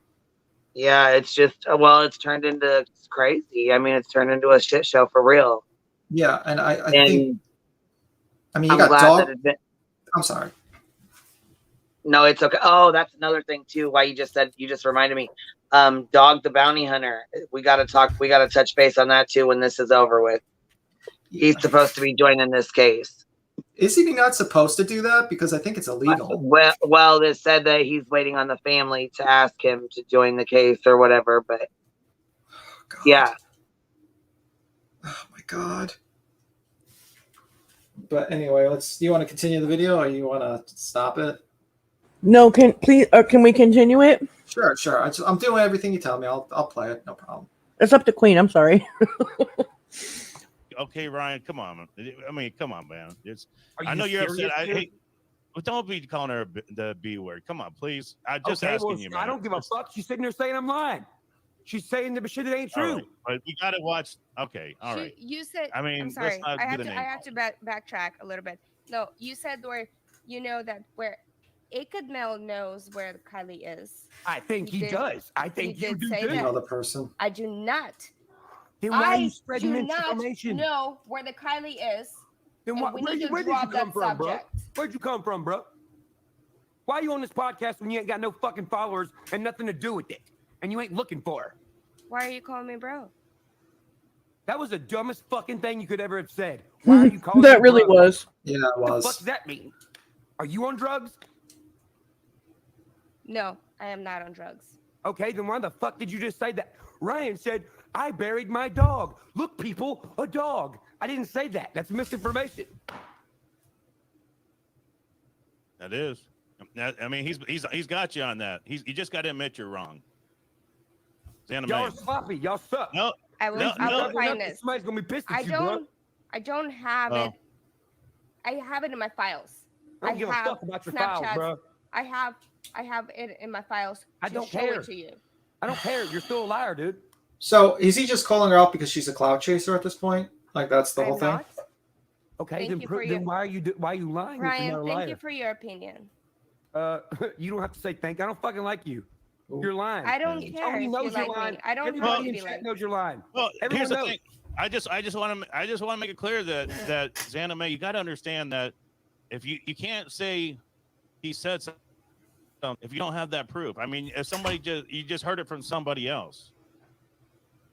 Yeah, it's just it's turned into crazy. I mean, it's turned into a shit show for real. Yeah, and I think. I mean, you I'm got glad dog. that I'm sorry. No, it's okay. Oh, that's another thing too. Why you just reminded me. Dog the Bounty Hunter. We gotta touch base on that too when this is over with. Yeah. He's supposed to be joining this case. Is he not supposed to do that? Because I think it's illegal. Well, it said that he's waiting on the family to ask him to join the case or whatever, but yeah. Oh my God. But anyway, do you want to continue the video or you want to stop it? No, can we continue it? Sure. I'm doing everything you tell me. I'll play it. No problem. It's up to Queen. I'm sorry. Okay, Ryan, come on. I mean, come on, man. I know you're upset. I hate. But don't be calling her the B word. Come on, please. I'm just asking you, man. I don't give a fuck. She's sitting there saying I'm lying. She's saying the shit that ain't true. Right. But we gotta watch. Okay, all right. You said. I mean, I'm sorry. I have have to backtrack a little bit. No, you said where where Ikadmel knows where Kylie is. I think he does. I think you do too. Another person. I do not. Then why are you spreading misinformation? I do not know where the Kylie is. Then where did you come from, bro? Where'd you come from, bro? Why are you on this podcast when you ain't got no fucking followers and nothing to do with it? And you ain't looking for her? Why are you calling me bro? That was the dumbest fucking thing you could ever have said. Why are you calling that me really bro? was. Yeah, it was. What the fuck does that mean? Are you on drugs? No, I am not on drugs. Okay, then why the fuck did you just say that? Ryan said, I buried my dog. Look, people, a dog. I didn't say that. That's misinformation. That is. I mean, he's got you on that. You just got to admit you're wrong. Y'all are sloppy. Y'all suck. No, I will find this. Somebody's gonna be pissed at you, bro. I don't have it. I have it in my files. I don't give a fuck about your files, bro. I have it in my files. I don't show care. It to you. I don't care. You're still a liar, dude. So is he just calling her out because she's a cloud chaser at this point? Like that's the whole thing? Not. Okay, then why are you lying? Ryan, thank you for your opinion. You don't have to say thank you. I don't fucking like you. You're lying. I don't care. Everybody knows you're lying. I don't Everybody have in to chat knows you're lying. Well, everyone here's the knows. thing. I just want to make it clear that Xana May, you got to understand that if you can't say he said something if you don't have that proof. I mean, if you just heard it from somebody else.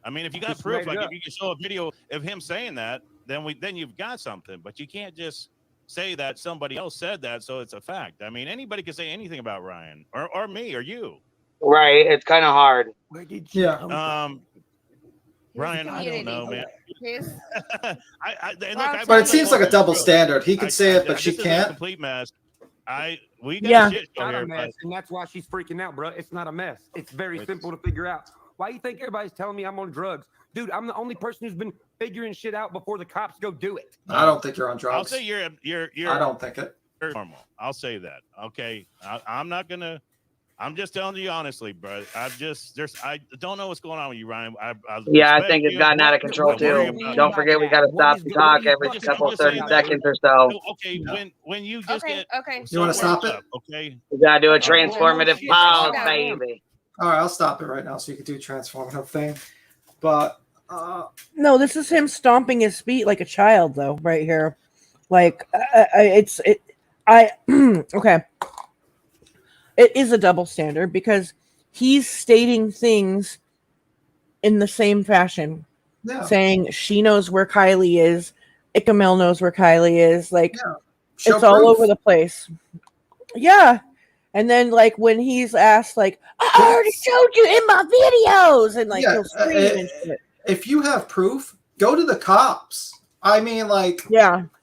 I mean, if you got Just proof, made it like up. if you can show a video of him saying that, then you've got something. But you can't just say that somebody else said that, so it's a fact. I mean, anybody can say anything about Ryan or me or you. Right. It's kind of hard. Where did you come from? Ryan, I don't know, man. But it seems like a double standard. He could say it, but she this is a can't. complete mess. We got a shit show Not here, a mess, and that's why she's freaking out, bro. It's not a mess. It's very simple to figure out. Why you think everybody's telling me I'm on drugs? Dude, I'm the only person who's been figuring shit out before the cops go do it. I don't think you're on drugs. I'll say you're. I don't think it. You're normal. I'll say that. Okay. I'm not gonna. I'm just telling you honestly, bro. I don't know what's going on with you, Ryan. I think it's gotten out of control too. Don't forget, we got to stop and talk every couple 30 seconds or so. Okay, when you just okay. You want to stop it? Okay. We got to do a transformative pause, baby. All right, I'll stop it right now so you can do a transformative thing. But no, this is him stomping his feet like a child, though, right here. Like okay. it is a double standard because he's stating things in the same fashion, saying she knows where Kylie is, Ikamel knows where Kylie is, like it's all over the place. Yeah. And then like when he's asked, like, I already showed you in my videos, and like he'll scream and shit. If you have proof, go to the cops. I mean, like,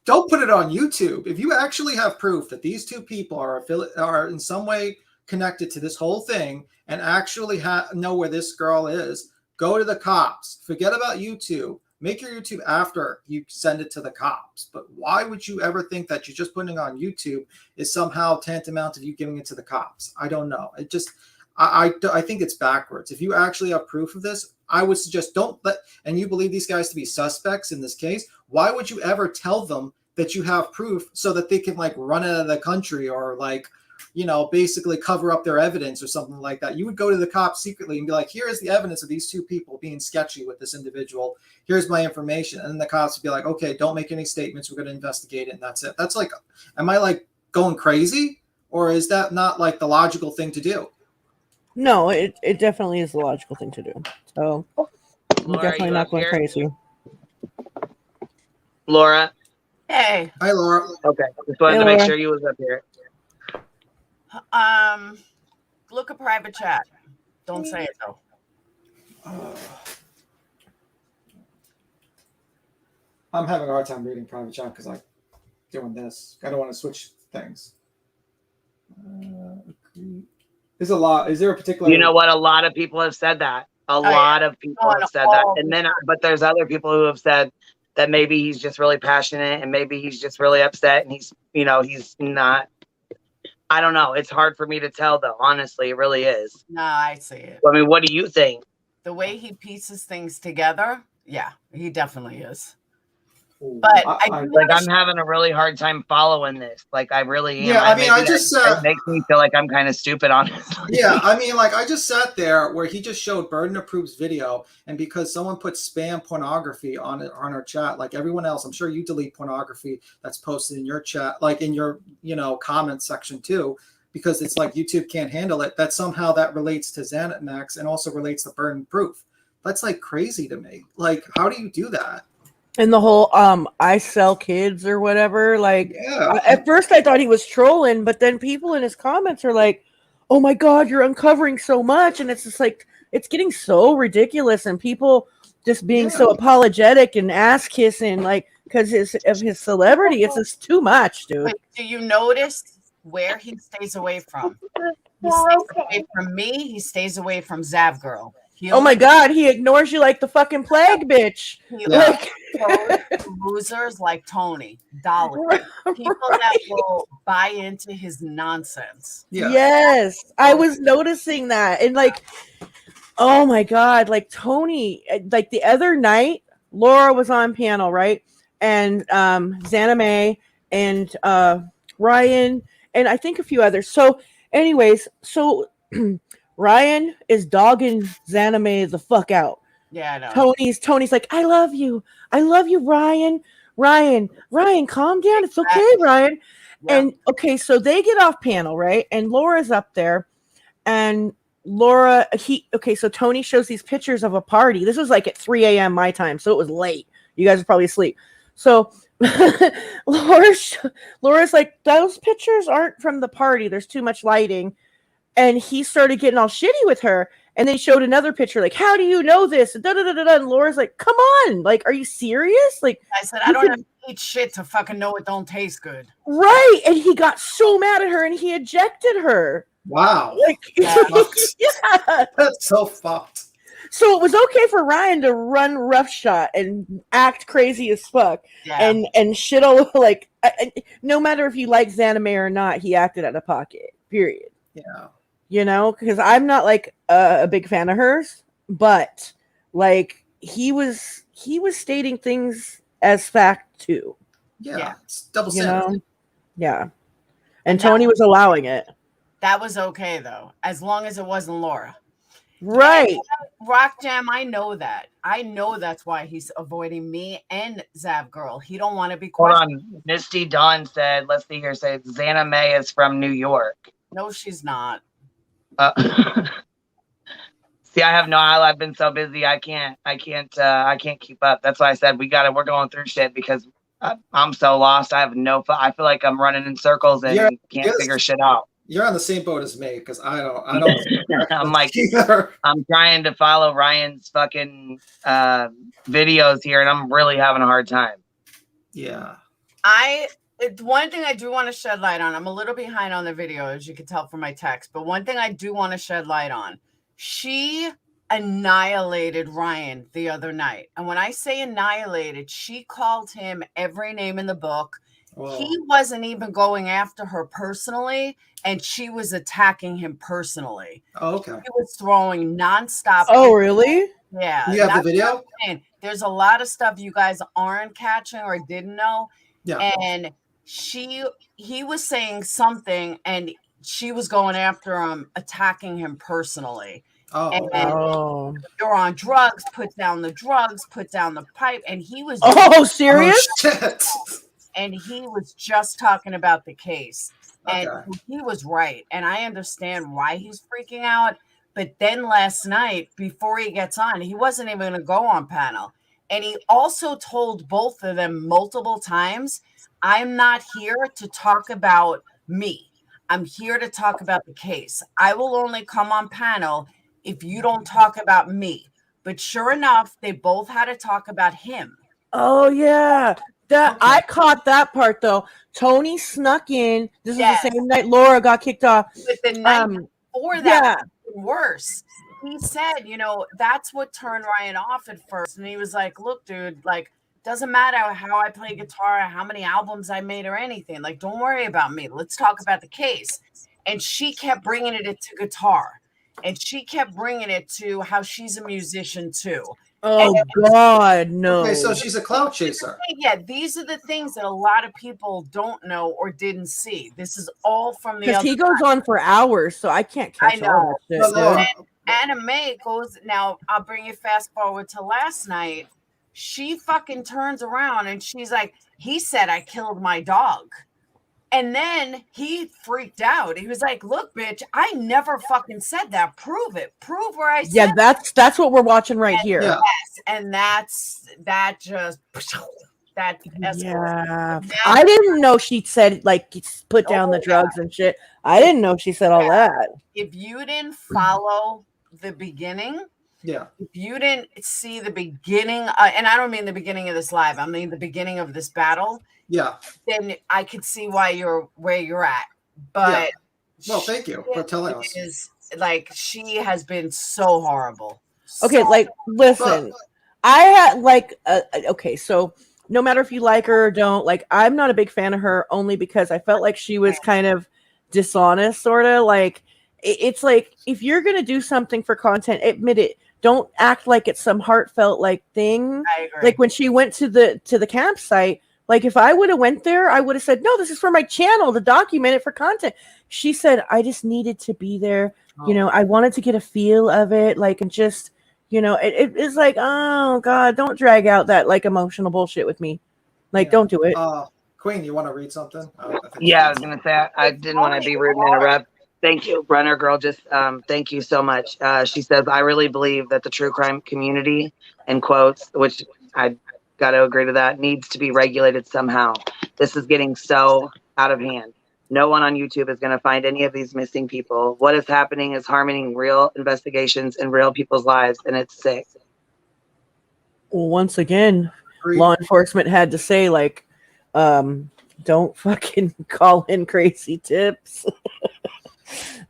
don't put it on YouTube. If you actually have proof that these two people are in some way connected to this whole thing and actually know where this girl is, go to the cops. Forget about YouTube. Make your YouTube after you send it to the cops. But why would you ever think that you're just putting it on YouTube is somehow tantamount to you giving it to the cops? I don't know. It just, I think it's backwards. If you actually have proof of this, I would suggest and you believe these guys to be suspects in this case, why would you ever tell them that you have proof so that they can like run out of the country or like, you know, basically cover up their evidence or something like that? You would go to the cops secretly and be like, here is the evidence of these two people being sketchy with this individual. Here's my information. And then the cops would be like, okay, don't make any statements. We're going to investigate it. And that's it. That's like, am I like going crazy, or is that not like the logical thing to do? No, it definitely is the logical thing to do. So I'm Laura, definitely not going crazy. Laura. Hey. Hi, Laura. Okay. Just wanted to make sure you was up here. Look a private chat. Don't say it though. I'm having a hard time reading private chat because I'm doing this. I don't want to switch things. There's a lot. Is there a particular? You know what? A lot of people have said that. A lot of people have said that. And then, but there's other people who have said that maybe he's just really passionate and maybe he's just really upset and he's, you know, he's not. I don't know. It's hard for me to tell, though. Honestly, it really is. No, I see it. I mean, what do you think? The way he pieces things together, yeah, he definitely is. But I'm having a really hard time following this. Like, I really am. Yeah, I mean, it makes me feel like I'm kind of stupid, honestly. Yeah, I mean, like, I just sat there where he just showed Burden Approves video, and because someone put spam pornography on our chat, like everyone else, I'm sure you delete pornography that's posted in your chat, like in your, you know, comment section too, because it's like YouTube can't handle it. That somehow that relates to Xanax and also relates to Burden Proof. That's like crazy to me. Like, how do you do that? And the whole I sell kids or whatever, like at first I thought he was trolling, but then people in his comments are like, oh my god, you're uncovering so much, and it's just like it's getting so ridiculous, and people just being so apologetic and ass kissing, like because of his celebrity. It's just too much, dude. Wait, do you notice where he stays away from? He stays away from me, he stays away from Zav Girl. Oh my god, he ignores you like the fucking plague, bitch. He like losers like Tony, Dolly, people that will buy into his nonsense. Yes, I was noticing that, and like, oh my god, like Tony, like the other night, Laura was on panel, right, and Xana May and Ryan, and I think a few others. So, anyways, Ryan is dogging Xana May the fuck out. Yeah, I know. Tony's like, I love you, Ryan. Ryan, calm down. It's okay, Ryan. Yeah. And okay, so they get off panel, right? And Laura's up there, and so Tony shows these pictures of a party. This was like at 3 a.m. my time, so it was late. You guys are probably asleep. So Laura's like, those pictures aren't from the party. There's too much lighting. And he started getting all shitty with her. And they showed another picture, like, how do you know this? And Laura's like, come on. Like, are you serious? Like, I said, I don't have to eat shit to fucking know it don't taste good. Right. And he got so mad at her and he ejected her. Wow. Like, yeah. That's so fucked. So it was okay for Ryan to run roughshod and act crazy as fuck and shit all over. Like, no matter if you like Xana May or not, he acted out of pocket, period. Yeah. You know, because I'm not like a big fan of hers, but like he was stating things as fact too. Yeah. It's double standard. You know? Yeah. And Tony was allowing it. That was okay though, as long as it wasn't Laura. Right. Rock Jam, I know that. I know that's why he's avoiding me and Zav Girl. He don't want to be questioned. Hold on. Misty Dawn said, let's see here, says Xana May is from New York. No, she's not. See, I have no. I've been so busy. I can't keep up. That's why I said we're going through shit because I'm so lost. I have no. I feel like I'm running in circles and can't figure shit out. You're on the same boat as me because I don't. I'm like, I'm trying to follow Ryan's fucking videos here, and I'm really having a hard time. Yeah. One thing I do want to shed light on. I'm a little behind on the video, as you can tell from my text, but one thing I do want to shed light on. She annihilated Ryan the other night. And when I say annihilated, she called him every name in the book. Whoa. He wasn't even going after her personally, and she was attacking him personally. Oh, okay. He was throwing nonstop. Oh, really? Yeah. You have the video? There's a lot of stuff you guys aren't catching or didn't know. Yeah. And he was saying something, and she was going after him, attacking him personally. Oh, and you're on drugs, put down the drugs, put down the pipe. And he was serious? Oh, shit. And he was just talking about the case. And he was right. And I understand why he's freaking out. But then last night, before he gets on, he wasn't even going to go on panel. And he also told both of them multiple times, I'm not here to talk about me. I'm here to talk about the case. I will only come on panel if you don't talk about me. But sure enough, they both had to talk about him. Oh, yeah. I caught that part, though. Tony snuck in. This is the same night Laura got kicked off. But the night before that, worse. He said, that's what turned Ryan off at first. And he was like, look, dude, like, doesn't matter how I play guitar, how many albums I made or anything. Like, don't worry about me. Let's talk about the case. And she kept bringing it to guitar. And she kept bringing it to how she's a musician, too. Oh, God, no. Okay, so she's a clout chaser. Yeah, these are the things that a lot of people don't know or didn't see. This is all from the Because he goes on for hours, so I can't catch all that shit. And Anna Mae goes, now I'll bring you fast forward to last night. She fucking turns around and she's like, he said I killed my dog. And then he freaked out. He was like, look, bitch, I never fucking said that. Prove it. Prove where I said Yeah, that's what we're watching right here. Yes, and that escalated. Yeah. I didn't know she said, like, put down the drugs and shit. I didn't know she said all that. If you didn't follow the beginning, if you didn't see the beginning, and I don't mean the beginning of this live, I mean the beginning of this battle, then I could see why you're where you're at. But well, thank you for telling us. Like, she has been so horrible. Okay, listen, I had okay, so no matter if you like her or don't, like, I'm not a big fan of her only because I felt like she was kind of dishonest, sort of. Like, it's like, if you're gonna do something for content, admit it. Don't act like it's some heartfelt thing. I agree. Like when she went to the campsite, like if I would have went there, I would have said, no, this is for my channel to document it for content. She said, I just needed to be there. I wanted to get a feel of it. Like, and just, it's like, oh God, don't drag out that emotional bullshit with me. Like, don't do it. Queen, you want to read something? I was going to say, I didn't want to be rude and interrupt. Thank you, Brenner girl. Just thank you so much. She says, I really believe that the true crime community, in quotes, which I got to agree to that, needs to be regulated somehow. This is getting so out of hand. No one on YouTube is going to find any of these missing people. What is happening is harming real investigations and real people's lives, and it's sick. Well, once again, law enforcement had to say, don't fucking call in crazy tips.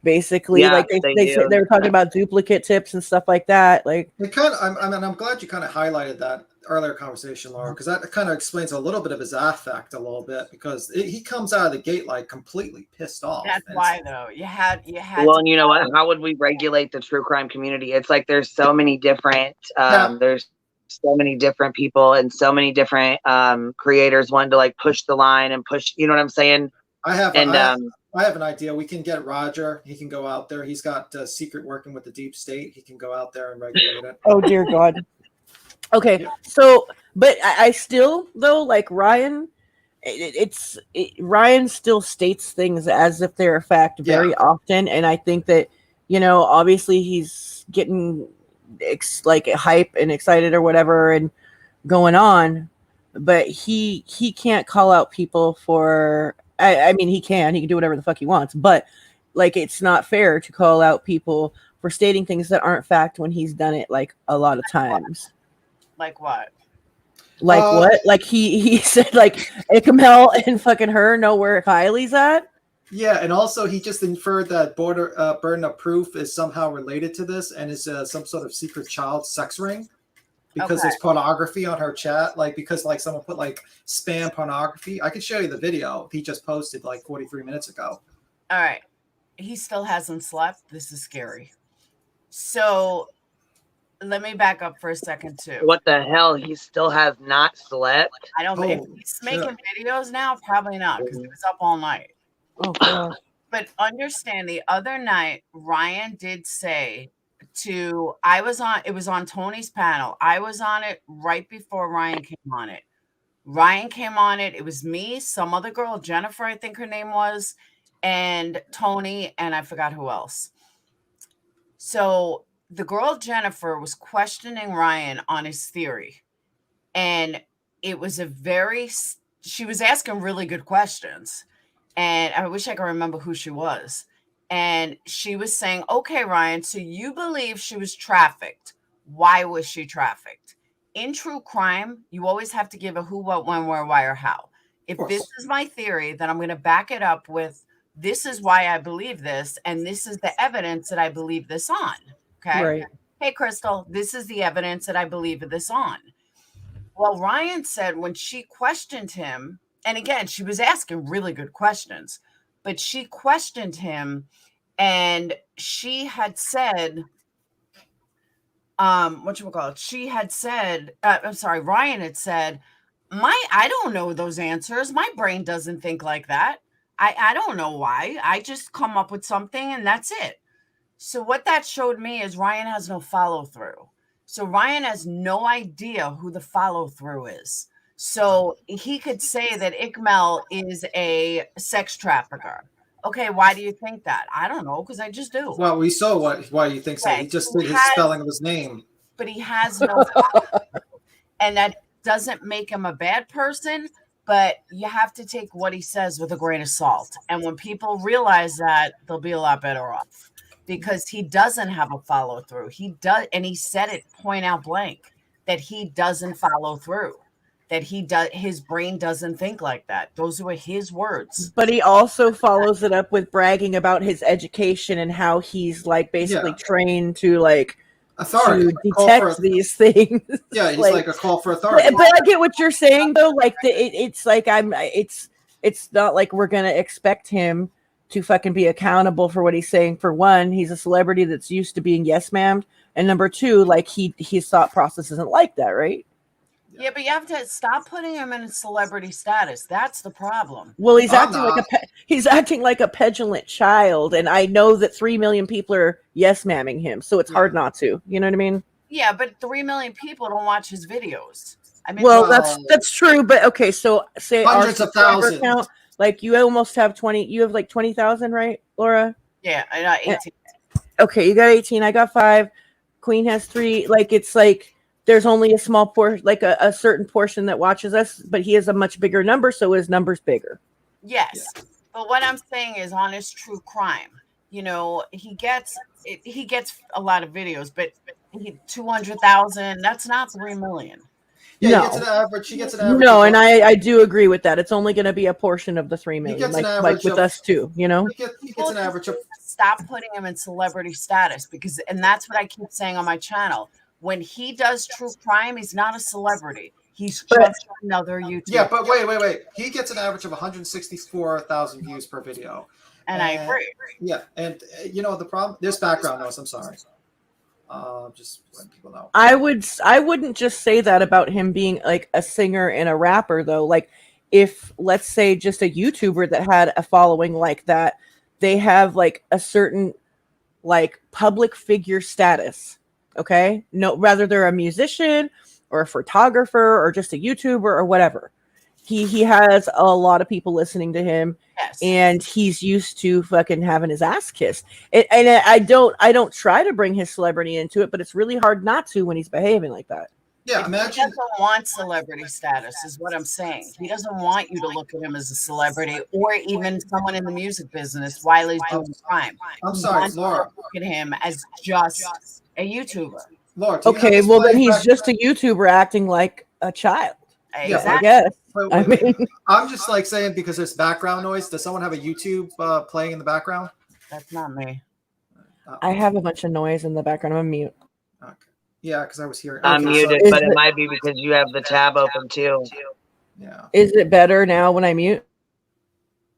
Basically, they were talking about duplicate tips and stuff like that. Like, I'm glad you kind of highlighted that earlier conversation, Laura, because that kind of explains a little bit of his affect a little bit, because he comes out of the gate completely pissed off. That's why, though, you had. Well, and you know what? How would we regulate the true crime community? It's like there's so many different there's so many different people and so many different creators wanting to push the line and push. You know what I'm saying? I have an idea. We can get Roger. He can go out there. He's got secret working with the deep state. He can go out there and regulate it. Oh, dear God. Okay, so, but I still, though, Ryan Ryan still states things as if they're a fact very often, and I think that, you know, obviously he's getting like hype and excited or whatever and going on, but he can't call out people for. I mean, he can do whatever the fuck he wants, but like it's not fair to call out people for stating things that aren't fact when he's done it like a lot of times. Like what? Like what? Like he said like Ikamel and fucking her know where Kylie's at. Yeah, and also he just inferred that burden of proof is somehow related to this and is some sort of secret child sex ring because there's pornography on her chat. Like because like someone put like spam pornography. I could show you the video he just posted like 43 minutes ago. All right, he still hasn't slept. This is scary. So let me back up for a second too. What the hell? He still has not slept? I don't think if he's making videos now, probably not, because he was up all night. Oh god. But understand, the other night, Ryan did say it was on Tony's panel. I was on it right before Ryan came on it. Ryan came on it. It was me, some other girl, Jennifer, I think her name was, and Tony, and I forgot who else. So the girl Jennifer was questioning Ryan on his theory, and it was she was asking really good questions, and I wish I could remember who she was. And she was saying, okay, Ryan, so you believe she was trafficked. Why was she trafficked? In true crime, you always have to give a who, what, when, where, why, or how. If this is my theory, then I'm going to back it up with this is why I believe this, and this is the evidence that I believe this on. Okay. Right. Hey, Crystal, this is the evidence that I believe this on. Well, Ryan said when she questioned him, and again, she was asking really good questions, but she questioned him and she had said, Ryan had said, I don't know those answers. My brain doesn't think like that. I don't know why. I just come up with something and that's it. So what that showed me is Ryan has no follow through. So Ryan has no idea who the follow through is. So he could say that Ikamel is a sex trafficker. Okay, why do you think that? I don't know, because I just do. Well, we saw why you think so. He just did his spelling of his name. But he has no and that doesn't make him a bad person, but you have to take what he says with a grain of salt. And when people realize that, they'll be a lot better off. Because he doesn't have a follow through. He does, and he said it point out blank that he doesn't follow through. That his brain doesn't think like that. Those were his words. But he also follows it up with bragging about his education and how he's like basically trained to like authority to detect these things. Yeah, he's like a call for authority. But I get what you're saying though. Like it's like it's not like we're gonna expect him to fucking be accountable for what he's saying. For one, he's a celebrity that's used to being yes ma'am, and number two, like his thought process isn't like that, right? Yeah, but you have to stop putting him in celebrity status. That's the problem. Well, he's acting like a petulant child, and I know that 3 million people are yes mamming him, so it's hard not to. You know what I mean? Yeah, but 3 million people don't watch his videos. I mean, well, that's true, but okay, so say hundreds of thousands. Count, like you almost have 20. You have like 20,000, right, Laura? Yeah, I got 18. Okay, you got 18. I got 5. Queen has 3. Like it's like. There's only a small portion, like a certain portion that watches us, but he has a much bigger number, so his number's bigger. Yes, but what I'm saying is on his true crime, you know, he gets a lot of videos, but 200,000, that's not 3 million. Yeah, no. He gets an average. No, and I do agree with that. It's only going to be a portion of the 3 million, like with us too, you know? He gets an average of. Stop putting him in celebrity status and that's what I keep saying on my channel. When he does true crime, he's not a celebrity. He's just another YouTuber. Yeah, but wait. He gets an average of 164,000 views per video. And I agree. Yeah, and you know the problem. There's background noise. I'm sorry. Just letting people know. I wouldn't just say that about him being like a singer and a rapper though. Like if let's say just a YouTuber that had a following like that, they have like a certain like public figure status. Okay, no, rather they're a musician or a photographer or just a YouTuber or whatever. He has a lot of people listening to him, and he's used to fucking having his ass kissed. And I don't try to bring his celebrity into it, but it's really hard not to when he's behaving like that. Yeah, He imagine. doesn't want celebrity status, is what I'm saying. He doesn't want you to look at him as a celebrity or even someone in the music business while he's doing crime. I'm He sorry, wants you to Laura. look at him as just a YouTuber. Laura, do you have Okay, this well then playing he's back- just a YouTuber acting like a child. Yeah, I guess. I Wait. mean, I'm just like saying because there's background noise. Does someone have a YouTube playing in the background? That's not me. I have a bunch of noise in the background. I'm mute. Yeah, because I was hearing. I'm okay, muted, so- but it might be because you have the tab open too. Yeah. Is it better now when I mute?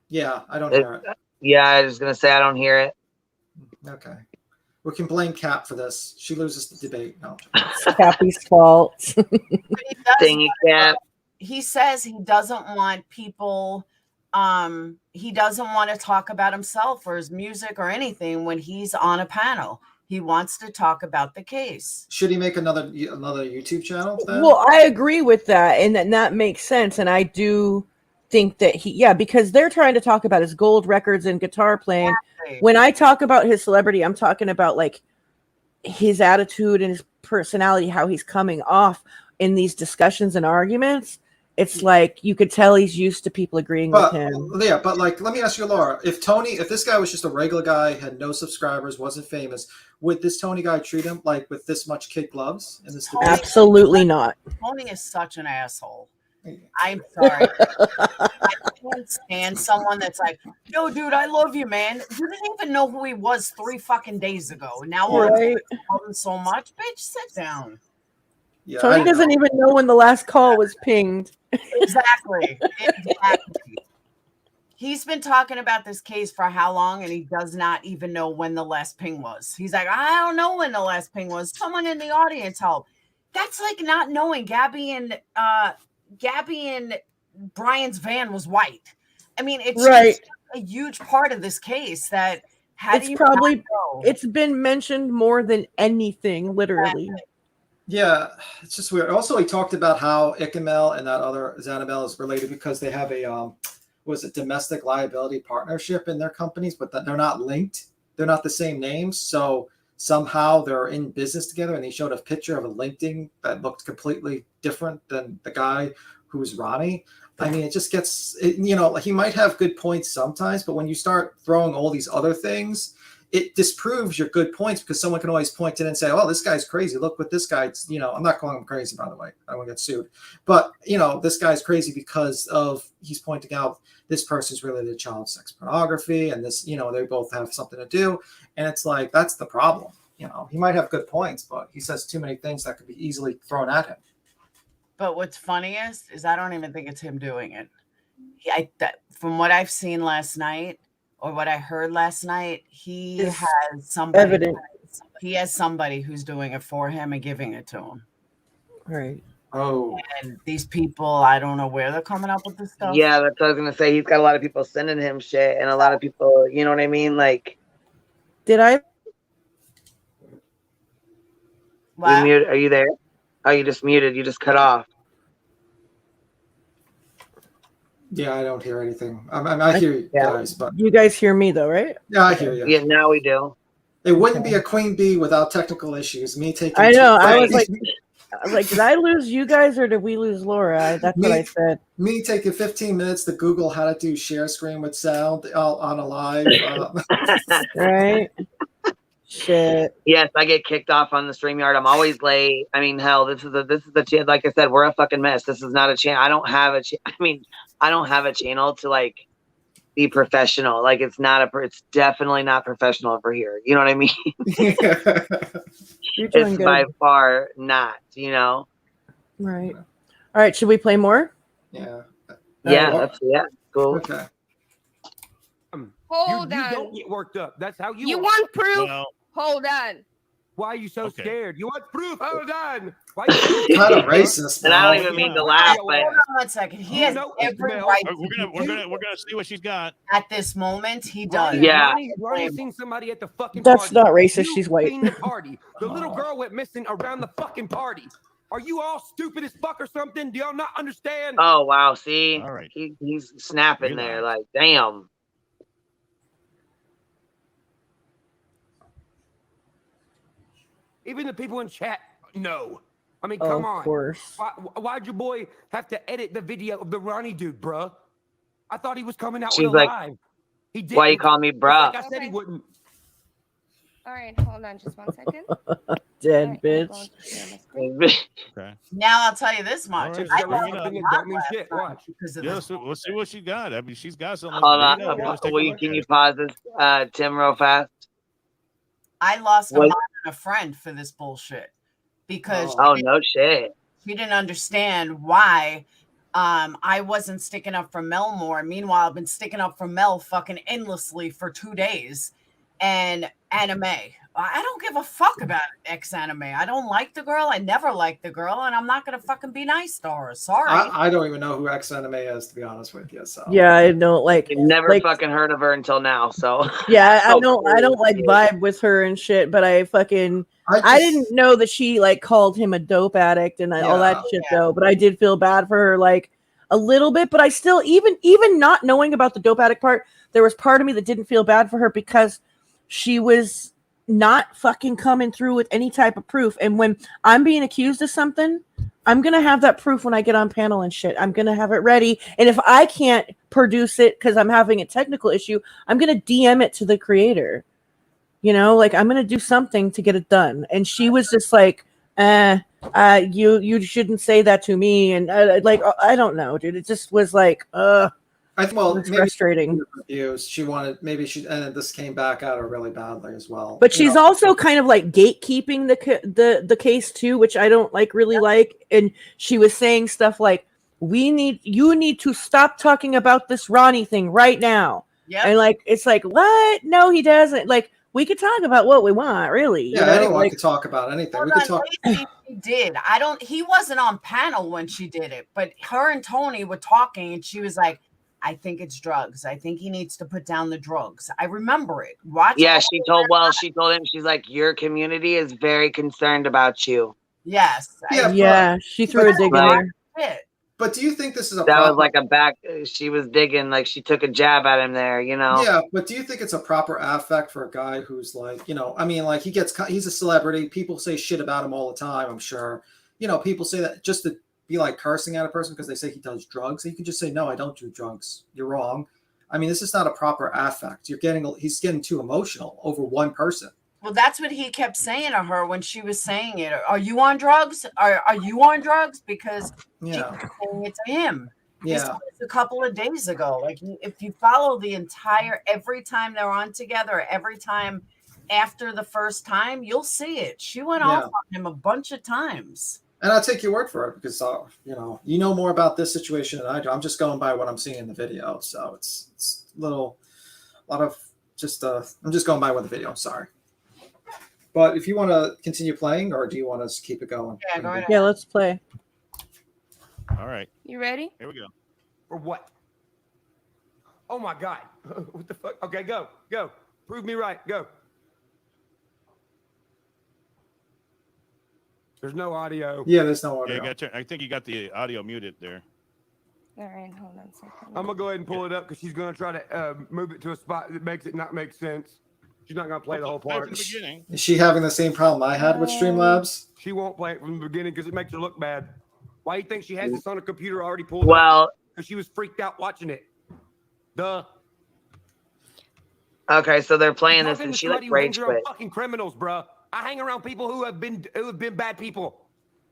Yeah, I don't hear it. Yeah, I was gonna say I don't hear it. Okay. We can blame Cap for this. She loses the debate. No. It's Cappy's fault. Dang it, Cap. He says he doesn't want people he doesn't want to talk about himself or his music or anything when he's on a panel. He wants to talk about the case. Should he make another YouTube channel then? Well, I agree with that, and that makes sense. And I do think that because they're trying to talk about his gold records and guitar playing. Exactly. When I talk about his celebrity, I'm talking about like his attitude and his personality, how he's coming off in these discussions and arguments. It's like you could tell he's used to people agreeing with him. Yeah, but like, let me ask you, Laura, if this guy was just a regular guy, had no subscribers, wasn't famous, would this Tony guy treat him like with this much kid gloves in this debate? Absolutely not. Tony is such an asshole. I'm sorry. I can't stand someone that's like, yo, dude, I love you, man. You didn't even know who he was 3 fucking days ago. Now I love him so much. Bitch, sit down. Yeah, Tony doesn't even know when the last call was pinged. Exactly. He's been talking about this case for how long, and he does not even know when the last ping was. He's like, I don't know when the last ping was. Someone in the audience help. That's like not knowing Gabby and Brian's van was white. I mean, it's just a huge part of this case that it's been mentioned more than anything, literally. Yeah, it's just weird. Also, he talked about how Ichamel and that other Zanabel is related because they have a domestic liability partnership in their companies, but that they're not linked. They're not the same names, so somehow they're in business together. And he showed a picture of a LinkedIn that looked completely different than the guy who's Ronnie. I mean, it just gets, he might have good points sometimes, but when you start throwing all these other things, it disproves your good points because someone can always point in and say, oh, this guy's crazy. Look what this guy's, I'm not calling him crazy, by the way. I don't want to get sued. But, this guy's crazy because he's pointing out this person's related to child sex pornography and this, they both have something to do. And it's like, that's the problem. He might have good points, but he says too many things that could be easily thrown at him. But what's funniest is I don't even think it's him doing it. From what I've seen last night, or what I heard last night, he has somebody. Evident. He has somebody who's doing it for him and giving it to him. Right. Oh. And these people, I don't know where they're coming up with this stuff. Yeah, that's what I was gonna say. He's got a lot of people sending him shit, and a lot of people, you know what I mean? Like, did I? You mute? Are you there? Oh, you just muted. You just cut off. Yeah, I don't hear anything. I hear you guys, but you guys hear me though, right? Yeah, I hear you. Yeah, now we do. It wouldn't be a queen bee without technical issues. Me taking. I know. I was like, did I lose you guys or did we lose Laura? That's what I said. Me taking 15 minutes to Google how to do share screen with sound on a live. Right. Shit. Yes, I get kicked off on the StreamYard. I'm always late. I mean, hell, this is the channel. Like I said, we're a fucking mess. This is not a channel. I don't have a channel to like be professional. Like it's definitely not professional over here. You know what I mean? You're doing it's good. by far not, Right. All right. Should we play more? Yeah. Yeah. Cool. Okay. Hold you on. don't get worked up. That's how you. You want proof? Well, Hold on. Why are you so scared? You want proof? Hold on. Why kind of racist? And I don't even mean to laugh, but hold on 1 second. He has every right. We're gonna see what she's got. At this moment, he does. Yeah. Ronnie's seen somebody at the fucking That's party. not racist. You She's white. seen the party. The little girl went missing around the fucking party. Are you all stupid as fuck or something? Do y'all not understand? Oh wow, see, All right. He's snapping there, like damn. Even the people in chat know. I mean, Oh, come of on. course. Why'd your boy have to edit the video of the Ronnie dude, bruh? I thought he was coming out She's with a like, live. He didn't. why you call me Just bruh? like I said he wouldn't. All right, hold on just 1 second. Dead I'm bitch. going to share my screen. Okay. Now I'll tell you this much. All right, I bring lost it a up. lot Don't mean last shit. night Watch. because of Yeah, this. let's see what she got. I mean, she's got something. Hold Bring it on, up. Let's take a look can at you it. pause this, Tim, real fast? I lost a What? mom and a friend for this bullshit because Oh no shit. she didn't understand why I wasn't sticking up for Mel more. Meanwhile, I've been sticking up for Mel fucking endlessly for 2 days. And anime. I don't give a fuck about X anime. I don't like the girl. I never liked the girl, and I'm not gonna fucking be nice to her. Sorry. I don't even know who X Anime is, to be honest with you. So Yeah, I don't like. Never like, fucking heard of her until now. So Yeah, I don't like vibe with her and shit. But I didn't know that she like called him a dope addict and all that shit though. But I did feel bad for her like a little bit. But I still even not knowing about the dope addict part, there was part of me that didn't feel bad for her because she was not fucking coming through with any type of proof. And when I'm being accused of something, I'm going to have that proof when I get on panel and shit. I'm going to have it ready. And if I can't produce it because I'm having a technical issue, I'm going to DM it to the creator. You know, like I'm going to do something to get it done. And she was just like, you shouldn't say that to me. And I don't know, dude. It just was like, it's frustrating. She wanted, and this came back at her really badly as well. But she's also kind of like gatekeeping the case too, which I don't really like. And she was saying stuff like, you need to stop talking about this Ronnie thing right now. Yep. And like, it's like, what? No, he doesn't. Like, we could talk about what we want, really. Yeah, anyone could talk about anything. We could talk. He did. He wasn't on panel when she did it, but her and Tony were talking, and she was like, I think it's drugs. I think he needs to put down the drugs. I remember it. Yeah, she told him, she's like, your community is very concerned about you. Yes. Yeah, she threw a dig in there. But do you think this is that was like she was digging, like she took a jab at him there, you know? Yeah, but do you think it's a proper affect for a guy who's like, you know, I mean, like he's a celebrity. People say shit about him all the time, I'm sure. You know, people say that just to be like cursing at a person because they say he does drugs. So you can just say, no, I don't do drugs. You're wrong. I mean, this is not a proper affect. He's getting too emotional over one person. Well, that's what he kept saying to her when she was saying it. Are you on drugs? Are you on drugs? Because she was saying it to him. Yeah. This was a couple of days ago. Like if you follow every time they're on together, every time after the first time, you'll see it. She went off on him a bunch of times. And I'll take your word for it because you know more about this situation than I do. I'm just going by what I'm seeing in the video, so it's I'm just going by what the video. Sorry, but if you want to continue playing, or do you want us to keep it going? Yeah, go ahead. Yeah, let's play. All right, You ready? here we go. For what? Oh my God! What the fuck? Okay, go. Prove me right. Go. There's no audio. Yeah, there's no audio. Yeah, I think you got the audio muted there. All right, hold on a second. I'm gonna go ahead and pull it up because she's gonna try to move it to a spot that makes it not make sense. She's not gonna play the whole part. Back to the beginning. Is she having the same problem I had with Streamlabs? She won't play it from the beginning because it makes her look bad. Why do you think she has this on her computer already pulled up? Because she was freaked out watching it. Duh. Okay, so they're playing this and she like rage quit. Fucking criminals, bro. I hang around people who have been bad people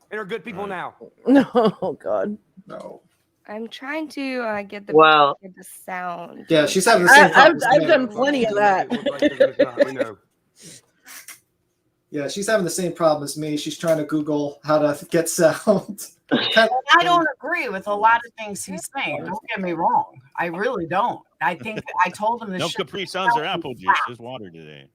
and are good people now. No, God. No. I'm trying to get the sound. Yeah, she's having the same problem. I've done plenty of that. Yeah, she's having the same problem as me. She's trying to Google how to get sound. I don't agree with a lot of things he's saying. Don't get me wrong. I really don't. I think I told him this. No Capri Suns or apple juice. Just water today.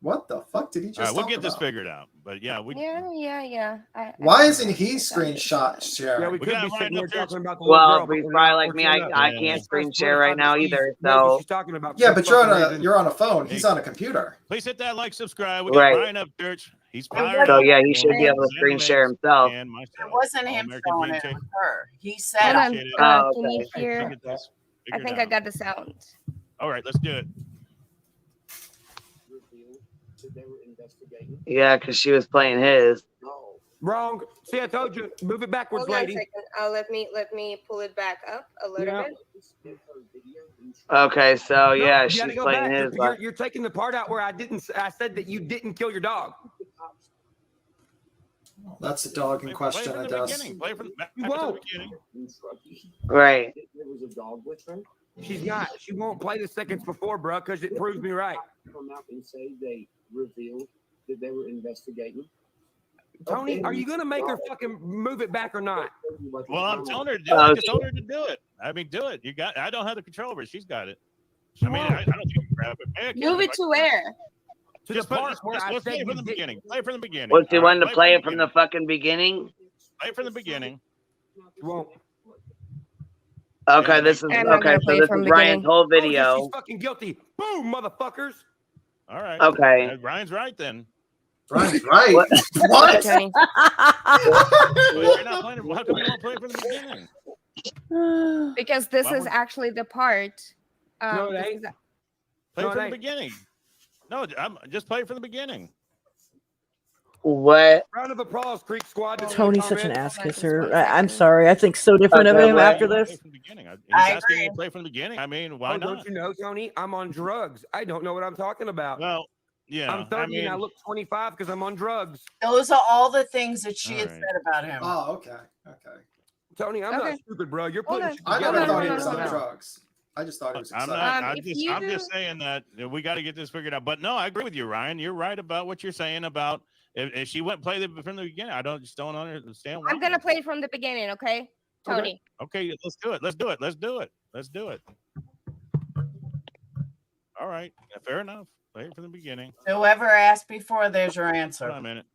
What the fuck did he just? All right, we'll get talk this about? figured out. But yeah, Yeah. Why isn't he screenshot sharing? Yeah, we could got be sitting here Ryan talking about the Well, little if he's girl, probably like me, I can't screen share right now either. So she's talking about Yeah, but you're on a phone. He's on a computer. Please hit that like, subscribe. We got Right. Ryan Upchurch, He's fired. So yeah, he should be able to screen share himself. It wasn't him showing it. It was her. He said. Hold on. Oh, Can you okay. hear? I think I got the sound. All right, let's do it. Yeah, because she was playing his. Wrong. See, I told you. Move it backwards, Hold on a lady. second. Let me pull it back up a little bit. Okay, so No, yeah, you she's gotta go playing back. his. You're taking the part out where I said that you didn't kill your dog. That's the dog in question, I guess. Play from back You to the won't. beginning. Right. There was a dog with her. She's not. She won't play the seconds before, bro, because it proves me right. Come out and say they revealed that they were investigating. Tony, are you gonna make her fucking move it back or not? Well, I'm telling her to do it. I just told her to do it. I mean, do it. I don't have the control over it. She's got it. I mean, I don't think you can grab it. Move it to where? To Just the part where I let's play said from you the did. beginning. Play from the beginning. What's he All right, wanting to play it from the beginning. fucking beginning? Play from the beginning. You won't. Okay, this is I'm not okay. gonna So play this from is the Ryan's beginning. whole Told you video. she's fucking guilty. Boom, motherfuckers. All right. Okay. Ryan's right then. Ryan's right. What? What? Tony. Well, you're not playing. How come you won't play from the beginning? Because this Why is would- actually the part. No, it this ain't. is- Play No, it from the ain't. beginning. No, I'm just play from the beginning. What? Round of applause, Creek Squad. Does Tony's anyone such an comment? ass kisser. I'm sorry. I think so different of Okay, him wait. after Play this. from the beginning. He's I asking you agree. to play from the beginning. I mean, why Oh, not? don't you know, Tony? I'm on drugs. I don't know what I'm talking about. Well, yeah. I'm 30 I mean, and I look 25 because I'm on drugs. Those are all the things that she had All right. said about him. Oh, okay. Okay. Tony, I'm Okay. not stupid, bro. You're Hold putting on. shit I together. never thought no, he no, was no, on no. drugs. I just thought he was I'm excited. not. if I'm you just saying that we got to get this figured out. But no, I agree with you, Ryan. You're right about what you're saying about if she went play from the beginning. I don't understand. Why. I'm gonna play from the beginning, okay? Tony. Okay, let's do it. Let's do it. Let's do it. Let's do it. All right, fair enough. Play it from the beginning. Whoever asked before, there's your Hold on answer. a minute.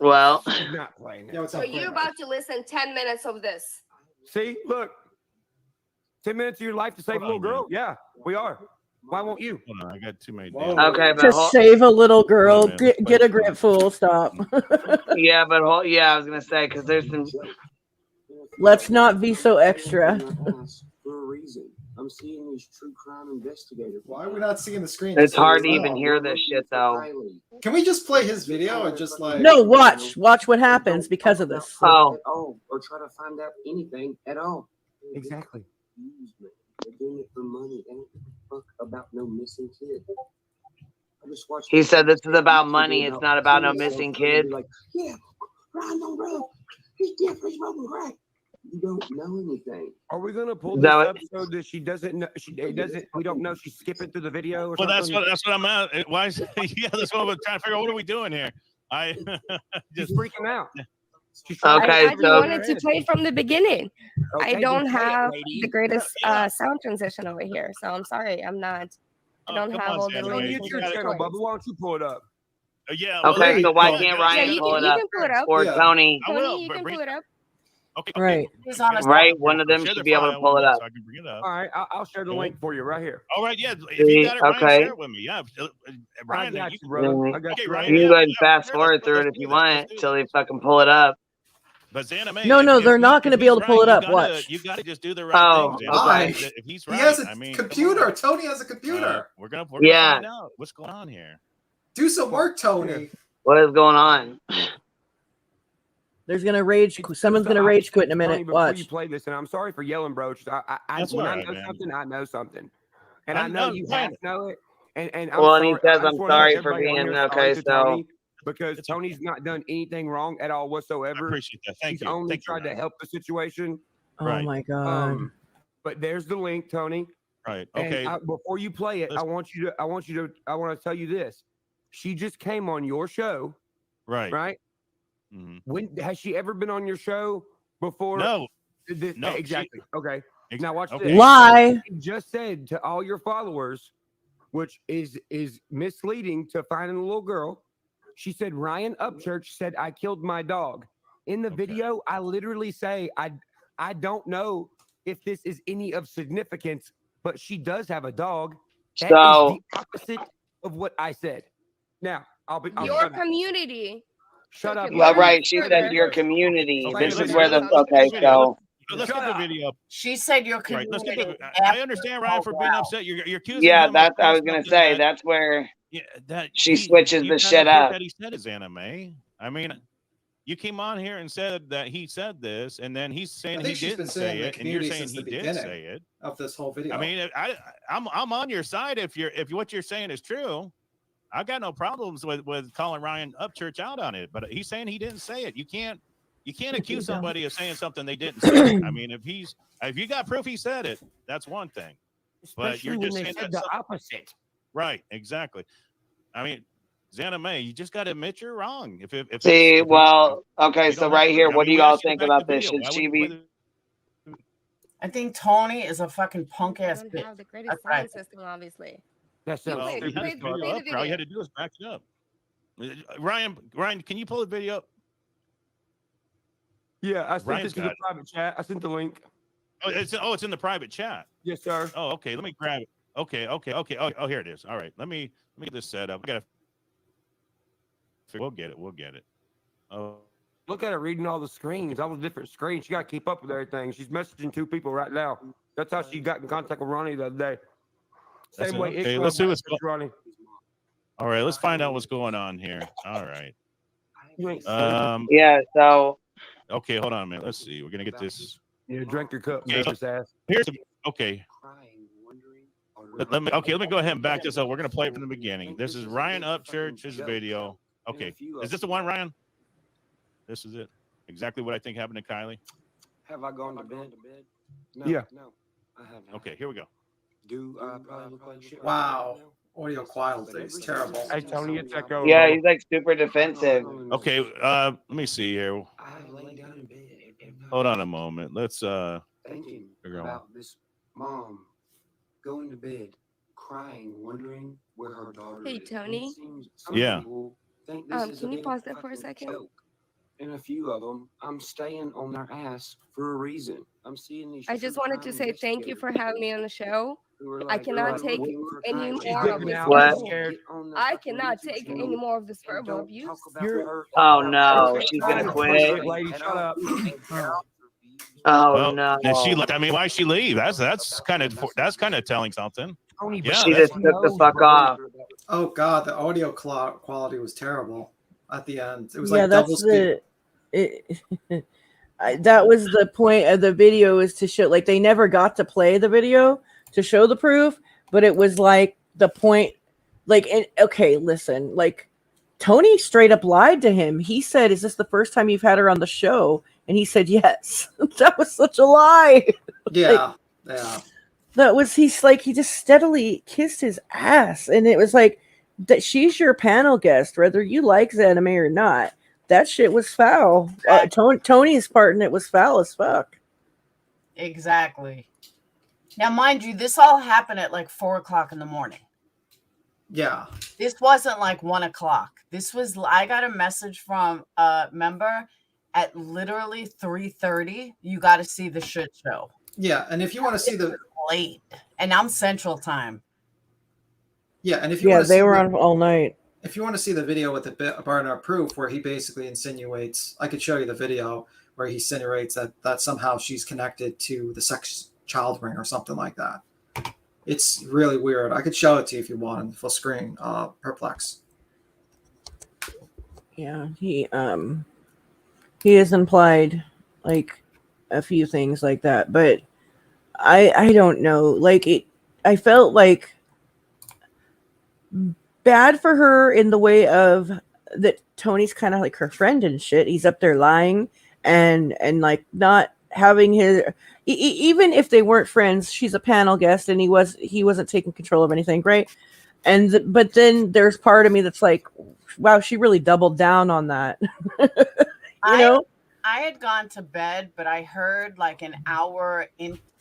Well, She's not playing it. Yeah, what's So up? you're about to listen 10 minutes of this. See, look. 10 minutes of your life to save Hold a little on, girl? Yeah, we are. Why won't you? Hold on, I got too many. Whoa. damn- okay, but To save a little girl, Hold on, man. get a grip, fool. Stop. yeah, but I was gonna say because there's some. Let's not be so extra. For a reason. I'm seeing these true crime investigators. Why are we not seeing the screen? It's hard to Oh. even hear this shit though. Can we just play his video or just like? No, watch what happens because of this. Oh. At all, or try to find out anything at all. Exactly. They're doing it for money. They don't give a fuck about no missing kid. I just watched. He said this is about money. It's not about no missing kids. Like, yeah, Ryan don't know. He's definitely smoking crack. You don't know anything. Are we gonna pull this No, episode that she doesn't know? It doesn't. We don't know. She's skipping through the video or Well, something. that's what I'm at. Why? Yeah, that's what I'm trying to figure out. What are we doing here? I She's just freaking out. She's Okay, I just so- wanted to play from the beginning. Okay, I don't then play it, have lady. the greatest sound transition over here, so I'm sorry. I don't come have on, all the Sandra, On you links. YouTube and channel, choice. Bubba. Why don't you pull it up? yeah. Okay, so why yeah, can't yeah, Ryan Yeah, you pull can, it you up? can pull it up. Or Yeah. Tony? I will. Tony, you can bring- pull it up. Okay. Right. He's on his Right, one of them Share should the be able to file pull it with me up. So I can bring it up. All right, I'll share the Okay. link for you right here. All right, yeah. If you got it, Ryan, Okay. share it with me. Yeah, Ryan, I got you you, brother. Mhm. I got Okay, you. Ryan, You can yeah, go ahead and yeah, fast sure, forward let's through it do if you that, let's want do till that. they fucking pull it up. But Xaname, No, they're not going to be able to pull it up. You Watch. gotta just do the right Oh, thing. Why? If he's He right, has a I mean, computer. Tony has a computer. we're gonna Yeah. find out what's going on here. Do some work, Tony. What is going on? There's gonna rage. Someone's gonna rage quit in a Tony, minute. before you Watch. play this, and I'm sorry for yelling, bro. That's When all I right, know man. something, I know something, and I I know know, you Ryan. have to know it. And Well, and he says, I just "I'm wanna let sorry for everybody on being here sorry okay." to So Tony, because Tony's not done anything wrong at all I whatsoever. appreciate that. Thank He's you. only Thank you, tried to Ryan. help the situation. Oh Right. my god. But there's the link, Tony. Right. And Okay. before you play it, I want to tell you this. She just came on your show, Right. right? Mhm. When has she ever been on your show before? No. This, No, she- exactly. Okay. Now watch Okay. this. Lie. She just said to all your followers, which is misleading to finding a little girl. She said Ryan Upchurch said I killed my dog. In the video, I literally say I don't know if this is any of significance, but she does have a dog. That is So- the opposite of what I said. Now, Your community. Shut up. Well, right. She said your community. Okay, This let's is hear where it. the Let's get okay. the video. So Let's get the video up. She said your Right. community. Let's get the. I understand Ryan for being upset. You're accusing yeah, him that's of I was gonna something say. that, That's where yeah, that she switches you the got shit upset up. that he said his anime. I mean, you came on here and said that he said this, and then he's saying I he think she's been didn't saying say the it, and you're community saying since he the did beginning say it. of this whole video. I mean, I'm on your side if what you're saying is true. I got no problems with calling Ryan Upchurch out on it, but he's saying he didn't say it. You can't accuse somebody of saying something they didn't say. I mean, if you got proof he said it, that's one thing. But Especially you're when just they saying said that the opposite. right, exactly. I mean, Xana May, you just got to admit you're wrong. See, if well, okay. you So don't have right here, proof. I what do mean, you we all asked you think to back about the this? video. Should Why she would be? I think Tony is a fucking punk ass Don't bitch. have the greatest That's right. sound system, obviously. That's Well, Play we had the the video up. All you had to do is back it up. Ryan, can you pull the video up? Yeah, I sent Ryan's it to got the it. private chat. I sent the link. Oh, it's in the private chat. Yes, sir. Oh, okay. Let me grab it. Okay. Oh, here it is. All right. Let me get this set up. We'll get it. Oh, Look at her reading all the screens, all the different screens. She got to keep up with everything. She's messaging 2 people right now. That's how she got in contact with Ronnie the other day. That's Same it. way. Okay, let's see what's going. Ronnie. all right. Let's find out what's going on here. All right. You ain't Yeah. So Okay, hold on a minute. Let's see. We're gonna get this. Yeah, drink your cup, Okay, nervous ass. Here's okay. Let me go ahead and back this up. We're gonna play it from the beginning. This is Ryan Upchurch's video. Okay, is this the one, Ryan? This is it. Exactly what I think happened to Kylie. Have I gone to bed? No, Yeah. No, I haven't. Okay, here we go. Do I probably look like shit? Wow, audio quality is terrible. Hey, Tony, it's echoing. yeah, he's like super defensive. Okay, let me see here. I lay down in bed and Hold on a moment. Let's thinking figure out. about this mom going to bed, crying, wondering where her daughter Hey, is. Tony? It seems some Yeah. people think this is a Can you big pause that for a fucking second? joke. And a few of them, I'm staying on their ass for a reason. I'm seeing these. I just true wanted to crime say thank you for having me on the show. who are I like, cannot they're take waiting for any crime. more She's of dipping this. out. What? Scared. Get on the I fucking cannot YouTube take channel any more of this and verbal don't abuse. talk about You're- her Oh and no, her she's daughter. gonna Trying to quit. lady, shut up. Oh Well, no. and she. I mean, why she leave? That's kind of telling something. Tony, Yeah, She that's- just took the fuck off. Oh god, the audio quality was terrible at the end. It was Yeah, like double that's speed. that was the point of the video, is to show, like, they never got to play the video to show the proof, but it was like the point, like, and okay, listen, like, Tony straight up lied to him. He said, "Is this the first time you've had her on the show?" And he said, "Yes." That was such a lie. Yeah, yeah. That was, he's like, he just steadily kissed his ass, and it was like that. She's your panel guest, whether you like anime or not. That shit was foul. Tony's part in it was foul as fuck. Exactly. Now, mind you, this all happened at like 4:00 in the morning. Yeah. This wasn't like 1:00. This was, I got a message from a member at literally 3:30. You got to see the shit show. Yeah, and if you want to see the late, and I'm Central Time. yeah, and if you Yeah, want to they see were the, on all night. if you want to see the video with the burner proof where he basically insinuates, I could show you the video where he insinuates that somehow she's connected to the sex child ring or something like that. It's really weird. I could show it to you if you want in full screen. Perplex. Yeah, he has implied like a few things like that, but I don't know. Like, I felt like bad for her in the way of that Tony's kind of like her friend and shit. He's up there lying and like not having his even if they weren't friends, she's a panel guest and he wasn't taking control of anything, right? And but then there's part of me that's like, wow, she really doubled down on that. You know? I had gone to bed, but I heard like an hour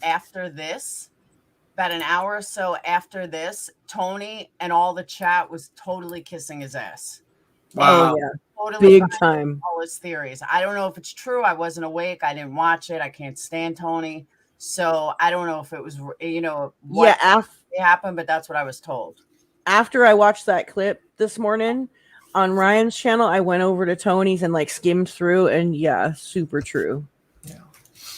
after this, about an hour or so after this, Tony and all the chat was totally kissing his ass. Wow. Oh, yeah. Totally Big time. all his theories. I don't know if it's true. I wasn't awake. I didn't watch it. I can't stand Tony. So I don't know if it was, what happened, but that's what I was told. After I watched that clip this morning, on Ryan's channel, I went over to Tony's and like skimmed through, and yeah, super true.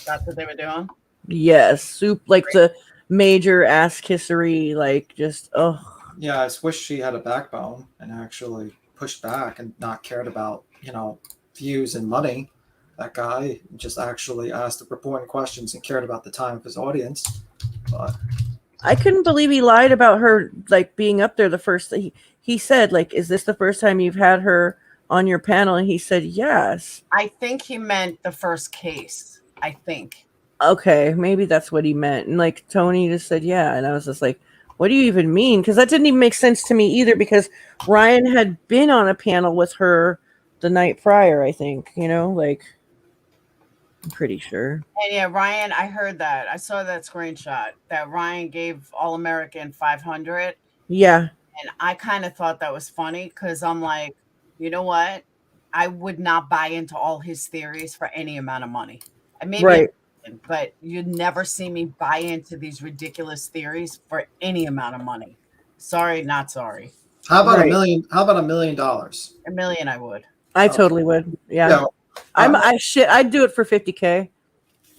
That's what they were doing. Yes, like the major ass kissery, like just Yeah, I wish she had a backbone and actually pushed back and not cared about, views and money. That guy just actually asked the important questions and cared about the time of his audience. But I couldn't believe he lied about her like being up there the first. He said like, "Is this the first time you've had her on your panel?" And he said, "Yes." I think he meant the first case. I think. Okay, maybe that's what he meant. And like Tony just said, "Yeah," and I was just like, "What do you even mean?" Because that didn't even make sense to me either. Because Ryan had been on a panel with her the night prior, I think. Like I'm pretty sure. And yeah, Ryan, I heard that. I saw that screenshot that Ryan gave All American 500. Yeah. And I kind of thought that was funny because I'm like, you know what? I would not buy into all his theories for any amount of money. And maybe, Right. but you'd never see me buy into these ridiculous theories for any amount of money. Sorry, not sorry. how about $1 million? How about $1 million? $1 million, I would. I totally would. Yeah. I'd do it for 50K.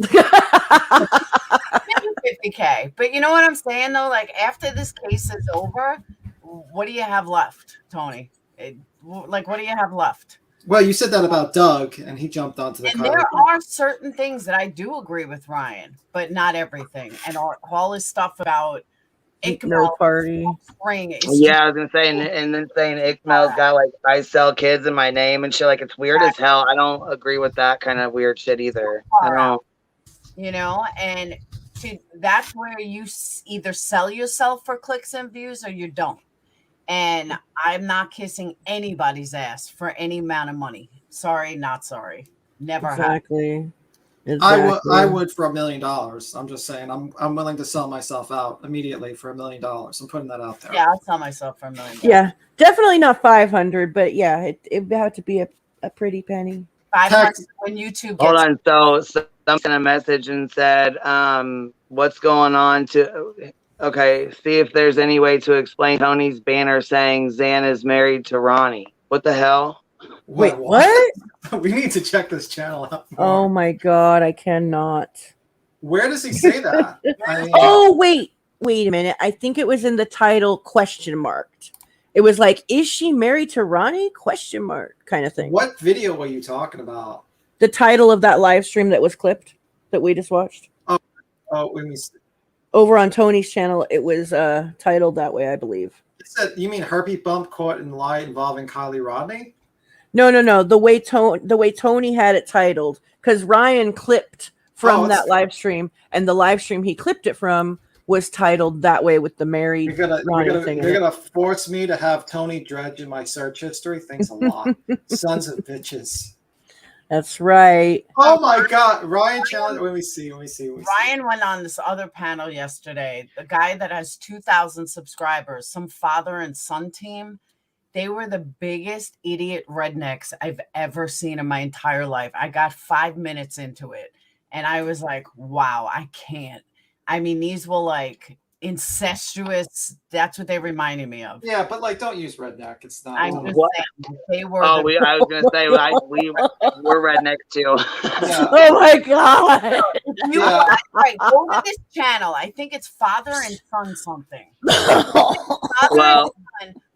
50K. But you know what I'm saying though? Like after this case is over, what do you have left, Tony? What do you have left? Well, you said that about Doug, and he jumped onto the And there are certain things that I do agree with Ryan, but not everything. And all his stuff about No party. Yeah, I was gonna say, and then saying Ikmel's got like I sell kids in my name and shit. Like it's weird as hell. I don't agree with that kind of weird shit either. I don't. And that's where you either sell yourself for clicks and views or you don't. And I'm not kissing anybody's ass for any amount of money. Sorry, not sorry. Never Exactly. I would for $1 million. I'm just saying I'm willing to sell myself out immediately for $1 million. I'm putting that out there. Yeah, I'll sell myself for $1 million. Yeah, definitely not 500, but yeah, it had to be a pretty penny. 500 when YouTube. Hold on. So someone sent a message and said, "What's going on?" Okay, see if there's any way to explain Tony's banner saying Zan is married to Ronnie. What the hell? Wait, what? We need to check this channel out more. Oh my god, I cannot. Where does he say that? Oh wait a minute. I think it was in the title question marked. It was like, "Is she married to Ronnie?" question mark kind of thing. What video were you talking about? The title of that live stream that was clipped that we just watched. Oh, let me see. Over on Tony's channel, it was titled that way, I believe. It said, you mean herpes bump caught in lie involving Kylie Rodney? No. The way Tony had it titled, because Ryan clipped from that live stream, and the live stream he clipped it from was titled that way with the married Ronnie thing. You're gonna force me to have Tony Dredge in my search history. Thanks a lot. Sons of bitches. That's right. Oh my god, Ryan challenge. Let me see. Ryan went on this other panel yesterday. The guy that has 2,000 subscribers, some father and son team. They were the biggest idiot rednecks I've ever seen in my entire life. I got 5 minutes into it and I was like, wow, I can't. I mean, these were like incestuous. That's what they reminded me of. Yeah, but like, don't use redneck. It's not. I'm just saying, they were. I was gonna say we're rednecks too. Yeah. Oh my god! Right, go to this channel. I think it's father and son something.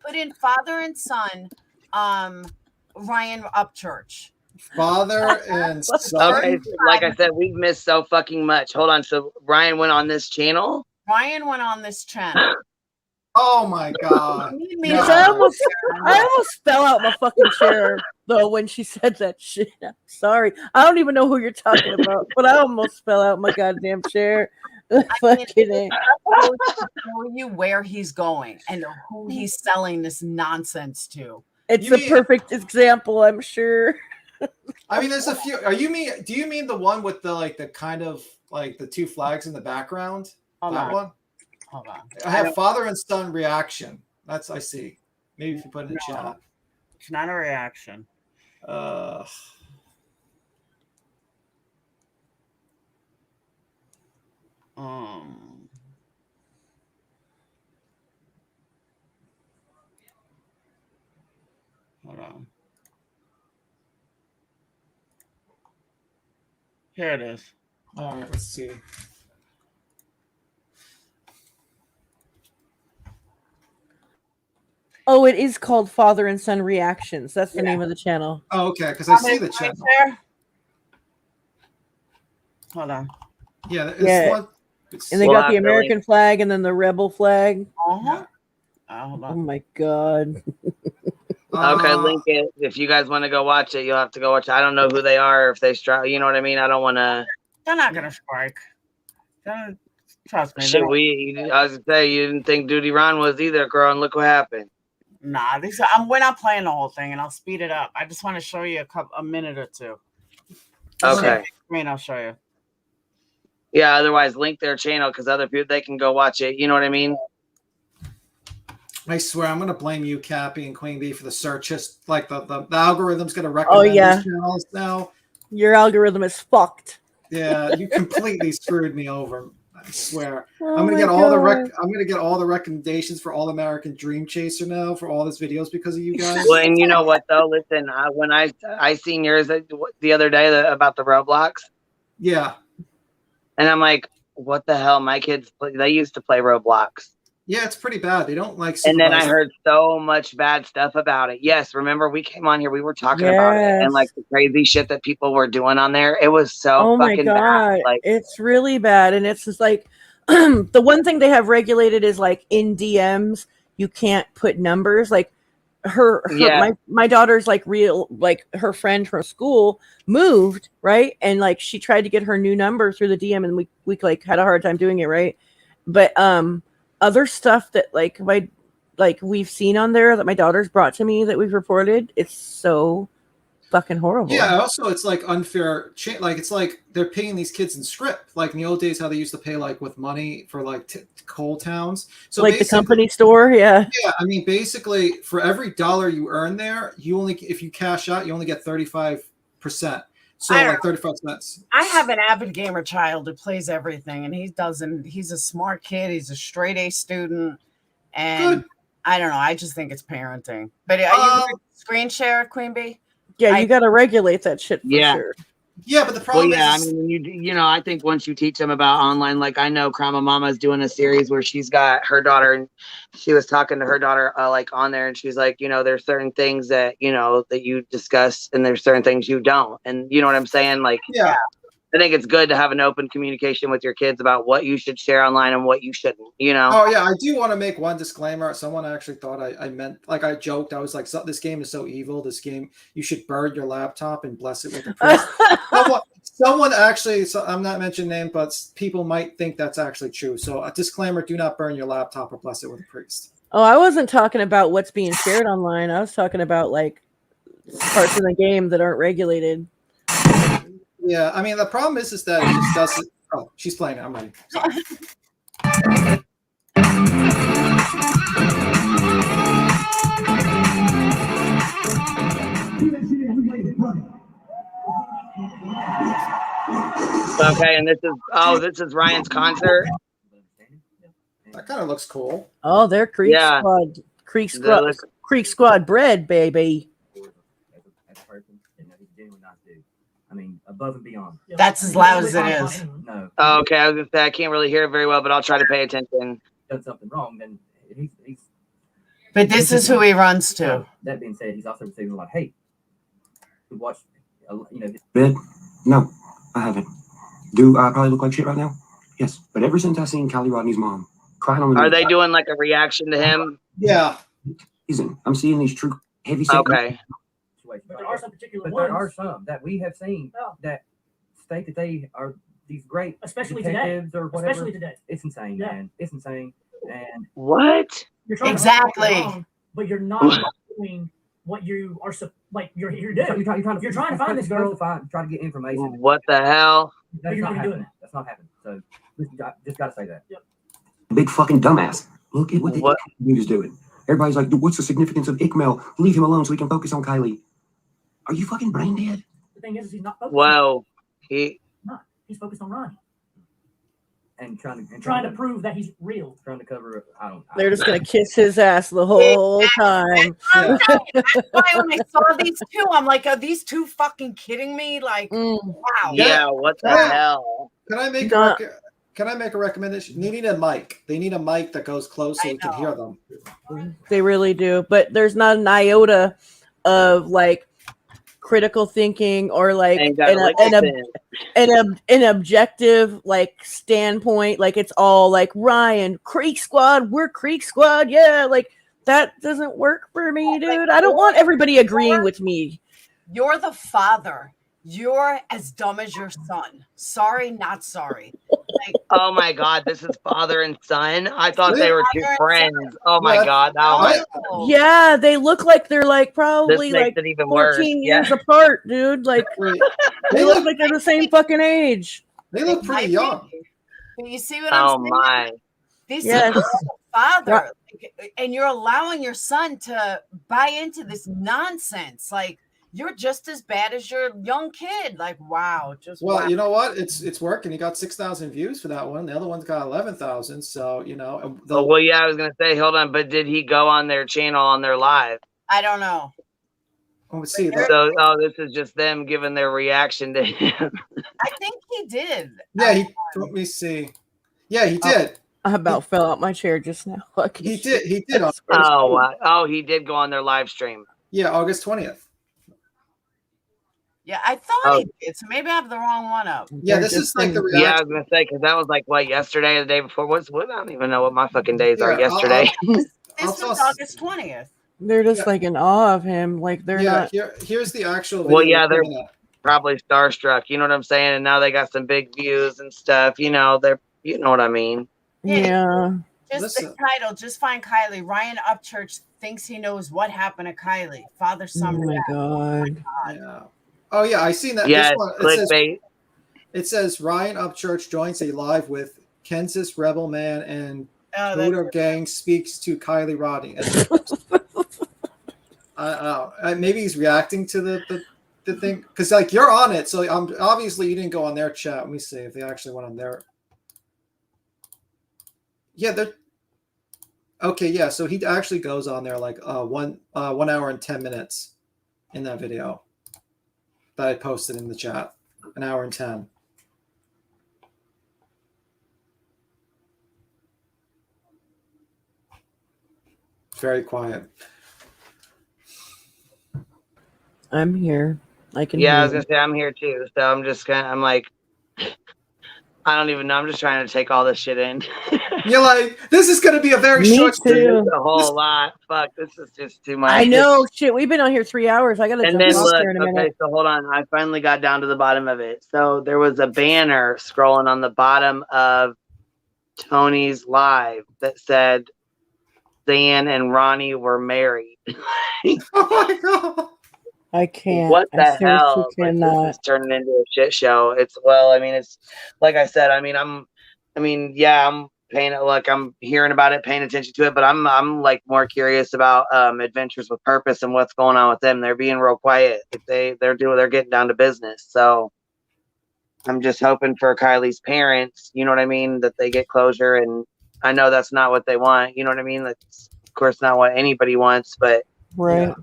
Put in father and son. Ryan Upchurch. Father and son. Okay, like I said, we've missed so fucking much. Hold on. So Ryan went on this channel? Ryan went on this channel. Oh my god. No. I almost fell out my fucking chair though when she said that shit. I'm sorry. I don't even know who you're talking about, but I almost fell out my goddamn chair. Fucking show you where he's going and who he's selling this nonsense to. It's a perfect example, I'm sure. I mean, there's a few. Do you mean the one with the kind of like the two flags in the background? Hold that on. one? Hold on. I have father and son reaction. That's I see. Maybe if you put it in the chat. It's not a reaction. Hold on. Here it is. All right, let's see. Oh, it is called Father and Son Reactions. That's the name of the channel. Oh, okay, because I see the channel. Hold on. Yeah, it's Yeah. one. And they got the American flag and then the rebel flag. Hold Oh on. my god. Okay, link it. If you guys want to go watch it, you'll have to go watch it. I don't know who they are, if they strike. You know what I mean? I don't want to. They're not gonna strike. Trust me. Shit, I was gonna say you didn't think Duty Ron was either, girl, and look what happened. Nah, we're not playing the whole thing, and I'll speed it up. I just want to show you a minute or two. Okay. I'll show you. Yeah. Otherwise, link their channel because other people they can go watch it. You know what I mean? I swear, I'm gonna blame you, Cappy and Queen Bee, for the search. Just like the algorithm's gonna recommend these channels now. Your algorithm is fucked. Yeah, you completely screwed me over. I swear. Oh I'm gonna my get all God. I'm gonna get all the recommendations for All American Dream Chaser now for all his videos because of you guys. Well, and you know what though? Listen, when I seen yours the other day about the Roblox. Yeah. And I'm like, what the hell? My kids they used to play Roblox. Yeah, it's pretty bad. They don't like. And then I heard so much bad stuff about it. Yes, remember we came on here, we were talking about it, and like the crazy shit that people were doing on there. It was so fucking bad. Like it's really bad, and it's just like the one thing they have regulated is like in DMs you can't put numbers. Like my daughter's like her friend from school moved, right, and like she tried to get her new number through the DM, and we like had a hard time doing it, right, but other stuff that we've seen on there that my daughter's brought to me that we've reported, it's so fucking horrible. Yeah, also it's like unfair. Like it's like they're paying these kids in script, like in the old days how they used to pay like with money for like coal towns. So like the company store, yeah. Yeah, I mean basically for every dollar you earn there, if you cash out, you only get 35%. So like 35 cents. I have an avid gamer child who plays everything, and he's a smart kid. He's a straight A student, and I don't know. I just think it's parenting. But are you going to screen share, Queen Bee? Yeah, you got to regulate that shit for sure. Yeah, but the problem is, I mean, you know, I think once you teach them about online, like I know Krama Mama is doing a series where she's got her daughter, and she was talking to her daughter like on there, and she's like, you know, there's certain things that you know that you discuss, and there's certain things you don't, and you know what I'm saying? Like, yeah. I think it's good to have an open communication with your kids about what you should share online and what you shouldn't, you know? Oh, yeah. I do want to make one disclaimer. Someone actually thought I meant, like I joked. I was like, this game is so evil. This game, you should burn your laptop and bless it with a priest. someone actually, so I'm not mentioning name, but people might think that's actually true. So a disclaimer, do not burn your laptop or bless it with a priest. Oh, I wasn't talking about what's being shared online. I was talking about like parts of the game that aren't regulated. Yeah, I mean, the problem is that it just doesn't. Oh, she's playing it. I'm ready. Sorry. Okay, and this is Ryan's concert. That kind of looks cool. Oh, they're Creek Squad bread, baby. I mean, above and beyond. That's as loud as it is. No. Oh, okay, I was gonna say I can't really hear it very well, but I'll try to pay attention. Done something wrong, then he's. But this is who he runs to. That being said, he's also receiving a lot of hate. We watched, Red? No, I haven't. Do I probably look like shit right now? Yes. But ever since I seen Kylie Rodney's mom crying on the Are they doing like a reaction to him? Yeah. I'm seeing these true heavy. Okay. But there are some particular ones. There are some that we have seen that state that they are these great especially detectives today. Or whatever. Especially today. It's insane, man. It's insane. And what? You're trying exactly. To wrong, but you're not doing what you are like you're here to do. You're trying to find this girl. Try to get information. What the hell? But you're not doing that. That's not happening. So just got to say that. Yep. Big fucking dumbass. Look at what the dude is doing. Everybody's like, what's the significance of Ikmel? Leave him alone so we can focus on Kylie. Are you fucking brain dead? The thing is he's not focused. Well, He's focused on Ronnie. and trying to prove that he's real. Trying to cover. They're just gonna kiss his ass the whole time. That's why when I saw these two, I'm like, are these two fucking kidding me? Like, wow. Yeah, what the hell? Can I make can I make a recommendation? They need a mic. They need a mic that goes close so we can hear them. They really do, but there's not an iota of like critical thinking or like an objective like standpoint. Like it's all like Ryan, Creek Squad, we're Creek Squad, yeah. Like that doesn't work for me, dude. I don't want everybody agreeing with me. You're the father. You're as dumb as your son. Sorry, not sorry. Like, oh my God, this is father and son. I thought they were two friends. Oh my God, yeah, they look like they're like probably this makes like it even 14 worse. years apart, dude. Like they look like they're the same fucking age. They look pretty young. But you see what I'm saying? My. This Yes. is the father, and you're allowing your son to buy into this nonsense. Like, you're just as bad as your young kid. Like, wow. Well, wow. you know what? It's working. He got 6,000 views for that one. The other one's got 11,000. So, you know. Well, yeah, I was going to say, hold on. But did he go on their channel on their live? I don't know. Let's see. So, this is just them giving their reaction to him. I think he did. Yeah, let me see. Yeah, he did. I about fell out my chair just now. He did. He did. He did go on their live stream. Yeah, August 20th. Yeah, I thought he did. So maybe I have the wrong one up. Yeah, this is like the reaction. Yeah, I was gonna say because that was like what yesterday or the day before. What? I don't even know what my fucking days are. Yesterday. This was August 20th. They're just like in awe of him. Like they're not. Here's the actual. Well, yeah, they're probably starstruck. You know what I'm saying? And now they got some big views and stuff. You know, you know what I mean? Yeah. Just the title. Just find Kylie. Ryan Upchurch thinks he knows what happened to Kylie. Father, son. Oh my God. Yeah. Oh yeah, I seen that. Yeah, this one, clickbait. It says Ryan Upchurch joins a live with Kansas Rebel Man and Buddha Gang speaks to Kylie Roddy. Maybe he's reacting to the thing because like you're on it, so obviously you didn't go on their chat. Let me see if they actually went on there. Yeah, they're okay. Yeah, so he actually goes on there like 1 hour and 10 minutes in that video that I posted in the chat. 1 hour and 10. Very quiet. I'm here. I can. Yeah, hear I was gonna say I'm here too. So I'm like, I don't even know. I'm just trying to take all this shit in. You're like, this is gonna be a very short too. A whole lot. Fuck, this is just too much. I know. Shit, we've been on here 3 hours. I gotta And jump then off look, there in a minute. okay, so hold on. I finally got down to the bottom of it. So there was a banner scrolling on the bottom of Tony's live that said Dan and Ronnie were married. Oh my God. I can't. What the hell? I cannot. Like, this is turning into a shit show. It's it's like I said. I'm paying it. Like I'm hearing about it, paying attention to it, but I'm like more curious about Adventures with Purpose and what's going on with them. They're being real quiet. They're getting down to business. So I'm just hoping for Kylie's parents. You know what I mean? That they get closure, and I know that's not what they want. You know what I mean? That's of course not what anybody wants, but right.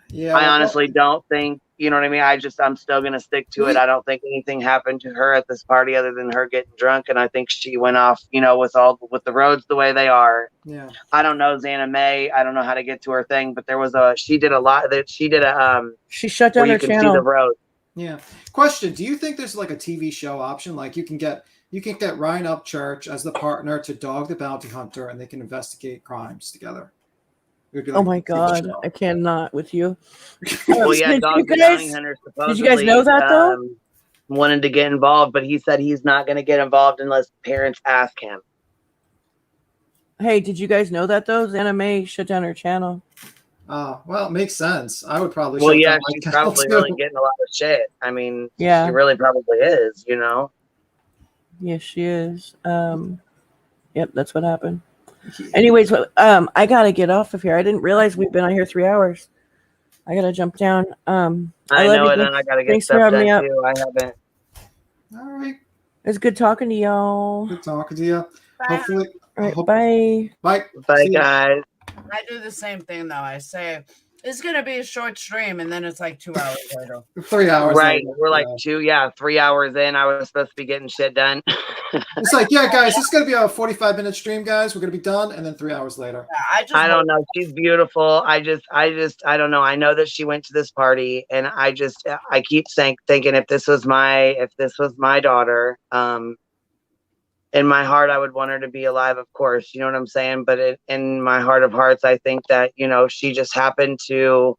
Yeah, I honestly don't think, you know what I mean? I'm still going to stick to it. I don't think anything happened to her at this party other than her getting drunk. And I think she went off, with the roads the way they are. Yeah. I don't know Xana May. I don't know how to get to her thing, but she shut down her channel. See the road. Yeah. Question: do you think there's like a TV show option? Like you can get Ryan Upchurch as the partner to Dog the Bounty Hunter and they can investigate crimes together. Oh my God, I cannot with you. Well, yeah, Dog the Bounty Hunter supposedly. Did you guys know that though? Wanted to get involved, but he said he's not going to get involved unless parents ask him. Hey, did you guys know that though? Xana May shut down her channel. Well, it makes sense. I would probably. Well, yeah, she's probably really getting a lot of shit. I mean, yeah, she really probably is. Yes, she is. Yep, that's what happened. Anyways, I gotta get off of here. I didn't realize we've been on here 3 hours. I gotta jump down. I know it, and I gotta get stuff done too. I haven't. All right. It's good talking to y'all. Good talking to you. Bye. Hopefully, All right, bye. Bye. Bye, See ya. guys. I do the same thing though. I say it's gonna be a short stream, and then it's like 2 hours later. 3 hours. Right. later. We're like Yeah. 3 hours in. I was supposed to be getting shit done. It's like, yeah, guys, this is gonna be a 45-minute stream, guys. We're gonna be done, and then 3 hours later. I don't know. She's beautiful. I don't know. I know that she went to this party, and I keep thinking if this was my daughter, in my heart, I would want her to be alive, of course. You know what I'm saying? But in my heart of hearts, I think that, she just happened to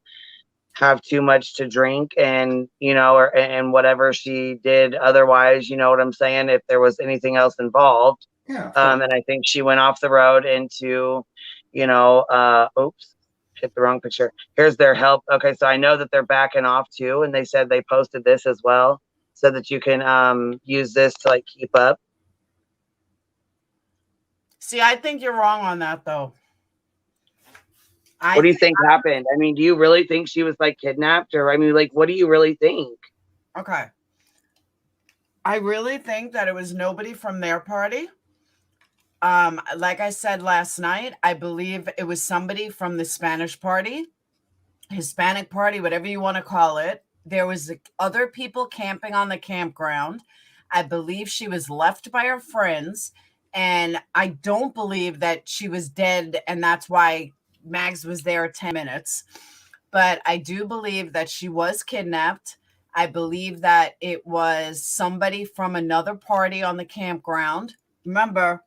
have too much to drink and, and whatever she did otherwise, you know what I'm saying? If there was anything else involved. Yeah. And I think she went off the road into, oops, hit the wrong picture. Here's their help. Okay. So I know that they're backing off too. And they said they posted this as well so that you can use this to like keep up. See, I think you're wrong on that though. What do you think happened? I mean, do you really think she was like kidnapped, or I mean, like, what do you really think? Okay. I really think that it was nobody from their party. Like I said last night, I believe it was somebody from the Spanish party, Hispanic party, whatever you want to call it. There was other people camping on the campground. I believe she was left by her friends, and I don't believe that she was dead, and that's why Mags was there 10 minutes. But I do believe that she was kidnapped. I believe that it was somebody from another party on the campground. Remember,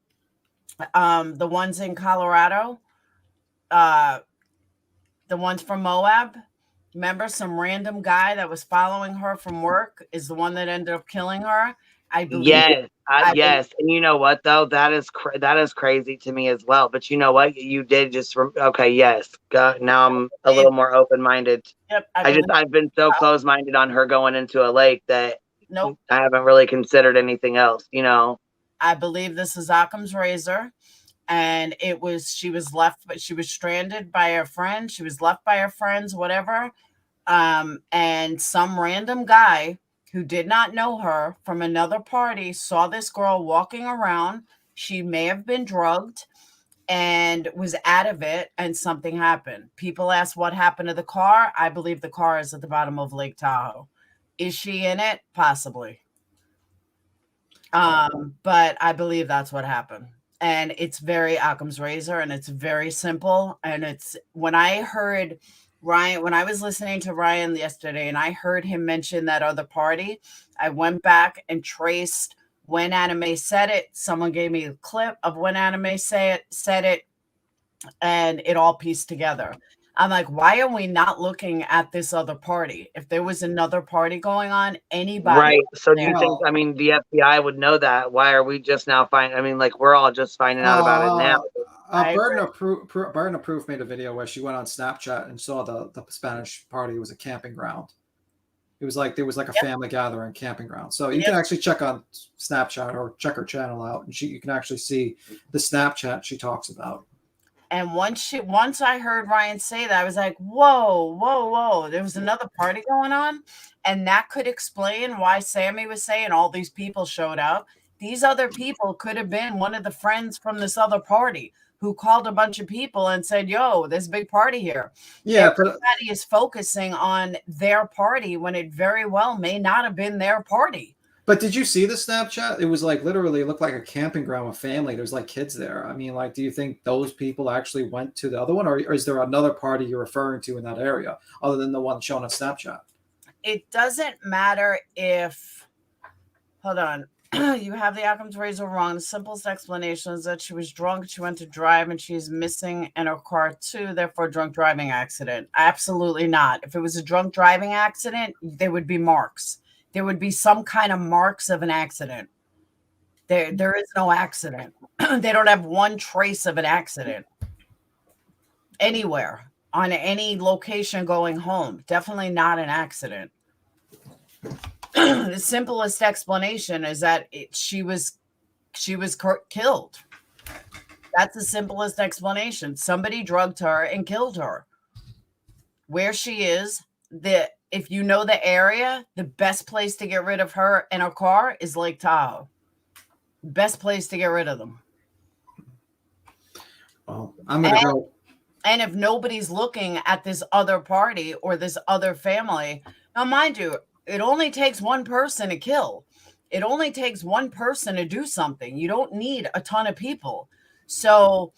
the ones in Colorado, the ones from Moab. Remember, some random guy that was following her from work is the one that ended up killing her. I believe. Yes, yes. And you know what though? That is crazy to me as well. But you know what? You did just okay. Yes. Now I'm a little more open minded. Yep. I've been so close minded on her going into a lake that nope. I haven't really considered anything else. I believe this is Occam's razor. And she was left, but she was stranded by her friend. She was left by her friends, whatever. And some random guy who did not know her from another party saw this girl walking around. She may have been drugged and was out of it, and something happened. People ask what happened to the car. I believe the car is at the bottom of Lake Tahoe. Is she in it? Possibly. But I believe that's what happened. And it's very Occam's razor, and it's very simple. And it's when I heard Ryan, when I was listening to Ryan yesterday and I heard him mention that other party, I went back and traced when Anime said it. Someone gave me a clip of when Anime said it, and it all pieced together. I'm like, why are we not looking at this other party? If there was another party going on, anybody. Right. So do you think, I mean, the FBI would know that? Why are we just now finding, I mean, like, we're all just finding out about it now. Burden of Proof made a video where she went on Snapchat and saw the Spanish party was a camping ground. It was like, there was like a family gathering camping ground. So you can actually check on Snapchat or check her channel out, and you can actually see the Snapchat she talks about. And once I heard Ryan say that, I was like, whoa. There was another party going on. And that could explain why Sammy was saying all these people showed up. These other people could have been one of the friends from this other party who called a bunch of people and said, yo, there's a big party here. Yeah. Everybody is focusing on their party when it very well may not have been their party. But did you see the Snapchat? It was like literally, it looked like a camping ground with family. There's like kids there. I mean, like, do you think those people actually went to the other one, or is there another party you're referring to in that area other than the one shown on Snapchat? It doesn't matter if, hold on, you have the Occam's razor wrong. The simplest explanation is that she was drunk, she went to drive, and she's missing in her car too, therefore drunk driving accident. Absolutely not. If it was a drunk driving accident, there would be marks. There would be some kind of marks of an accident. There is no accident. They don't have one trace of an accident anywhere on any location going home. Definitely not an accident. The simplest explanation is that she was killed. That's the simplest explanation. Somebody drugged her and killed her. Where she is, if you know the area, the best place to get rid of her and her car is Lake Tahoe. Best place to get rid of them. Well, I'm gonna go. And if nobody's looking at this other party or this other family, now mind you, it only takes one person to kill. It only takes one person to do something. You don't need a ton of people. So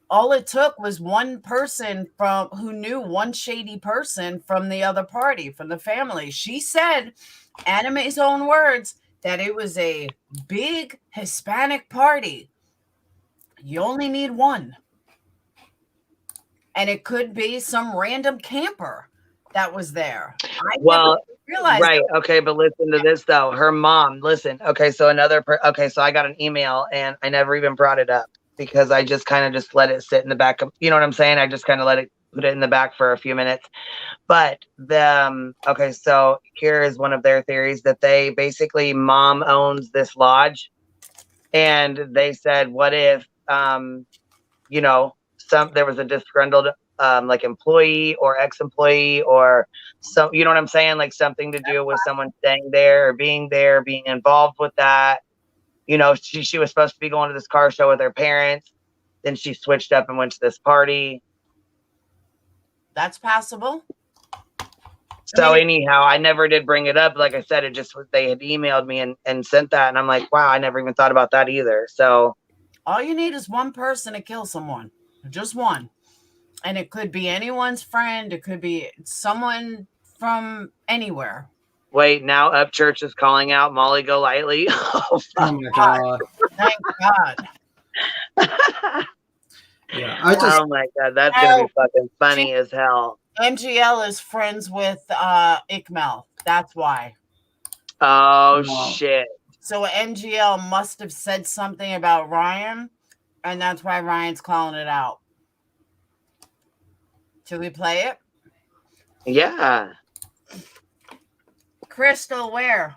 all it took was one person from who knew one shady person from the other party, from the family. She said, Anime's own words, that it was a big Hispanic party. You only need one. And it could be some random camper that was there. Well, realized right. Okay. But listen to this though. Her mom, listen. Okay. So okay. So I got an email and I never even brought it up because I just kind of just let it sit in the back of, you know what I'm saying? I just kind of put it in the back for a few minutes. But okay. So here is one of their theories that they basically mom owns this lodge. And they said, what if, you know, there was a disgruntled like employee or ex-employee or some, you know what I'm saying? Like something to do with someone staying there or being involved with that. You know, she was supposed to be going to this car show with her parents. Then she switched up and went to this party. That's possible. So anyhow, I never did bring it up. Like I said, it just, they had emailed me and sent that. And I'm like, wow, I never even thought about that either. So all you need is one person to kill someone. Just one. And it could be anyone's friend. It could be someone from anywhere. Wait, now Upchurch is calling out Molly Golightly. Oh my God. Thank God. Yeah, oh my God, that's gonna be fucking funny as hell. MGL is friends with Ikmel. That's why. Oh shit. So MGL must have said something about Ryan, and that's why Ryan's calling it out. Should we play it? Yeah. Crystal, where?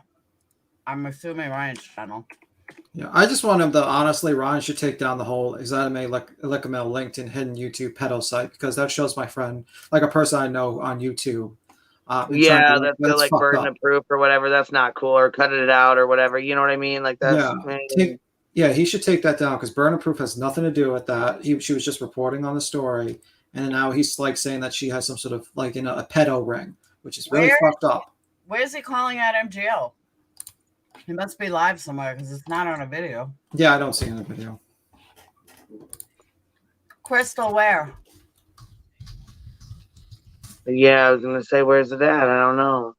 I'm assuming Ryan's channel. Yeah, I just want him to honestly, Ryan should take down the whole Exanime Lecamel linked in hidden YouTube pedo site because that shows my friend, like a person I know on YouTube. Yeah, that's the like burden of proof or whatever. That's not cool, or cut it out or whatever. You know what I mean? Like that's he should take that down because burden of proof has nothing to do with that. She was just reporting on the story, and now he's like saying that she has some sort of like in a pedo ring, which is really fucked up. Where is he calling out MGL? He must be live somewhere because it's not on a video. Yeah, I don't see it in the video. Crystal, where? Yeah, I was gonna say, where's it at? I don't know.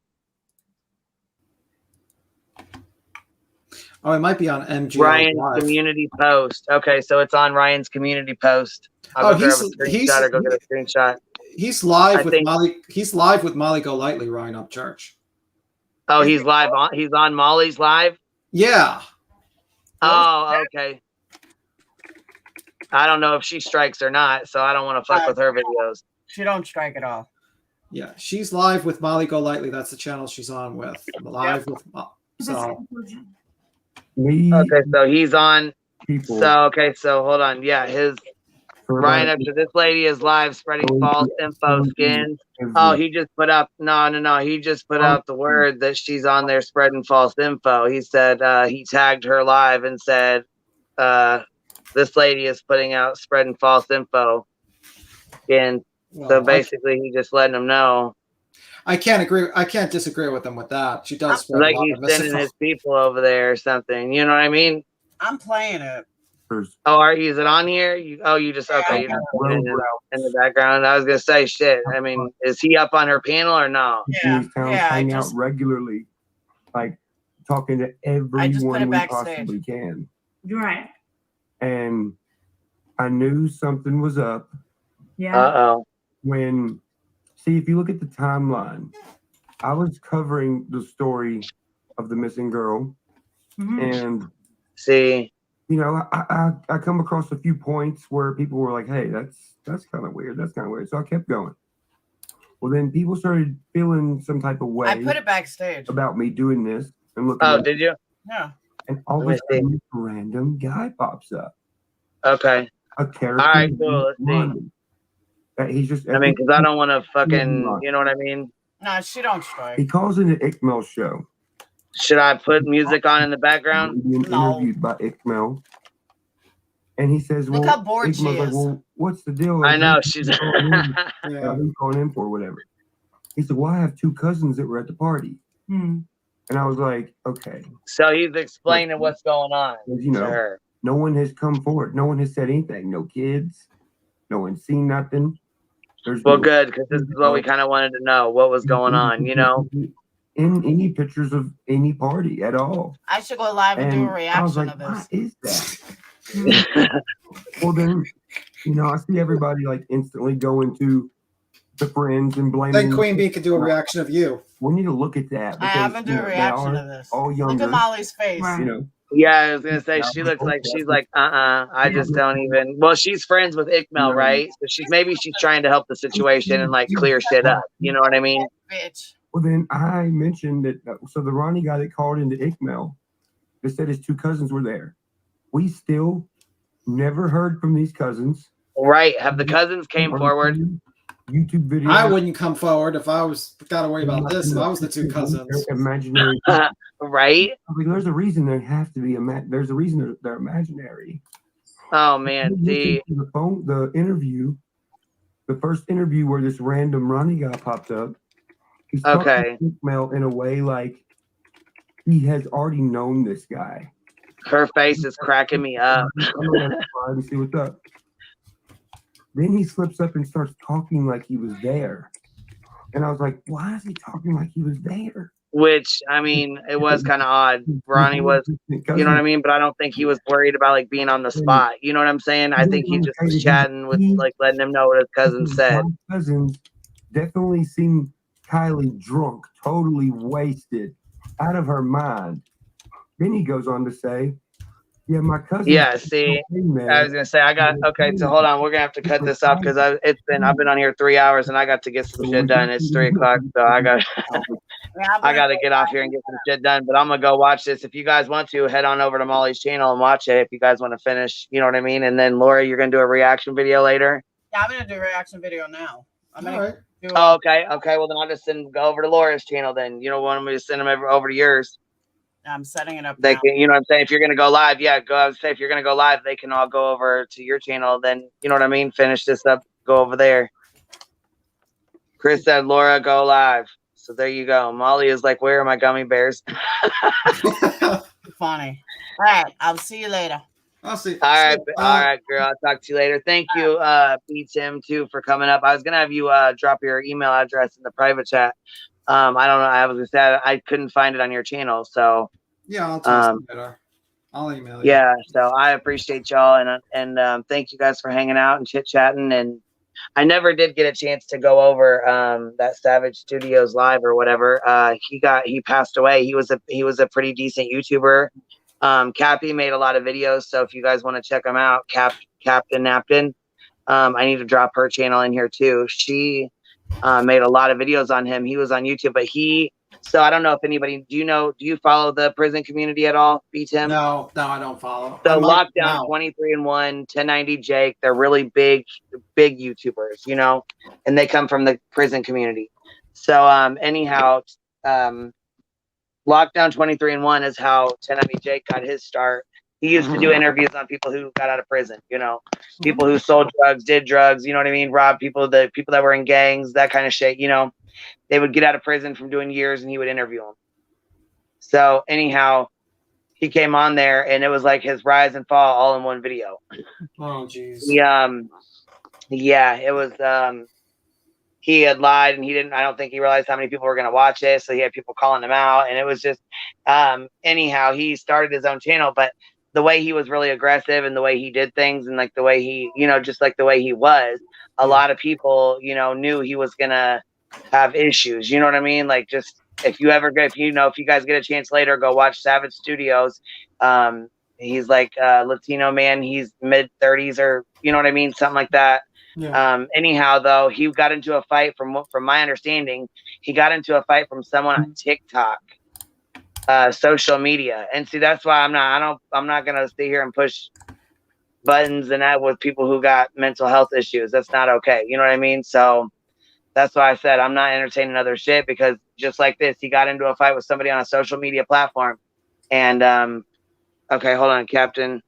Oh, it might be on MG. Ryan's community post. Okay, so it's on Ryan's community post. I'll go grab a screenshot or go get a screenshot. He's live with Molly. He's live with Molly Golightly, Ryan Upchurch. Oh, he's live on. He's on Molly's live. Yeah. Oh, okay. I don't know if she strikes or not, so I don't want to fuck with her videos. She don't strike at all. Yeah, she's live with Molly Golightly. That's the channel she's on with. Live with. So. Okay, so he's on. So okay, so hold on. Yeah, his Ryan Upchurch. This lady is live spreading false info skins. Oh, he just put up no. He just put out the word that she's on there spreading false info. He said he tagged her live and said this lady is putting out spreading false info. And so basically he just letting them know. I can't agree. I can't disagree with him with that. She does spread like he's sending his people over there or something. You know what I mean? I'm playing it. Oh, is it on here? You just okay. You just put it in the background. I was gonna say shit. I mean, is he up on her panel or no? Yeah, hang out regularly, like talking to everyone we possibly can. You're right. And I knew something was up. Yeah. See, if you look at the timeline, I was covering the story of the missing girl, and see. You know, I come across a few points where people were like, "Hey, that's kind of weird. That's kind of weird." So I kept going. Well, then people started feeling some type of way. I put it backstage about me doing this and looking. Oh, did you? Yeah. And all of a sudden, a random guy pops up. Okay. A character. All right, cool. Let's see. He's just. I mean, because I don't want to fucking. You know what I mean? No, she don't strike. He calls it an Ikmel show. Should I put music on in the background? Being interviewed by Ikmel. And he says, Look well, how bored she Ikmel's like, is. well, what's the deal? I know, she's- who's calling in for whatever. He said, well, I have 2 cousins that were at the party. And I was like, okay. So he's explaining what's going on You to know, her. no one has come forward. No one has said anything. No kids. No one's seen nothing. There's Well, no, good, because this is what we kind of wanted to know, what was going on, you know? in any pictures of any party at all. I should go live and do a I was reaction like, of this. what is that? Well, then, you know, I see everybody like instantly going to the friends and blaming. Then Queen Bee could do a reaction of you. We need to look at that. I haven't do a reaction of this. All Look younger, at Molly's face. you know. Yeah, I was gonna say she looks like she's like, I just don't even. Well, she's friends with Ikmel, right? So she's trying to help the situation and like clear shit up. You know what I mean? Bitch. Well, then I mentioned that. So the Ronnie guy that called into Ikmel, they said his 2 cousins were there. We still never heard from these cousins. Right? Have the cousins came forward? YouTube video. I wouldn't come forward if I was got to worry about this. If I was the 2 cousins, imaginary, right? I mean, there's a reason they have to be there's a reason they're imaginary. Oh man, the interview, the first interview where this random Ronnie guy popped up. He's talking to Ikmel in a way like he has already known this guy. Her face is cracking me up. I'm gonna try and see what's up. Then he slips up and starts talking like he was there. And I was like, why is he talking like he was there? Which, I mean, it was kind of odd. Ronnie was, you know what I mean? But I don't think he was worried about like being on the spot. You know what I'm saying? I think he just was chatting with like letting him know what his cousin said. My cousins definitely seen Kylie drunk, totally wasted, out of her mind. Then he goes on to say, yeah, my cousin. Yeah, see, I was gonna say okay, so hold on, we're gonna have to cut this off because I've been on here 3 hours and I got to get some shit done. It's 3 o'clock, so I got to get off here and get some shit done. But I'm gonna go watch this. If you guys want to, head on over to Molly's channel and watch it. If you guys want to finish, you know what I mean. And then Laura, you're gonna do a reaction video later. Yeah, I'm gonna do a reaction video now. I'm gonna do okay. Well, then I'll just go over to Laura's channel. Then you don't want me to send them over to yours. I'm setting it up. They can, you know what I'm saying? If you're going to go live, yeah, I would say if you're going to go live, they can all go over to your channel. Then, you know what I mean? Finish this up, go over there. Chris said, Laura, go live. So there you go. Molly is like, where are my gummy bears? Funny. All right. I'll see you later. I'll see. All right, girl. I'll talk to you later. Thank you, B-Tim, too, for coming up. I was going to have you drop your email address in the private chat. I don't know. I was gonna say I couldn't find it on your channel, so yeah, I'll email you. Yeah, so I appreciate y'all and thank you guys for hanging out and chit chatting. And I never did get a chance to go over that Savage Studios live or whatever. He passed away. He was a pretty decent YouTuber. Cappy made a lot of videos, so if you guys want to check him out, Captain Napkin. I need to drop her channel in here too. She made a lot of videos on him. He was on YouTube, but so I don't know if anybody, do you follow the prison community at all, B-Tim? No, I don't follow. So Lockdown, 23-1, 1090 Jake, they're really big YouTubers, you know, and they come from the prison community. So anyhow, Lockdown 23-1 is how 1090 Jake got his start. He used to do interviews on people who got out of prison, you know, people who sold drugs, did drugs, you know what I mean? Robbed people, the people that were in gangs, that kind of shit, you know, they would get out of prison from doing years and he would interview them. So anyhow, he came on there and it was like his rise and fall all in one video. Oh, geez. Yeah, it was, he had lied and I don't think he realized how many people were going to watch it. So he had people calling him out and it was just, anyhow, he started his own channel, but the way he was really aggressive and the way he did things and like the way he, you know, just like the way he was, a lot of people, you know, knew he was going to have issues. You know what I mean? Like just, if you guys get a chance later, go watch Savage Studios. He's like a Latino man. He's mid-30s or, you know what I mean? Something like that. Yeah. Anyhow, though, he got into a fight from my understanding, he got into a fight from someone on TikTok. Social media, and see that's why I'm not gonna stay here and push buttons and that with people who got mental health issues. That's not okay, you know what I mean? So That's why I said I'm not entertaining other shit, because just like this, he got into a fight with somebody on a social media platform. And okay, hold on, Captain.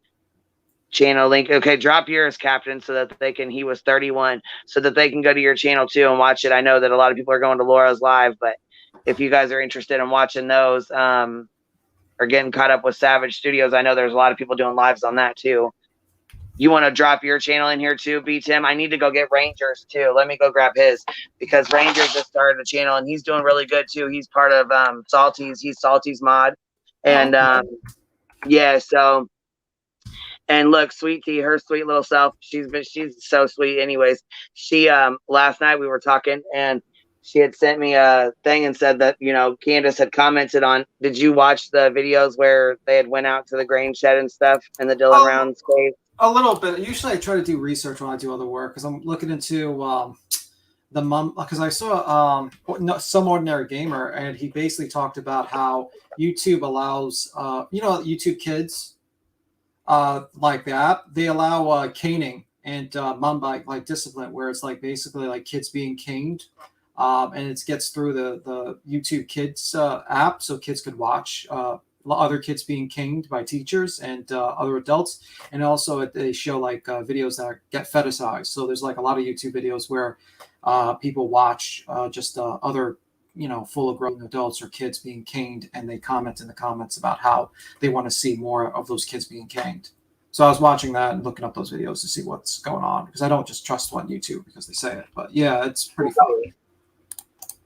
Channel link. Okay, drop yours, Captain, so that they can, he was 31, so that they can go to your channel too and watch it. I know that a lot of people are going to Laura's live, but if you guys are interested in watching those, or getting caught up with Savage Studios, I know there's a lot of people doing lives on that too. You want to drop your channel in here too, B Tim? I need to go get Rangers too. Let me go grab his, because Ranger just started a channel and he's doing really good too. He's part of Salty's. He's Salty's mod, and yeah. So, and look, Sweet Tea, her sweet little self. She's so sweet. Anyways, she last night we were talking, and she had sent me a thing and said that, Candace had commented on. Did you watch the videos where they had went out to the grain shed and stuff in the Dylan Rounds cave? A little bit. Usually I try to do research when I do other work, because I'm looking into the mum, because I saw Some Ordinary Gamer, and he basically talked about how YouTube allows YouTube Kids, like the app, they allow caning and mum like discipline, where it's like basically like kids being caned, and it gets through the YouTube Kids app, so kids could watch other kids being caned by teachers and other adults. And also they show like videos that get fetishized. So there's like a lot of YouTube videos where people watch just other, full of grown adults or kids being caned, and they comment in the comments about how they want to see more of those kids being caned. So I was watching that and looking up those videos to see what's going on, because I don't just trust one YouTube because they say it. But yeah, it's pretty funny.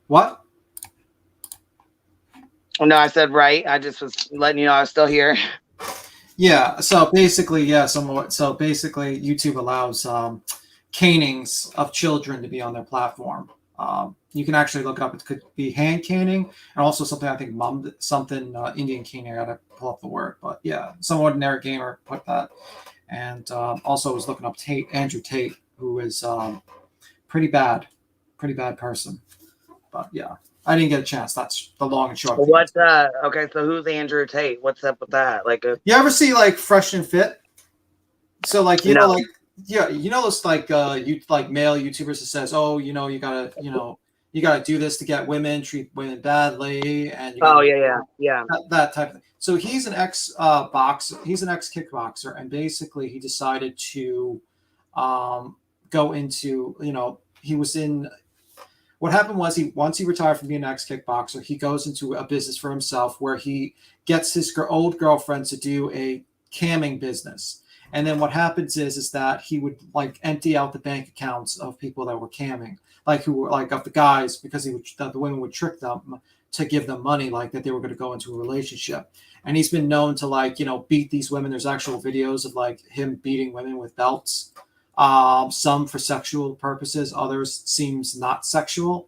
What? No, I said right. I just was letting you know I was still here. Yeah. So basically, So basically, YouTube allows canings of children to be on their platform. You can actually look it up. It could be hand caning, and also something I think Indian caning. I gotta pull up the word, but yeah, Some Ordinary Gamer put that, and also was looking up Andrew Tate, who is pretty bad person. But yeah, I didn't get a chance. That's the long and short. What? Okay, so who's Andrew Tate? What's up with that? Like, you ever see like Fresh and Fit? So like you know, like those like male YouTubers that says, oh, you gotta do this to get women, treat women badly, and yeah, that type of thing. So he's an ex boxer. He's an ex kickboxer, and basically he decided to go into he was in. What happened was once he retired from being an ex-kickboxer, he goes into a business for himself where he gets his old girlfriend to do a camming business. And then what happens is that he would like empty out the bank accounts of people that were camming, like who were like of the guys, because the women would trick them to give them money, like that they were going to go into a relationship. And he's been known to beat these women. There's actual videos of like him beating women with belts. Some for sexual purposes, others seems not sexual.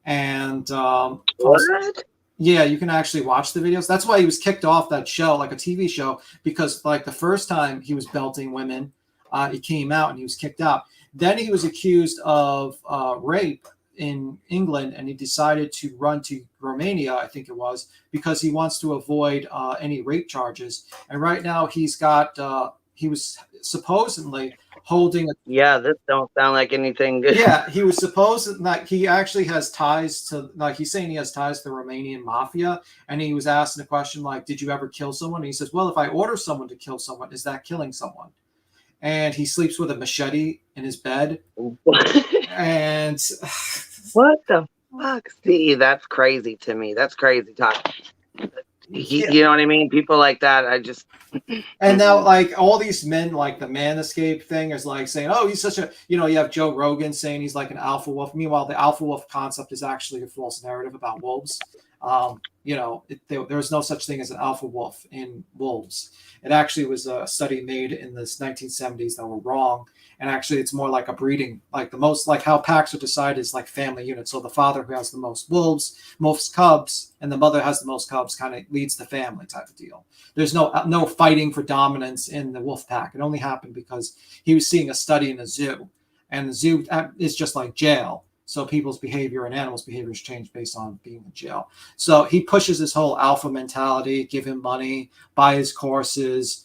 And what? Yeah, you can actually watch the videos. That's why he was kicked off that show, like a TV show, because like the first time he was belting women, he came out and he was kicked out. Then he was accused of rape in England, and he decided to run to Romania, I think it was, because he wants to avoid any rape charges. And right now he was supposedly holding this don't sound like anything good. Yeah, he was supposed that he actually has ties to, like, he's saying he has ties to the Romanian mafia, and he was asked a question like, did you ever kill someone? And he says, well, if I order someone to kill someone, is that killing someone? And he sleeps with a machete in his bed. And what the fuck? See, that's crazy to me. That's crazy talk. You know what I mean? People like that, I just. And now, like, all these men, like the man escape thing is like saying, oh, he's such a, you have Joe Rogan saying he's like an alpha wolf. Meanwhile, the alpha wolf concept is actually a false narrative about wolves. There's no such thing as an alpha wolf in wolves. It actually was a study made in the 1970s that were wrong. And actually, it's more like a breeding, like the most, like how packs are decided is like family units. So the father who has the most wolves, most cubs, and the mother has the most cubs kind of leads the family type of deal. There's no fighting for dominance in the wolf pack. It only happened because he was seeing a study in a zoo, and the zoo is just like jail. So people's behavior and animals' behaviors change based on being in jail. So he pushes this whole alpha mentality, give him money, buy his courses,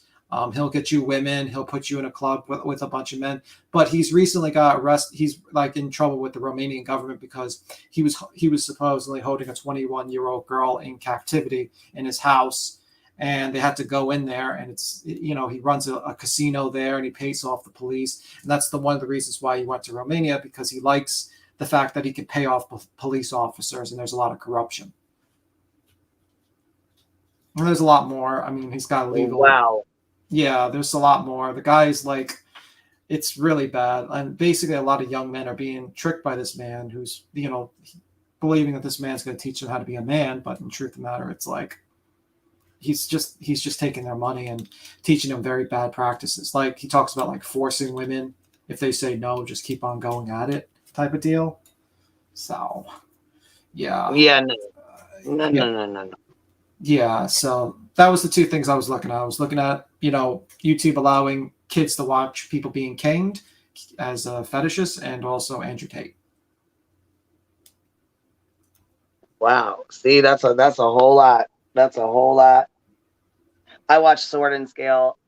He'll get you women. He'll put you in a club with a bunch of men. But he's recently got arrested. He's like in trouble with the Romanian government because he was supposedly holding a 21-year-old girl in captivity in his house, and they had to go in there. And it's, you know, he runs a casino there, and he pays off the police. And that's one of the reasons why he went to Romania, because he likes the fact that he can pay off police officers, and there's a lot of corruption. And there's a lot more. I mean, he's got illegal. Wow. Yeah, there's a lot more. The guy's like, it's really bad. And basically a lot of young men are being tricked by this man who's, you know, believing that this man's going to teach them how to be a man. But in truth of the matter, it's like, he's just taking their money and teaching them very bad practices. Like he talks about like forcing women. If they say no, just keep on going at it type of deal. So, yeah. Yeah, no. Yeah, so that was the two things I was looking at. I was looking at, you know, YouTube allowing kids to watch people being caned as fetishes, and also Andrew Tate. Wow. See, that's a whole lot. That's a whole lot. I watched Sword and Scale,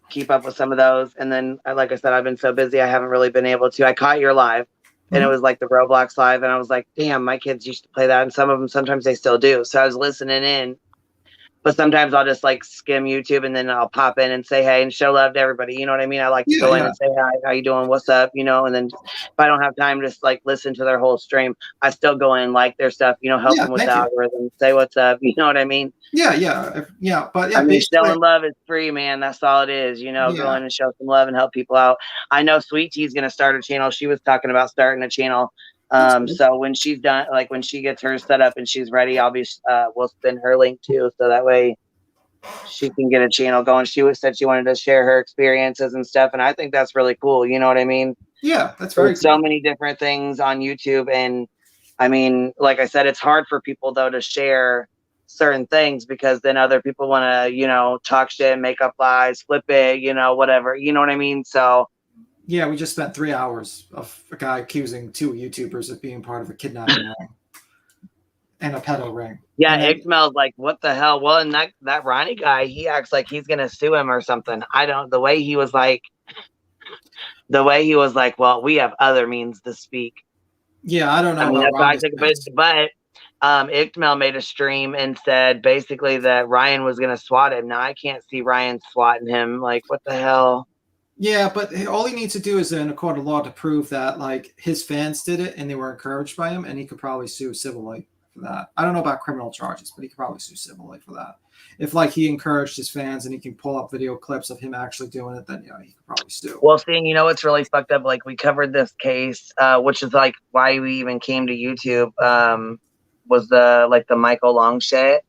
keep up with some of those, and then, like I said, I've been so busy I haven't really been able to. I caught your live, and it was like the Roblox live, and I was like, damn, my kids used to play that, and some of them sometimes they still do. So I was listening in. But sometimes I'll just like skim YouTube, and then I'll pop in and say hey and show love to everybody. You know what I mean? I like to go in and say hi, how you doing, what's up, you know. And then if I don't have time to just like listen to their whole stream, I still go in, like their stuff, you know, help them with the algorithm, say what's up, you know what I mean? Yeah. But yeah, I mean, showing love is free, man. That's all it is, you know. Go in and show some love and help people out. I know Sweet Tea's gonna start a channel. She was talking about starting a channel. So when she's done, like when she gets hers set up and she's ready, I'll be we'll send her link too, so that way she can get a channel going. She said she wanted to share her experiences and stuff, and I think that's really cool. You know what I mean? Yeah, that's very cool. So many different things on YouTube, and I mean, like I said, it's hard for people though to share certain things because then other people want to, you know, talk shit, make up lies, flip it, you know, whatever. You know what I mean? So. Yeah, we just spent 3 hours of a guy accusing 2 YouTubers of being part of a kidnapping ring and a pedo ring. Yeah, Ickmel's like, what the hell? Well, and that Ronnie guy, he acts like he's gonna sue him or something. The way he was like, well, we have other means to speak. Yeah, I don't know. I mean, that's why I think of it. But Ickmel made a stream and said basically that Ryan was gonna swat him. Now I can't see Ryan swatting him. Like, what the hell? Yeah, but all he needs to do is in a court of law to prove that like his fans did it and they were encouraged by him, and he could probably sue civilly for that. I don't know about criminal charges, but he could probably sue civilly for that. If like he encouraged his fans and he can pull up video clips of him actually doing it, then yeah, he could probably sue. Well, seeing, you know, it's really fucked up. Like we covered this case, which is like why we even came to YouTube. Was the Michael Long shit.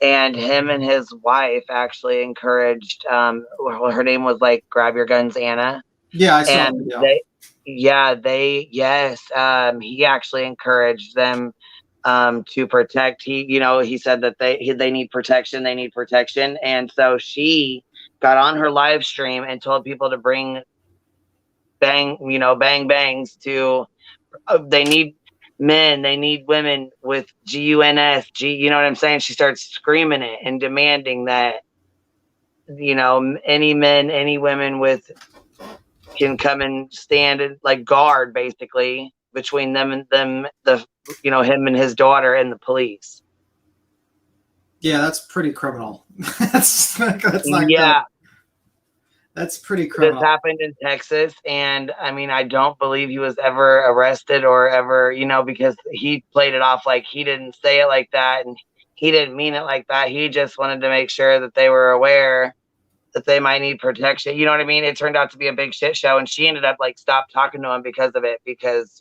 And him and his wife actually encouraged, her name was like Grab Your Guns Anna. Yeah, I saw and he actually encouraged them to protect. He said that they need protection. And so she got on her live stream and told people to bring bangs to, they need men, they need women with guns, you know what I'm saying? She starts screaming it and demanding that, you know, any men, any women can come and stand and like guard basically between them and him and his daughter and the police. Yeah, that's pretty criminal. that's not good. That's pretty criminal. This happened in Texas, and I mean, I don't believe he was ever arrested or ever, because he played it off like he didn't say it like that, and he didn't mean it like that. He just wanted to make sure that they were aware that they might need protection. You know what I mean? It turned out to be a big shit show, and she ended up stopped talking to him because of it, because,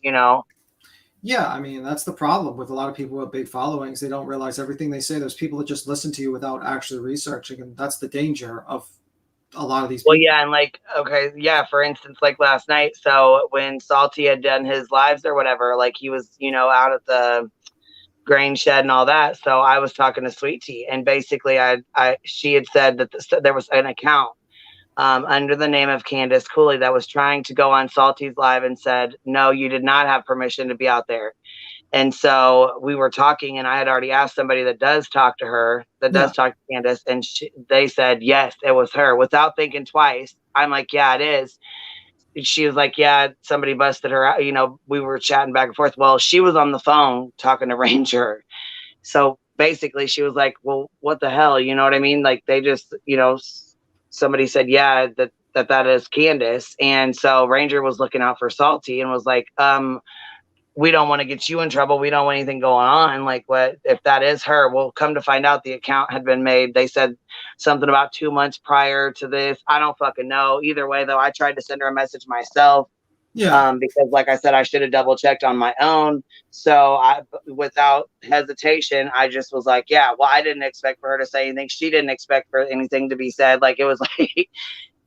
Yeah, I mean, that's the problem with a lot of people with big followings. They don't realize everything they say. There's people that just listen to you without actually researching, and that's the danger of a lot of these people. Well, yeah, and for instance, like last night, so when Salty had done his lives or whatever, he was, out at the grain shed and all that, so I was talking to Sweet Tea, and basically she had said that there was an account under the name of Candace Cooley that was trying to go on Salty's live and said, no, you did not have permission to be out there. And so we were talking, and I had already asked somebody that does talk to her, that does talk to Candace, and they said, yes, it was her. Without thinking twice, I'm like, yeah, it is. And she was like, yeah, somebody busted her out. You know, we were chatting back and forth. Well, she was on the phone talking to Ranger. So basically she was like, well, what the hell? You know what I mean? Like they just, you know, somebody said, yeah, that is Candace. And so Ranger was looking out for Salty and was like, we don't want to get you in trouble. We don't want anything going on. Like, what if that is her? Well, come to find out the account had been made. They said something about 2 months prior to this. I don't fucking know. Either way, though, I tried to send her a message myself. Yeah. Because like I said, I should have double checked on my own. So I, without hesitation, I just was like, yeah, well, I didn't expect for her to say anything. She didn't expect for anything to be said. Like, it was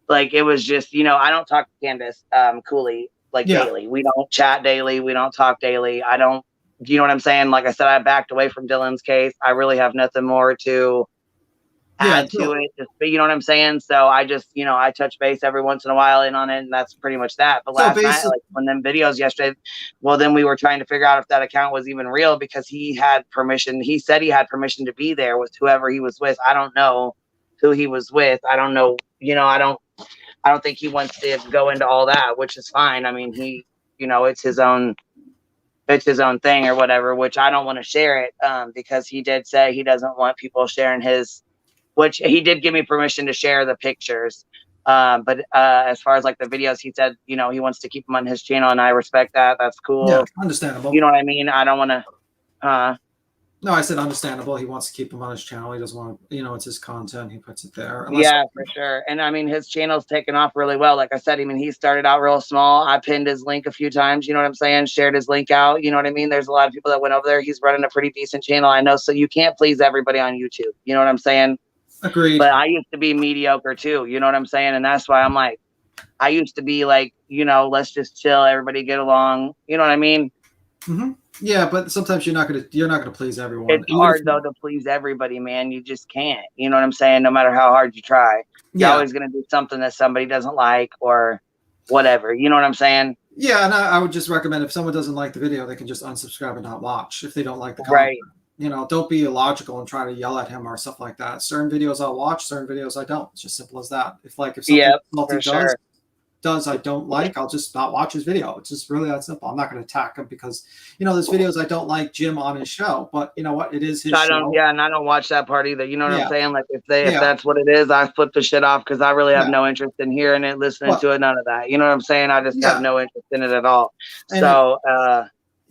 like it was just, you know, I don't talk to Candace Cooley daily. We don't chat daily. We don't talk daily. I don't, you know what I'm saying? Like I said, I backed away from Dylan's case. I really have nothing more to add to it. Just, you know what I'm saying? So I just, you know, I touch base every once in a while in on it, and that's pretty much that. But last night, like when them videos yesterday, well, then we were trying to figure out if that account was even real because he had permission. He said he had permission to be there with whoever he was with. I don't know who he was with. I don't know, you know, I don't think he wants to go into all that, which is fine. I mean, he, you know, it's his own thing or whatever, which I don't want to share it because he did say he doesn't want people sharing his, which he did give me permission to share the pictures. But as far as like the videos, he said, you know, he wants to keep them on his channel, and I respect that. That's cool. Yeah, understandable. You know what I mean? I don't want to, no, I said understandable. He wants to keep him on his channel. He doesn't want to, you know, it's his content. He puts it there. Yeah, for sure. And I mean, his channel's taken off really well. Like I said, I mean, he started out real small. I pinned his link a few times. You know what I'm saying? Shared his link out. You know what I mean? There's a lot of people that went over there. He's running a pretty decent channel. I know. So you can't please everybody on YouTube. You know what I'm saying? Agreed. But I used to be mediocre too. You know what I'm saying? And that's why I'm like, I used to be like, you know, let's just chill. Everybody get along. You know what I mean? Mm-hmm. Yeah, but sometimes you're not gonna please everyone. It's hard though to please everybody, man. You just can't. You know what I'm saying? No matter how hard you try, you're always gonna do something that somebody doesn't like or whatever. You know what I'm saying? Yeah, and I would just recommend if someone doesn't like the video, they can just unsubscribe and not watch if they don't like the content. Right. You know, don't be illogical and try to yell at him or stuff like that. Certain videos I'll watch, certain videos I don't. It's just simple as that. If something Multi does I don't like, I'll just not watch his video. It's just really that simple. I'm not going to attack him because, you know, there's videos I don't like Jim on his show, but you know what? It is his show. Yeah, and I don't watch that part either. You know what I'm saying? Like if that's what it is, I flip the shit off because I really have no interest in hearing it, listening to it, none of that. You know what I'm saying? I just have no interest in it at all. So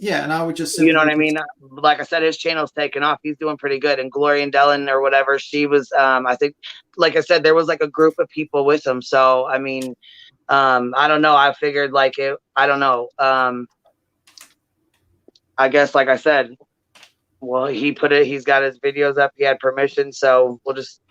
yeah, and I would just you know what I mean? Like I said, his channel's taken off. He's doing pretty good. And Gloria and Dellen or whatever, she was I think, like I said, there was like a group of people with him. So I mean, I don't know. I figured like it, I don't know. I guess, like I said, well, he's got his videos up. He had permission. So we'll just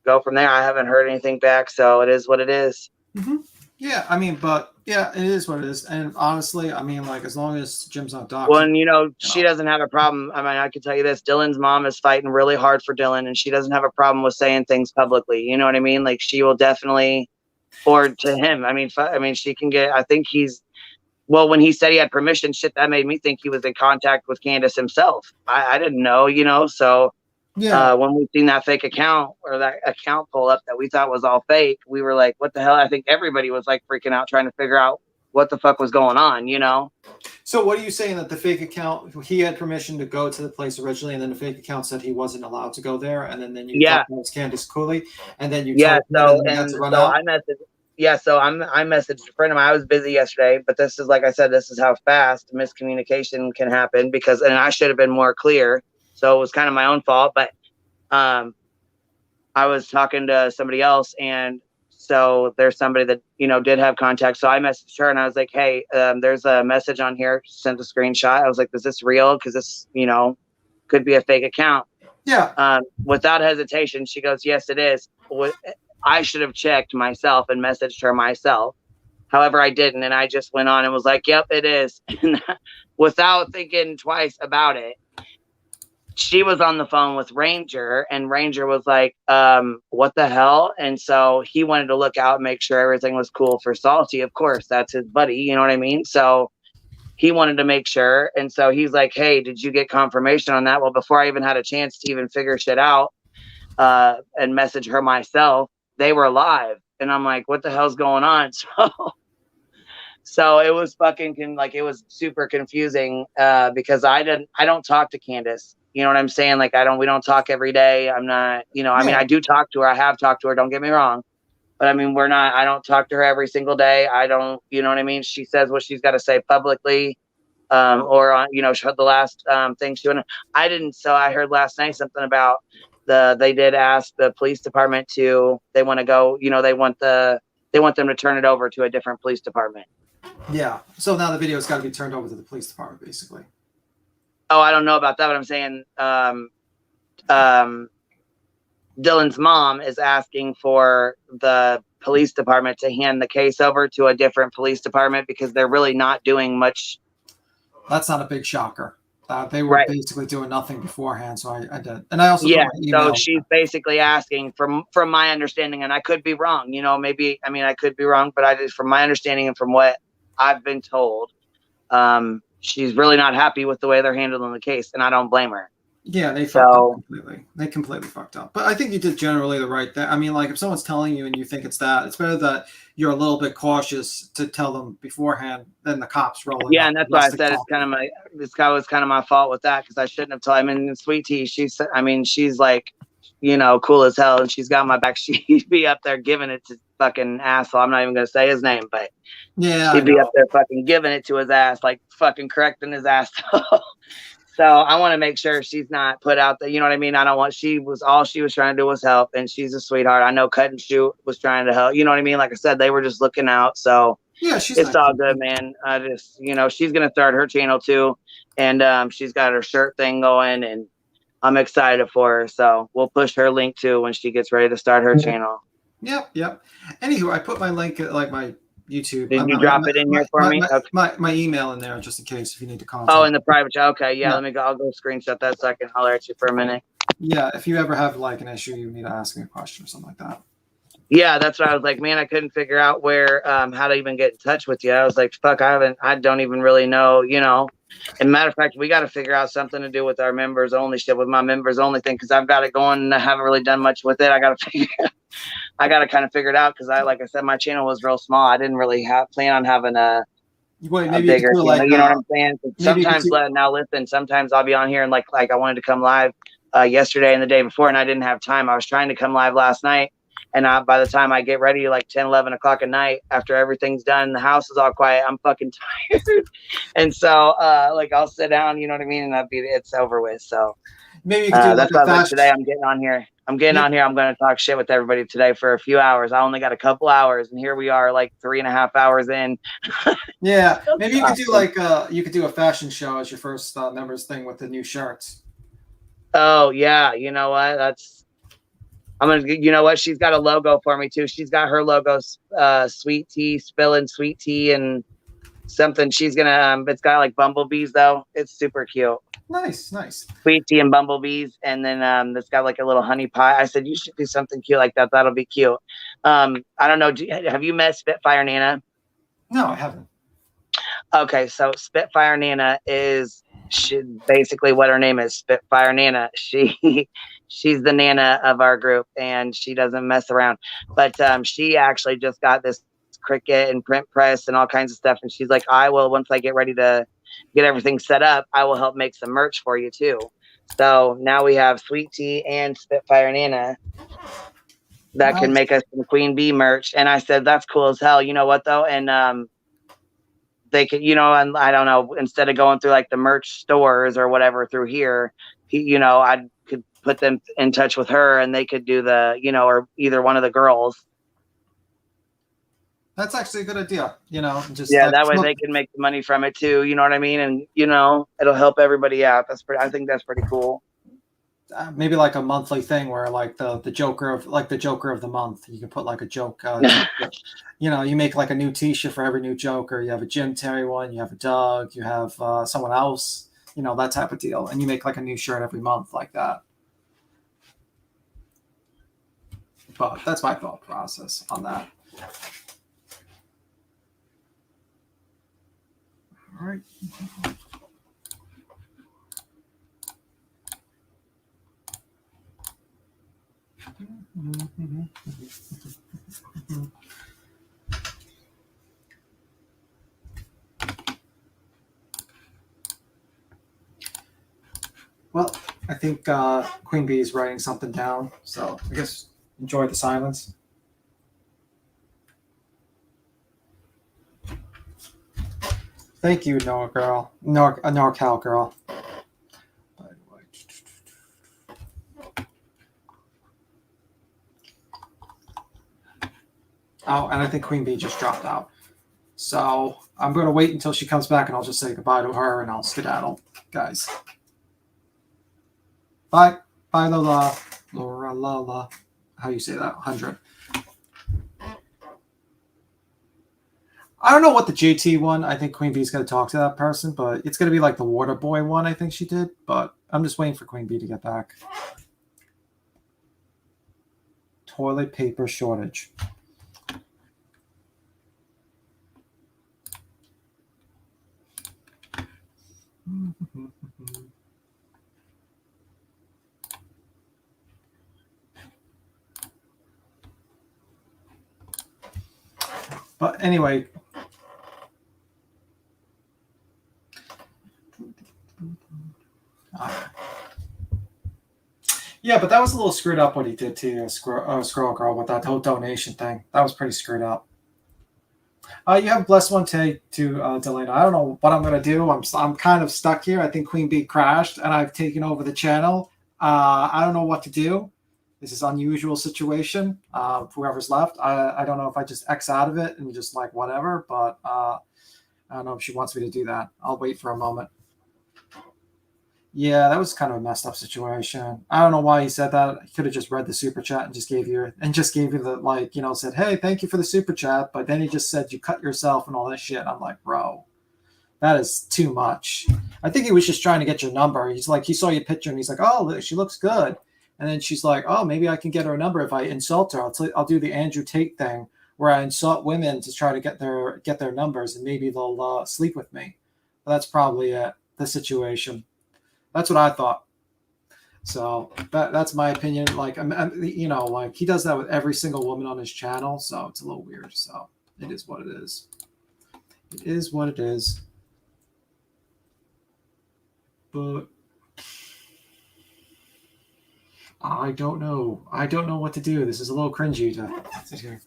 go from there. I haven't heard anything back. So it is what it is. Mm-hmm. Yeah. I mean, but yeah, it is what it is. And honestly, I mean, like as long as Jim's not doxing. Well, and you know, she doesn't have a problem. I mean, I can tell you this, Dylan's mom is fighting really hard for Dylan, and she doesn't have a problem with saying things publicly. You know what I mean? Like she will definitely, or to him. I mean, she can get, I think well, when he said he had permission, shit, that made me think he was in contact with Candace himself. I didn't know, you know, so when we seen that fake account or that account pull up that we thought was all fake, we were like, what the hell? I think everybody was like freaking out trying to figure out what the fuck was going on, you know? So what are you saying, that the fake account, he had permission to go to the place originally, and then the fake account said he wasn't allowed to go there, and then you thought it was Candace Cooley, and then you I messaged a friend of mine. I was busy yesterday, but this is, like I said, this is how fast miscommunication can happen and I should have been more clear. So it was kind of my own fault, but I was talking to somebody else, and so there's somebody that, you know, did have contact. So I messaged her and I was like, hey, there's a message on here, sent a screenshot. I was like, is this real? Because this, you know, could be a fake account. Yeah. Without hesitation, she goes, yes, it is. I should have checked myself and messaged her myself. However, I didn't. And I just went on and was like, yep, it is. Without thinking twice about it. She was on the phone with Ranger, and Ranger was like, what the hell? And so he wanted to look out and make sure everything was cool for Salty. Of course, that's his buddy. You know what I mean? So he wanted to make sure. And so he's like, hey, did you get confirmation on that? Well, before I even had a chance to even figure shit out and message her myself, they were live. And I'm like, what the hell's going on? So it was fucking like, it was super confusing because I don't talk to Candace. You know what I'm saying? Like, we don't talk every day. I'm not, you know, I mean, I do talk to her. I have talked to her. Don't get me wrong. But I mean, I don't talk to her every single day. I don't, you know what I mean? She says what she's got to say publicly or on, you know, the last thing she went, I didn't. So I heard last night something about they did ask the police department they want to go, you know, they want them to turn it over to a different police department. Yeah. So now the video's got to be turned over to the police department, basically. Oh, I don't know about that, but I'm saying Dylan's mom is asking for the police department to hand the case over to a different police department because they're really not doing much. That's not a big shocker. They were basically doing nothing beforehand, so I did. And I also put my email. So she's basically asking, from my understanding, and I could be wrong, you know, maybe, I mean, I could be wrong, but from my understanding and from what I've been told, she's really not happy with the way they're handling the case, and I don't blame her. Yeah, they fucked up completely. They completely fucked up. But I think you did generally the right thing. I mean, like, if someone's telling you and you think it's better that you're a little bit cautious to tell them beforehand than the cops rolling. Yeah, and that's why I said this guy was kind of my fault with that because I shouldn't have told him. And Sweet Tea, she's like, you know, cool as hell, and she's got my back. She'd be up there giving it to fucking asshole. I'm not even gonna say his name, but yeah, she'd be up there fucking giving it to his ass, like fucking correcting his ass. So I want to make sure she's not put out there. You know what I mean? I don't want, all she was trying to do was help, and she's a sweetheart. I know Cut and Shoot was trying to help. You know what I mean? Like I said, they were just looking out. So yeah, it's all good, man. I just, you know, she's going to start her channel too. And she's got her shirt thing going, and I'm excited for her. So we'll push her link too when she gets ready to start her channel. Yep. Anywho, I put my link at like my YouTube. Did you drop it in here for me? Okay. My email in there just in case if you need to contact. Oh, in the private chat. Okay, yeah. Let me go. I'll go screenshot that so I can holler at you for a minute. Yeah, if you ever have like an issue, you need to ask me a question or something like that. Yeah, that's what I was like, man. I couldn't figure out where how to even get in touch with you. I was like, fuck, I don't even really know, you know. And matter of fact, we got to figure out something to do with our members only shit, with my members only thing, because I've got it going and I haven't really done much with it. I got to kind of figure it out because like I said, my channel was real small. I didn't really plan on having a bigger channel, you know what I'm saying? Sometimes sometimes I'll be on here and like I wanted to come live yesterday and the day before, and I didn't have time. I was trying to come live last night. And by the time I get ready, like 10, 11 o'clock at night, after everything's done, the house is all quiet, I'm fucking tired. And so, like, I'll sit down, you know what I mean? And it's over with. So maybe you could do that's why like today I'm getting on here. I'm going to talk shit with everybody today for a few hours. I only got a couple hours, and here we are like 3.5 hours in. Yeah. Maybe you could do like, you could do a fashion show as your first members thing with the new shirts. Oh, yeah. You know what? You know what? She's got a logo for me too. She's got her logos, Sweet Tea, spilling Sweet Tea and something. She's gonna, it's got like bumblebees though. It's super cute. Nice. Sweet Tea and bumblebees. And then it's got like a little honey pie. I said, you should do something cute like that. That'll be cute. I don't know. Have you met Spitfire Nana? No, I haven't. Okay. So Spitfire Nana is basically what her name is, Spitfire Nana. She's the Nana of our group, and she doesn't mess around. But she actually just got this Cricut and print press and all kinds of stuff. And she's like, I will, once I get ready to get everything set up, I will help make some merch for you too. So now we have Sweet Tea and Spitfire Nana that can make us some Queen Bee merch. And I said, that's cool as hell. You know what though? And they could, you know, and I don't know, instead of going through like the merch stores or whatever through here, you know, I could put them in touch with her and they could do the, you know, or either one of the girls. That's actually a good idea, you know. Just that way they can make the money from it too. You know what I mean? And you know, it'll help everybody out. I think that's pretty cool. Maybe like a monthly thing where like the Joker of the month, you can put like a joke. You know, you make like a new T-shirt for every new Joker. You have a Jim Terry one, you have a Doug, you have someone else. You know, that type of deal, and you make like a new shirt every month like that. But that's my thought process on that. All right. Well, I think Queen Bee is writing something down, so I guess enjoy the silence. Thank you, Noah girl. NorCal girl. Oh, and I think Queen Bee just dropped out. So I'm going to wait until she comes back, and I'll just say goodbye to her, and I'll skedaddle, guys. Bye. Bye, Lola. Laura, Lola. How you say that? 100. I don't know what the JT one. I think Queen Bee's going to talk to that person, but it's going to be like the Water Boy one I think she did. But I'm just waiting for Queen Bee to get back. Toilet paper shortage. But anyway, yeah, but that was a little screwed up what he did to Squirrel Girl with that whole donation thing. That was pretty screwed up. You have a blessed one today to Delana. I don't know what I'm going to do. I'm kind of stuck here. I think Queen Bee crashed, and I've taken over the channel. I don't know what to do. This is an unusual situation. Whoever's left, I don't know if I just X out of it and just like whatever, but I don't know if she wants me to do that. I'll wait for a moment. Yeah, that was kind of a messed up situation. I don't know why he said that. He could have just read the super chat and just gave you the like, said, hey, thank you for the super chat. But then he just said you cut yourself and all that shit. I'm like, bro, that is too much. I think he was just trying to get your number. He's like, he saw your picture and he's like, oh, she looks good. And then she's like, oh, maybe I can get her number if I insult her. I'll do the Andrew Tate thing where I insult women to try to get their numbers and maybe they'll sleep with me. But that's probably the situation. That's what I thought. So that's my opinion. Like, like he does that with every single woman on his channel. So it's a little weird. So it is what it is. It is what it is. But I don't know. I don't know what to do. This is a little cringy to sit here.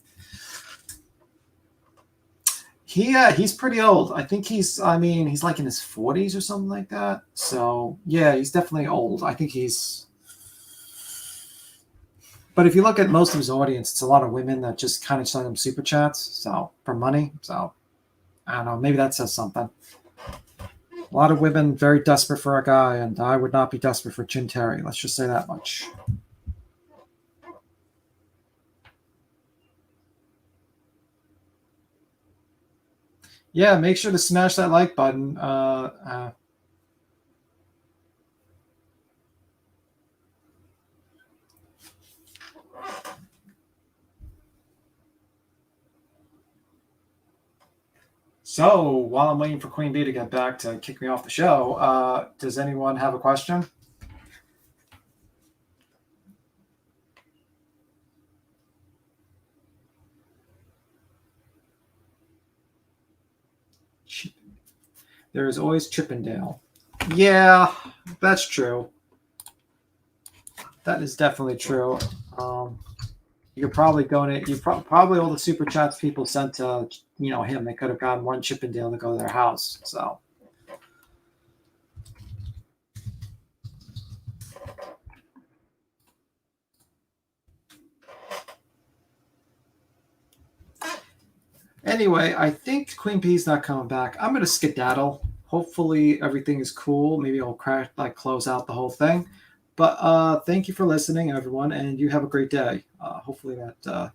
He's pretty old. I think he's like in his 40s or something like that. So yeah, he's definitely old. I think but if you look at most of his audience, it's a lot of women that just kind of send him super chats. So for money. So I don't know. Maybe that says something. A lot of women very desperate for a guy, and I would not be desperate for Chin Terry. Let's just say that much. Yeah, make sure to smash that like button. So while I'm waiting for Queen Bee to get back to kick me off the show, does anyone have a question? There is always Chippendale. Yeah, that's true. That is definitely true. You're probably probably all the super chats people sent to him. They could have gotten one Chippendale to go to their house. So. Anyway, I think Queen Bee's not coming back. I'm gonna skedaddle. Hopefully everything is cool. Maybe I'll close out the whole thing. But thank you for listening, everyone, and you have a great day. Hopefully that.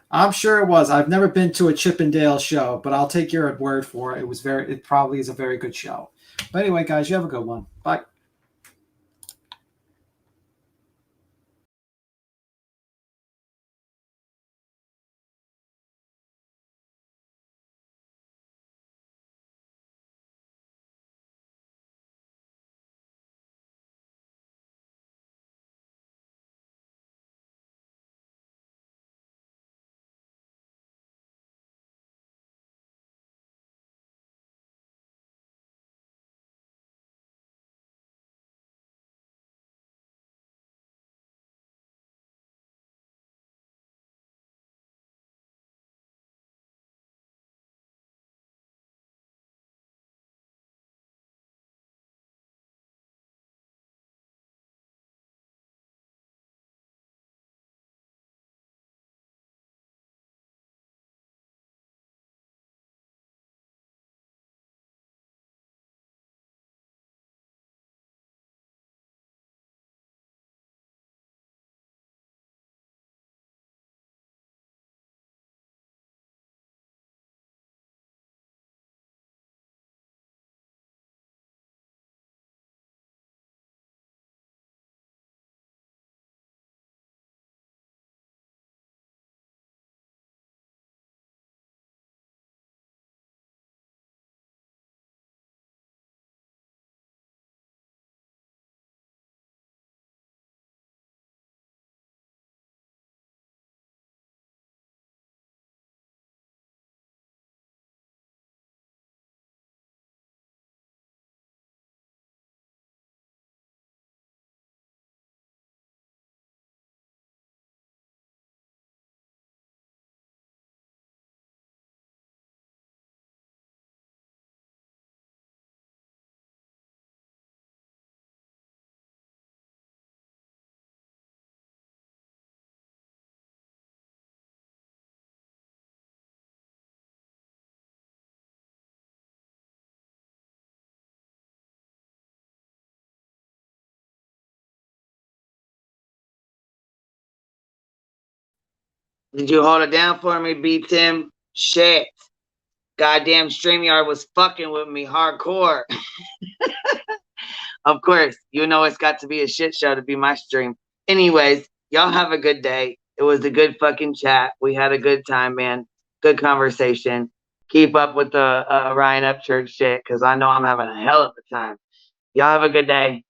I'm sure it was. I've never been to a Chippendale show, but I'll take your word for it. It probably is a very good show. But anyway, guys, you have a good one. Bye. Did you hold it down for me, B Tim? Shit. Goddamn StreamYard was fucking with me hardcore. Of course, you know it's got to be a shit show to be my stream. Anyways, y'all have a good day. It was a good fucking chat. We had a good time, man. Good conversation. Keep up with the Ryan Upchurch shit, because I know I'm having a hell of a time. Y'all have a good day.